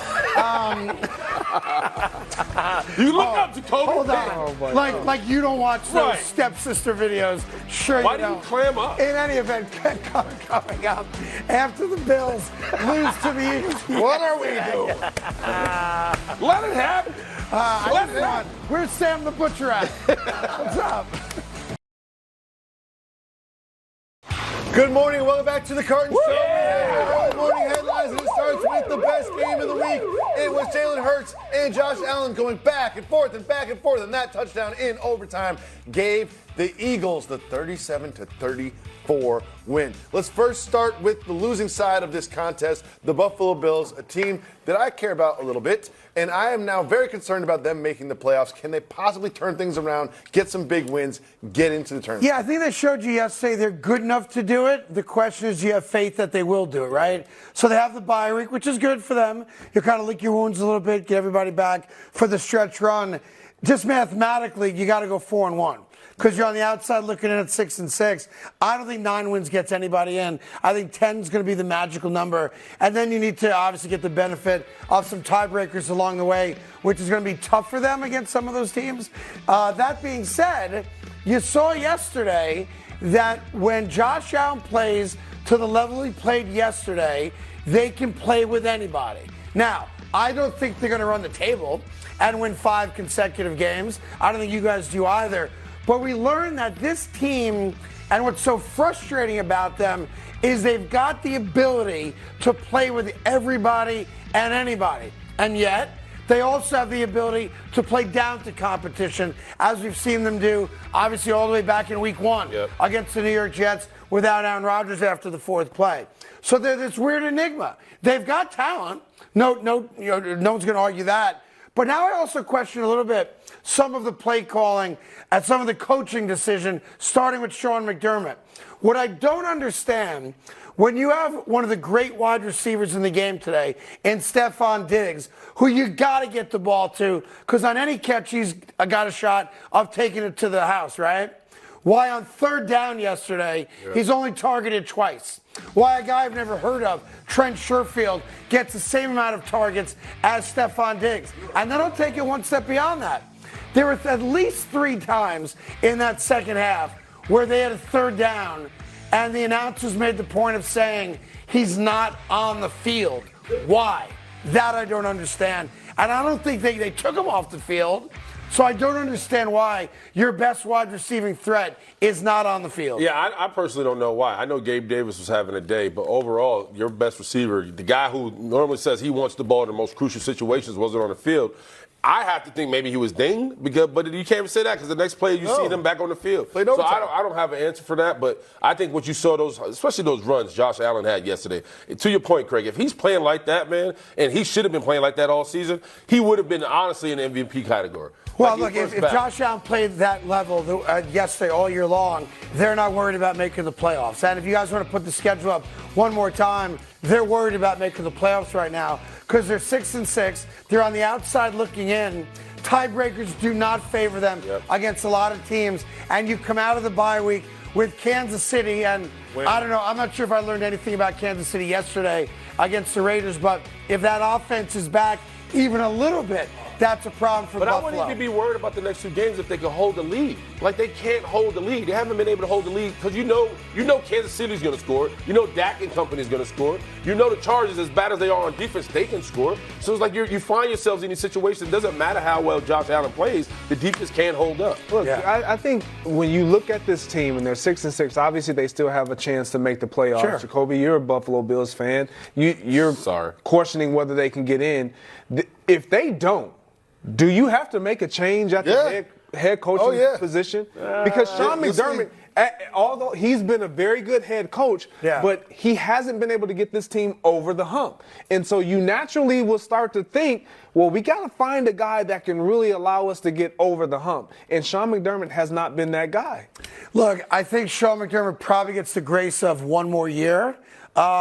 You look up to Kobe. Hold on. Like you don't watch those stepsister videos. Sure Why you don't. Why do you clam up? In any event, coming up, after the Bills lose to the Eagles. What are we doing? Let it happen. Where's Sam the Butcher at? What's up? Good morning. Welcome back to the Carton Show. Good morning headlines, and it starts with the best game of the week. It was Jalen Hurts and Josh Allen going back and forth, and that touchdown in overtime gave the Eagles the 37-34 win. Let's first start with the losing side of this contest, the Buffalo Bills, a team that I care about a little bit, and I am now very concerned about them making the playoffs. Can they possibly turn things around, get some big wins, get into the tournament? Yeah, I think they showed you yesterday they're good enough to do it. The question is, do you have faith that they will do it, right? So they have the bye week, which is good for them. You kind of lick your wounds a little bit, get everybody back for the stretch run. Just mathematically, you got to go 4-1. Because you're on the outside looking in at 6-6. I don't think 9 wins gets anybody in. I think 10 is going to be the magical number. And then you need to obviously get the benefit of some tiebreakers along the way, which is going to be tough for them against some of those teams. That being said, you saw yesterday that when Josh Allen plays to the level he played yesterday, they can play with anybody. Now, I don't think they're going to run the table and win 5 consecutive games. I don't think you guys do either. But we learned that this team, and what's so frustrating about them, is they've got the ability to play with everybody and anybody. And yet, they also have the ability to play down to competition, as we've seen them do, obviously, all the way back in week 1 against the New York Jets without Aaron Rodgers after the 4th play. So they're this weird enigma. They've got talent. No one's going to argue that. But now I also question a little bit some of the play calling and some of the coaching decision, starting with Sean McDermott. What I don't understand, when you have one of the great wide receivers in the game today, in Stephon Diggs, who you got to get the ball to, because on any catch he's got a shot of taking it to the house, right? Why on 3rd down yesterday, he's only targeted twice. Why a guy I've never heard of, Trent Sherfield, gets the same amount of targets as Stephon Diggs. And then I'll take it one step beyond that. There were at least 3 times in that second half where they had a 3rd down and the announcers made the point of saying he's not on the field. Why? That I don't understand. And I don't think they took him off the field. So I don't understand why your best wide receiving threat is not on the field. Yeah, I personally don't know why. I know Gabe Davis was having a day, but overall, your best receiver, the guy who normally says he wants the ball in the most crucial situations, wasn't on the field. I have to think maybe he was dinged, but you can't even say that because the next play you see them back on the field. So I don't have an answer for that, but I think what you saw, especially those runs Josh Allen had yesterday, to your point, Craig, if he's playing like that, man, and he should have been playing like that all season, he would have been honestly in the MVP category. Well, look, if Josh Allen played that level yesterday all year long, they're not worried about making the playoffs. And if you guys want to put the schedule up one more time, they're worried about making the playoffs right now because they're 6-6. They're on the outside looking in. Tiebreakers do not favor them against a lot of teams. And you come out of the bye week with Kansas City, and I don't know, I'm not sure if I learned anything about Kansas City yesterday against the Raiders, but if that offense is back even a little bit, that's a problem for Buffalo. But I wouldn't even be worried about the next 2 games if they could hold the lead. Like, they can't hold the lead. They haven't been able to hold the lead because you know Kansas City's going to score. You know Dak and company's going to score. You know the Chargers, as bad as they are on defense, they can score. So it's like you find yourselves in these situations. It doesn't matter how well Josh Allen plays. The defense can't hold up. Look, I think when you look at this team and they're 6-6, obviously they still have a chance to make the playoffs. Sure. Jacoby, you're a Buffalo Bills fan. You're questioning whether they can get in. If they don't, do you have to make a change at the head coaching position? Because Sean McDermott, although he's been a very good head coach, but he hasn't been able to get this team over the hump. And so you naturally will start to think, well, we got to find a guy that can really allow us to get over the hump. And Sean McDermott has not been that guy. Look, I think Sean McDermott probably gets the grace of one more year.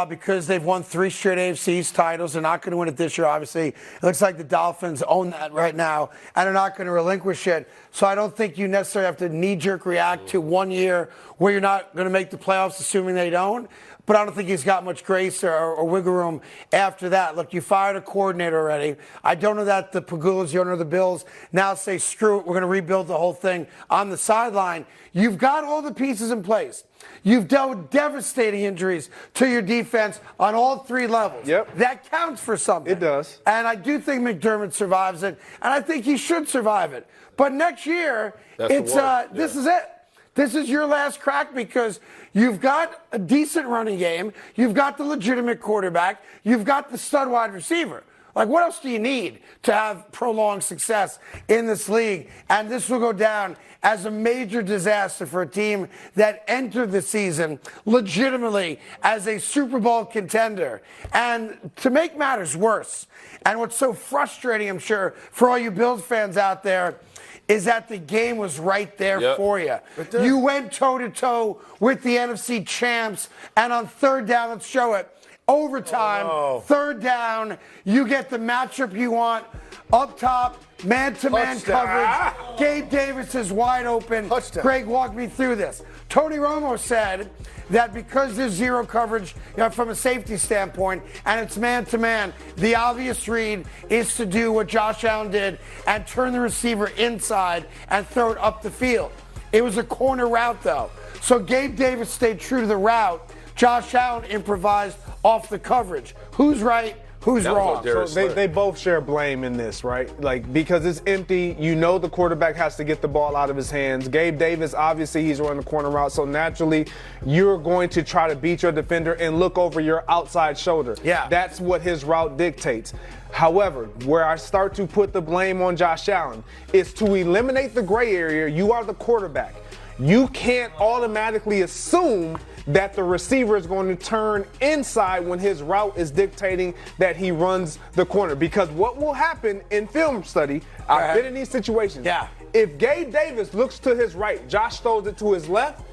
Because they've won 3 straight AFC East titles. They're not going to win it this year, obviously. It looks like the Dolphins own that right now, and they're not going to relinquish it. So I don't think you necessarily have to knee-jerk react to 1 year where you're not going to make the playoffs, assuming they don't. But I don't think he's got much grace or wiggle room after that. Look, you fired a coordinator already. I don't know that the Pagulas, the owner of the Bills, now say, screw it, we're going to rebuild the whole thing on the sideline. You've got all the pieces in place. You've dealt with devastating injuries to your defense on all 3 levels. That counts for something. It does. And I do think McDermott survives it, and I think he should survive it. But next year, this is it. This is your last crack because you've got a decent running game. You've got the legitimate quarterback. You've got the stud wide receiver. Like, what else do you need to have prolonged success in this league? And this will go down as a major disaster for a team that entered the season legitimately as a Super Bowl contender. And to make matters worse, and what's so frustrating, I'm sure, for all you Bills fans out there, is that the game was right there for you. You went toe-to-toe with the NFC champs, and on 3rd down, let's show it, overtime, 3rd down, you get the matchup you want, up top, man-to-man coverage. Gabe Davis is wide open. Craig, walk me through this. Tony Romo said that because there's 0 coverage from a safety standpoint and it's man-to-man, the obvious read is to do what Josh Allen did and turn the receiver inside and throw it up the field. It was a corner route, though. So Gabe Davis stayed true to the route, Josh Allen improvised off the coverage. Who's right? Who's wrong? So they both share blame in this, right? Like, because it's empty, you know the quarterback has to get the ball out of his hands. Gabe Davis, obviously, he's running the corner route, so naturally, you're going to try to beat your defender and look over your outside shoulder. Yeah. That's what his route dictates. However, where I start to put the blame on Josh Allen is to eliminate the gray area. You are the quarterback. You can't automatically assume that the receiver is going to turn inside when his route is dictating that he runs the corner. Because what will happen in film study, I've been in these situations. Yeah. If Gabe Davis looks to his right, Josh throws it to his left,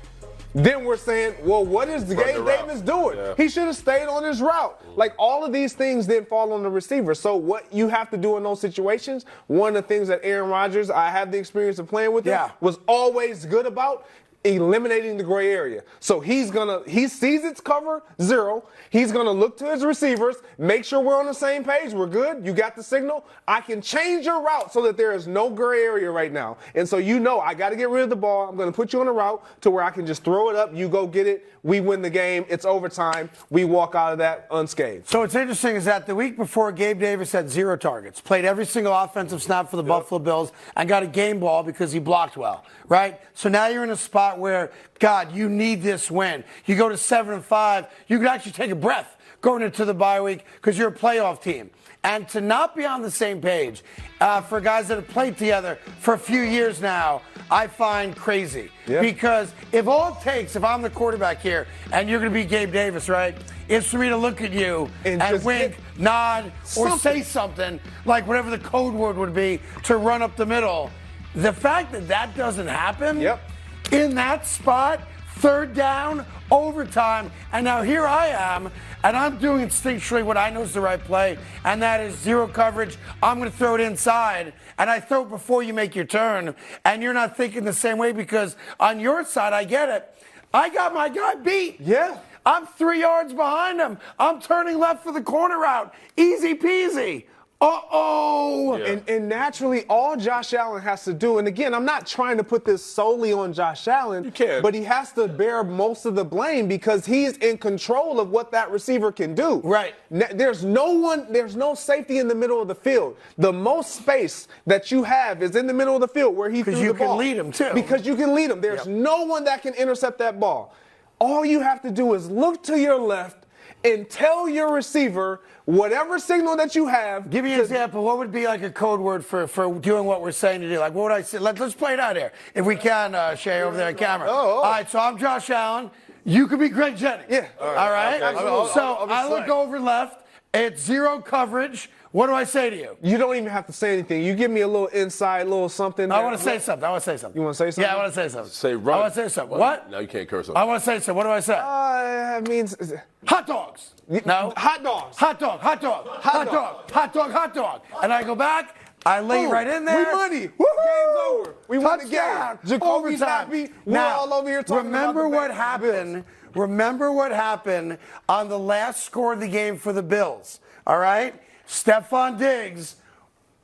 then we're saying, well, what is Gabe Davis doing? Yeah. He should have stayed on his route. Like, all of these things then fall on the receiver. So what you have to do in those situations, one of the things that Aaron Rodgers, I have the experience of playing with him, was always good about eliminating the gray area. So he sees it's cover 0. He's going to look to his receivers, make sure we're on the same page. We're good. You got the signal. I can change your route so that there is no gray area right now. And so I got to get rid of the ball. I'm going to put you on a route to where I can just throw it up. You go get it. We win the game. It's overtime. We walk out of that unscathed. So what's interesting is that the week before, Gabe Davis had 0 targets, played every single offensive snap for the Buffalo Bills, and got a game ball because he blocked well, right? So now you're in a spot where, God, you need this win. You go to 7-5, you could actually take a breath going into the bye week because you're a playoff team. And to not be on the same page for guys that have played together for a few years now, I find crazy. Yep. Because if all it takes, if I'm the quarterback here and you're going to be Gabe Davis, right, is for me to look at you and wink, nod, or say something, like whatever the code word would be, to run up the middle. The fact that that doesn't happen in that spot, 3rd down, overtime, and now here I am, and I'm doing instinctually what I know is the right play, and that is 0 coverage. I'm going to throw it inside, and I throw it before you make your turn, and you're not thinking the same way because on your side, I get it. I got my guy beat. Yeah. I'm 3 yards behind him. I'm turning left for the corner route. Easy peasy. Uh-oh. Yeah. And naturally, all Josh Allen has to do, and again, I'm not trying to put this solely on Josh Allen, you can, but he has to bear most of the blame because he's in control of what that receiver can do. Right. There's no safety in the middle of the field. The most space that you have is in the middle of the field where he threw the ball. Because you can lead him, too. Because you can lead him. There's no one that can intercept that ball. All you have to do is look to your left and tell your receiver whatever signal that you have. Give me an example. What would be like a code word for doing what we're saying to do? Like, what would I say? Let's play it out here, if we can, Shay, over there on camera. All right, so I'm Josh Allen. You could be Greg Jennings. Yeah. All right? Okay. So I look over left. It's 0 coverage. What do I say to you? You don't even have to say anything. You give me a little inside, little something. I want to say something. You want to say something? Yeah, I want to say something. Say run. I want to say something. What? No, you can't curse on. I want to say something. What do I say? It means hot dogs. No. Hot dogs. Hot dog. Hot dog. Hot dog. Hot dog. Hot dog. And I go back. I lay right in there. We money. Game's over. We won the game. Jacoby's happy. We're all over here talking about remember what happened. Remember what happened on the last score of the game for the Bills. All right? Stephon Diggs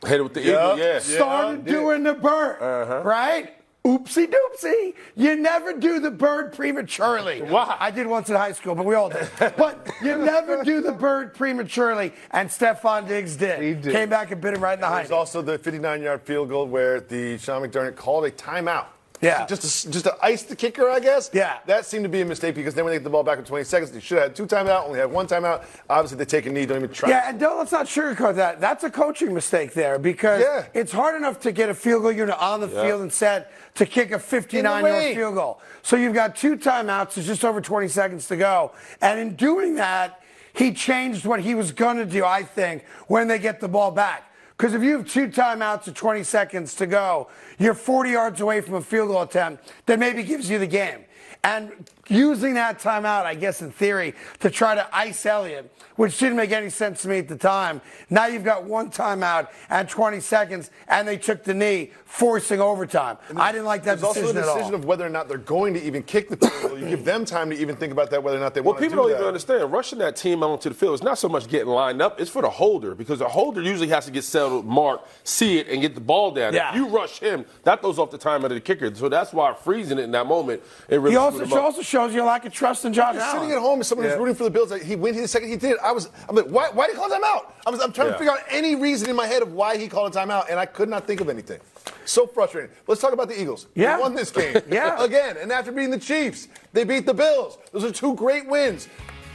hit it with the eagle, started doing the bird, right? Oopsie doopsie. You never do the bird prematurely. Wow. I did once in high school, but we all did. But you never do the bird prematurely, and Stephon Diggs did. He did. Came back and bit him right in the There's hiney. also the 59-yard field goal where the Sean McDermott called a timeout. Yeah. Just to ice the kicker, I guess. Yeah. That seemed to be a mistake because then when they get the ball back in 20 seconds, they should have had 2 timeout, only had 1 timeout. Obviously, they take a knee, don't even try. Yeah, and let's not sugarcoat that. That's a coaching mistake there because it's hard enough to get a field goal unit on the field and set to kick a 59-yard field goal. So you've got 2 timeouts. There's just over 20 seconds to go. And in doing that, he changed what he was going to do, I think, when they get the ball back. Because if you have 2 timeouts and 20 seconds to go, you're 40 yards away from a field goal attempt that maybe gives you the game. And using that timeout, I guess in theory, to try to ice Elliott, which didn't make any sense to me at the time. Now you've got 1 timeout and 20 seconds, and they took the knee, forcing overtime. I didn't like that decision at all. There's also the decision of whether or not they're going to even kick the field goal. You give them time to even think about that, whether or not they want to do that. Well, people don't even understand. Rushing that team onto the field is not so much getting lined up. It's for the holder because the holder usually has to get settled, marked, see it, and get the ball down. Yeah. If you rush him, that throws off the time of the kicker. So that's why freezing it in that moment, it really He also shows you a lack of trust in Josh Allen. Sitting at home as someone who's rooting for the Bills, like, he wins his second. He did. I'm like, why did he call timeout? I'm trying to figure out any reason in my head of why he called a timeout, and I could not think of anything. So frustrating. Let's talk about the Eagles. Yeah. They won this game. Again, and after beating the Chiefs, they beat the Bills. Those are 2 great wins.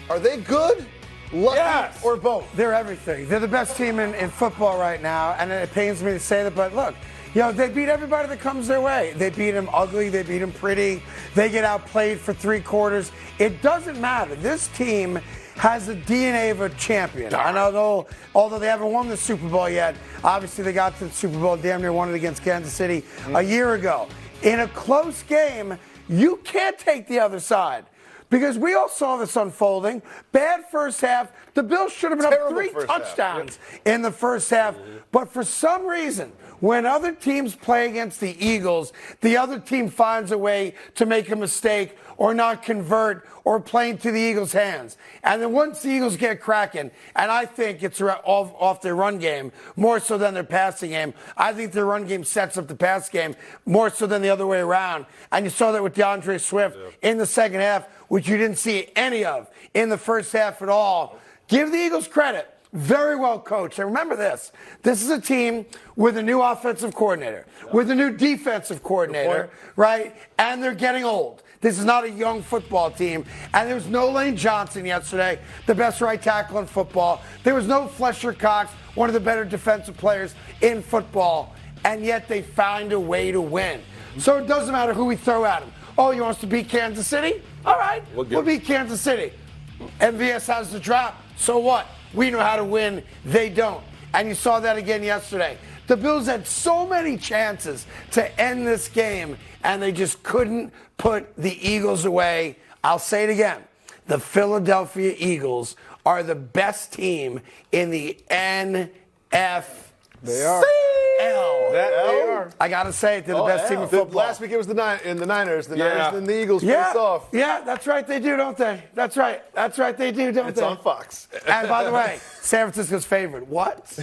Are they good, lucky, or both? They're everything. They're the best team in football right now, and it pains me to say that, but look, they beat everybody that comes their way. They beat them ugly. They beat them pretty. They get outplayed for 3 quarters. It doesn't matter. This team has the DNA of a champion. I know, although they haven't won the Super Bowl yet, obviously they got to the Super Bowl, damn near won it against Kansas City a year ago. In a close game, you can't take the other side. Because we all saw this unfolding. Bad first half. The Bills should have been up 3 touchdowns in the first half. But for some reason, when other teams play against the Eagles, the other team finds a way to make a mistake or not convert or play into the Eagles' hands. And then once the Eagles get cracking, and I think it's off their run game more so than their passing game. I think their run game sets up the pass game more so than the other way around. And you saw that with DeAndre Swift in the second half, which you didn't see any of in the first half at all. Give the Eagles credit. Very well coached. And remember this. This is a team with a new offensive coordinator, with a new defensive coordinator, right? And they're getting old. This is not a young football team. And there was no Lane Johnson yesterday, the best right tackle in football. There was no Fletcher Cox, one of the better defensive players in football. And yet they find a way to win. So it doesn't matter who we throw at them. Oh, you want us to beat Kansas City? All right, we'll beat Kansas City. MVS has the drop. So what? We know how to win. They don't. And you saw that again yesterday. The Bills had so many chances to end this game, and they just couldn't put the Eagles away. I'll say it again. The Philadelphia Eagles are the best team in the NFL. They are. That they are. I got to say it. They're the best team in football. Last week it was the Niners. The Niners and the Eagles face off. Yeah, that's right. They do, don't they? That's right. They do, don't they? It's on Fox. And by the way, San Francisco's favorite. What?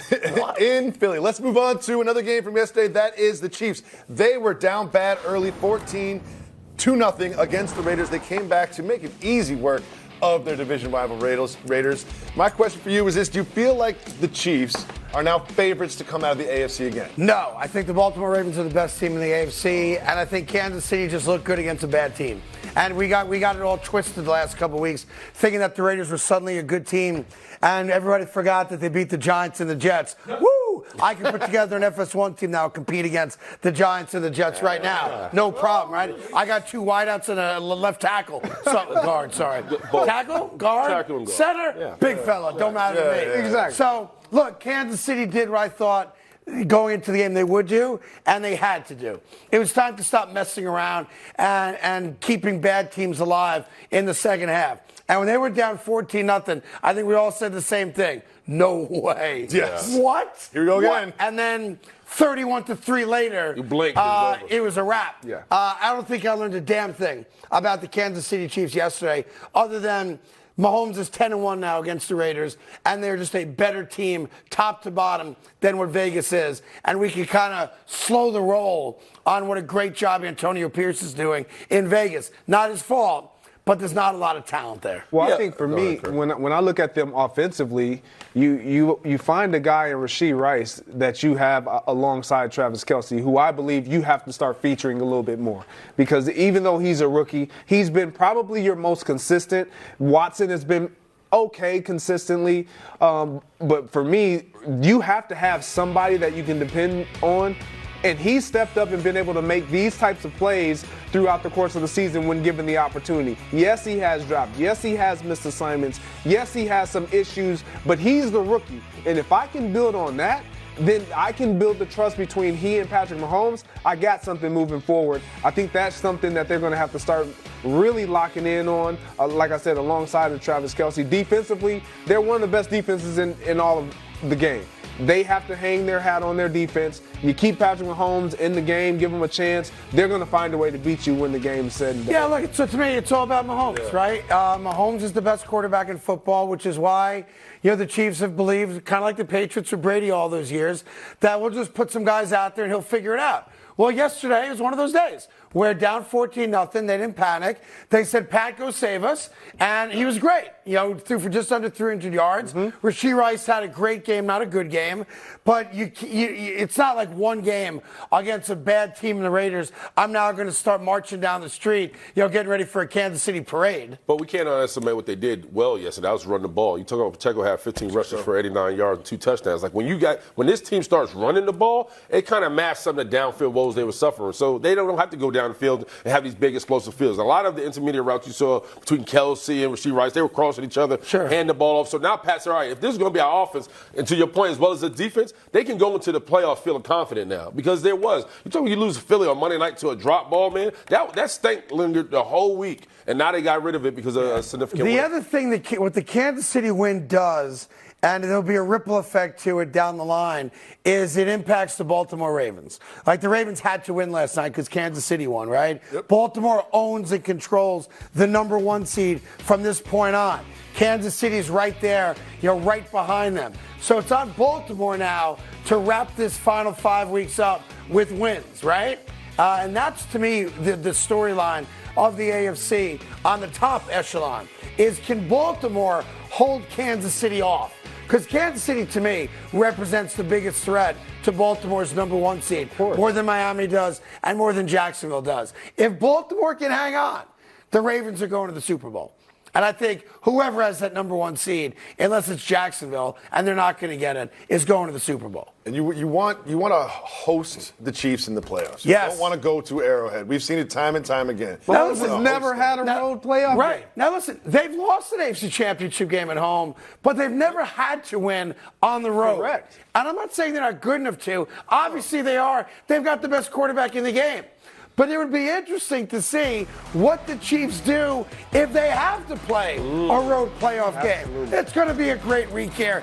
In Philly. Let's move on to another game from yesterday. That is the Chiefs. They were down bad early, 14-0 against the Raiders. They came back to make it easy work of their division rival Raiders. My question for you is this. Do you feel like the Chiefs are now favorites to come out of the AFC again? No. I think the Baltimore Ravens are the best team in the AFC, and I think Kansas City just looked good against a bad team. And we got it all twisted the last couple of weeks, thinking that the Raiders were suddenly a good team, and everybody forgot that they beat the Giants and the Jets. Woo! I can put together an FS1 team now, compete against the Giants and the Jets right now. No problem, right? I got 2 wideouts and a left tackle. Guard, sorry. Tackle, guard, Tackle and guard. center, big fella. Don't matter to me. Exactly. So, look, Kansas City did what I thought going into the game they would do, and they had to do. It was time to stop messing around and keeping bad teams alive in the second half. And when they were down 14-0, I think we all said the same thing. No way. Yes. What? Here we go again. And then 31-3 later, You blinked, it was a wrap. Yeah. I don't think I learned a damn thing about the Kansas City Chiefs yesterday, other than Mahomes is 10-1 now against the Raiders, and they're just a better team, top to bottom, than what Vegas is. And we can kind of slow the roll on what a great job Antonio Pierce is doing in Vegas. Not his fault, but there's not a lot of talent there. Well, I think for me, when I look at them offensively, you find a guy in Rashee Rice that you have alongside Travis Kelce, who I believe you have to start featuring a little bit more. Because even though he's a rookie, he's been probably your most consistent. Watson has been okay consistently. But for me, you have to have somebody that you can depend on. And he's stepped up and been able to make these types of plays throughout the course of the season when given the opportunity. Yes, he has dropped. Yes, he has missed assignments. Yes, he has some issues, but he's the rookie. And if I can build on that, then I can build the trust between he and Patrick Mahomes. I got something moving forward. I think that's something that they're going to have to start really locking in on, like I said, alongside of Travis Kelce. Defensively, they're one of the best defenses in all of the game. They have to hang their hat on their defense. You keep Patrick Mahomes in the game, give him a chance. They're going to find a way to beat you when the game's said and done. Yeah, look, so to me, it's all about Mahomes, right? Mahomes is the best quarterback in football, which is why, the Chiefs have believed, kind of like the Patriots or Brady all those years, that we'll just put some guys out there and he'll figure it out. Well, yesterday was one of those days. We're down 14-0. They didn't panic. They said, Pat, go save us. And he was great. Threw for just under 300 yards. Rashee Rice had a great game, not a good game. But it's not like one game against a bad team in the Raiders. I'm now going to start marching down the street, getting ready for a Kansas City parade. But we can't underestimate what they did well yesterday. That was run the ball. You took off Pacheco had 15 rushes for 89 yards and 2 touchdowns. Like when this team starts running the ball, it kind of masks some of the downfield woes they were suffering. So they don't have to go down the field and have these big explosive fields. A lot of the intermediate routes you saw between Kelsey and Rashee Rice, they were crossing each other, hand the ball off. So now Pat said, all right, if this is going to be our offense, and to your point, as well as the defense, they can go into the playoffs feeling confident now. Because you told me you lose Philly on Monday night to a drop ball, man. That stank lingered the whole week, and now they got rid of it because of a significant win. The other thing what the Kansas City win does, and there'll be a ripple effect to it down the line, is it impacts the Baltimore Ravens. Like the Ravens had to win last night because Kansas City won, right? Yep. Baltimore owns and controls the number 1 seed from this point on. Kansas City's right there, right behind them. So it's on Baltimore now to wrap this final 5 weeks up with wins, right? And that's, to me, the storyline of the AFC on the top echelon is, can Baltimore hold Kansas City off? Because Kansas City, to me, represents the biggest threat to Baltimore's number 1 seed, more than Miami does and more than Jacksonville does. If Baltimore can hang on, the Ravens are going to the Super Bowl. And I think whoever has that number 1 seed, unless it's Jacksonville, and they're not going to get it, is going to the Super Bowl. And you want to host the Chiefs in the playoffs. Yes. You don't want to go to Arrowhead. We've seen it time and time again. Mahomes has never had a road playoff Right. game. Now listen, they've lost an AFC Championship game at home, but they've never had to win on the road. Correct. And I'm not saying they're not good enough to. Obviously they are. They've got the best quarterback in the game. But it would be interesting to see what the Chiefs do if they have to play a road playoff game. It's going to be a great week here.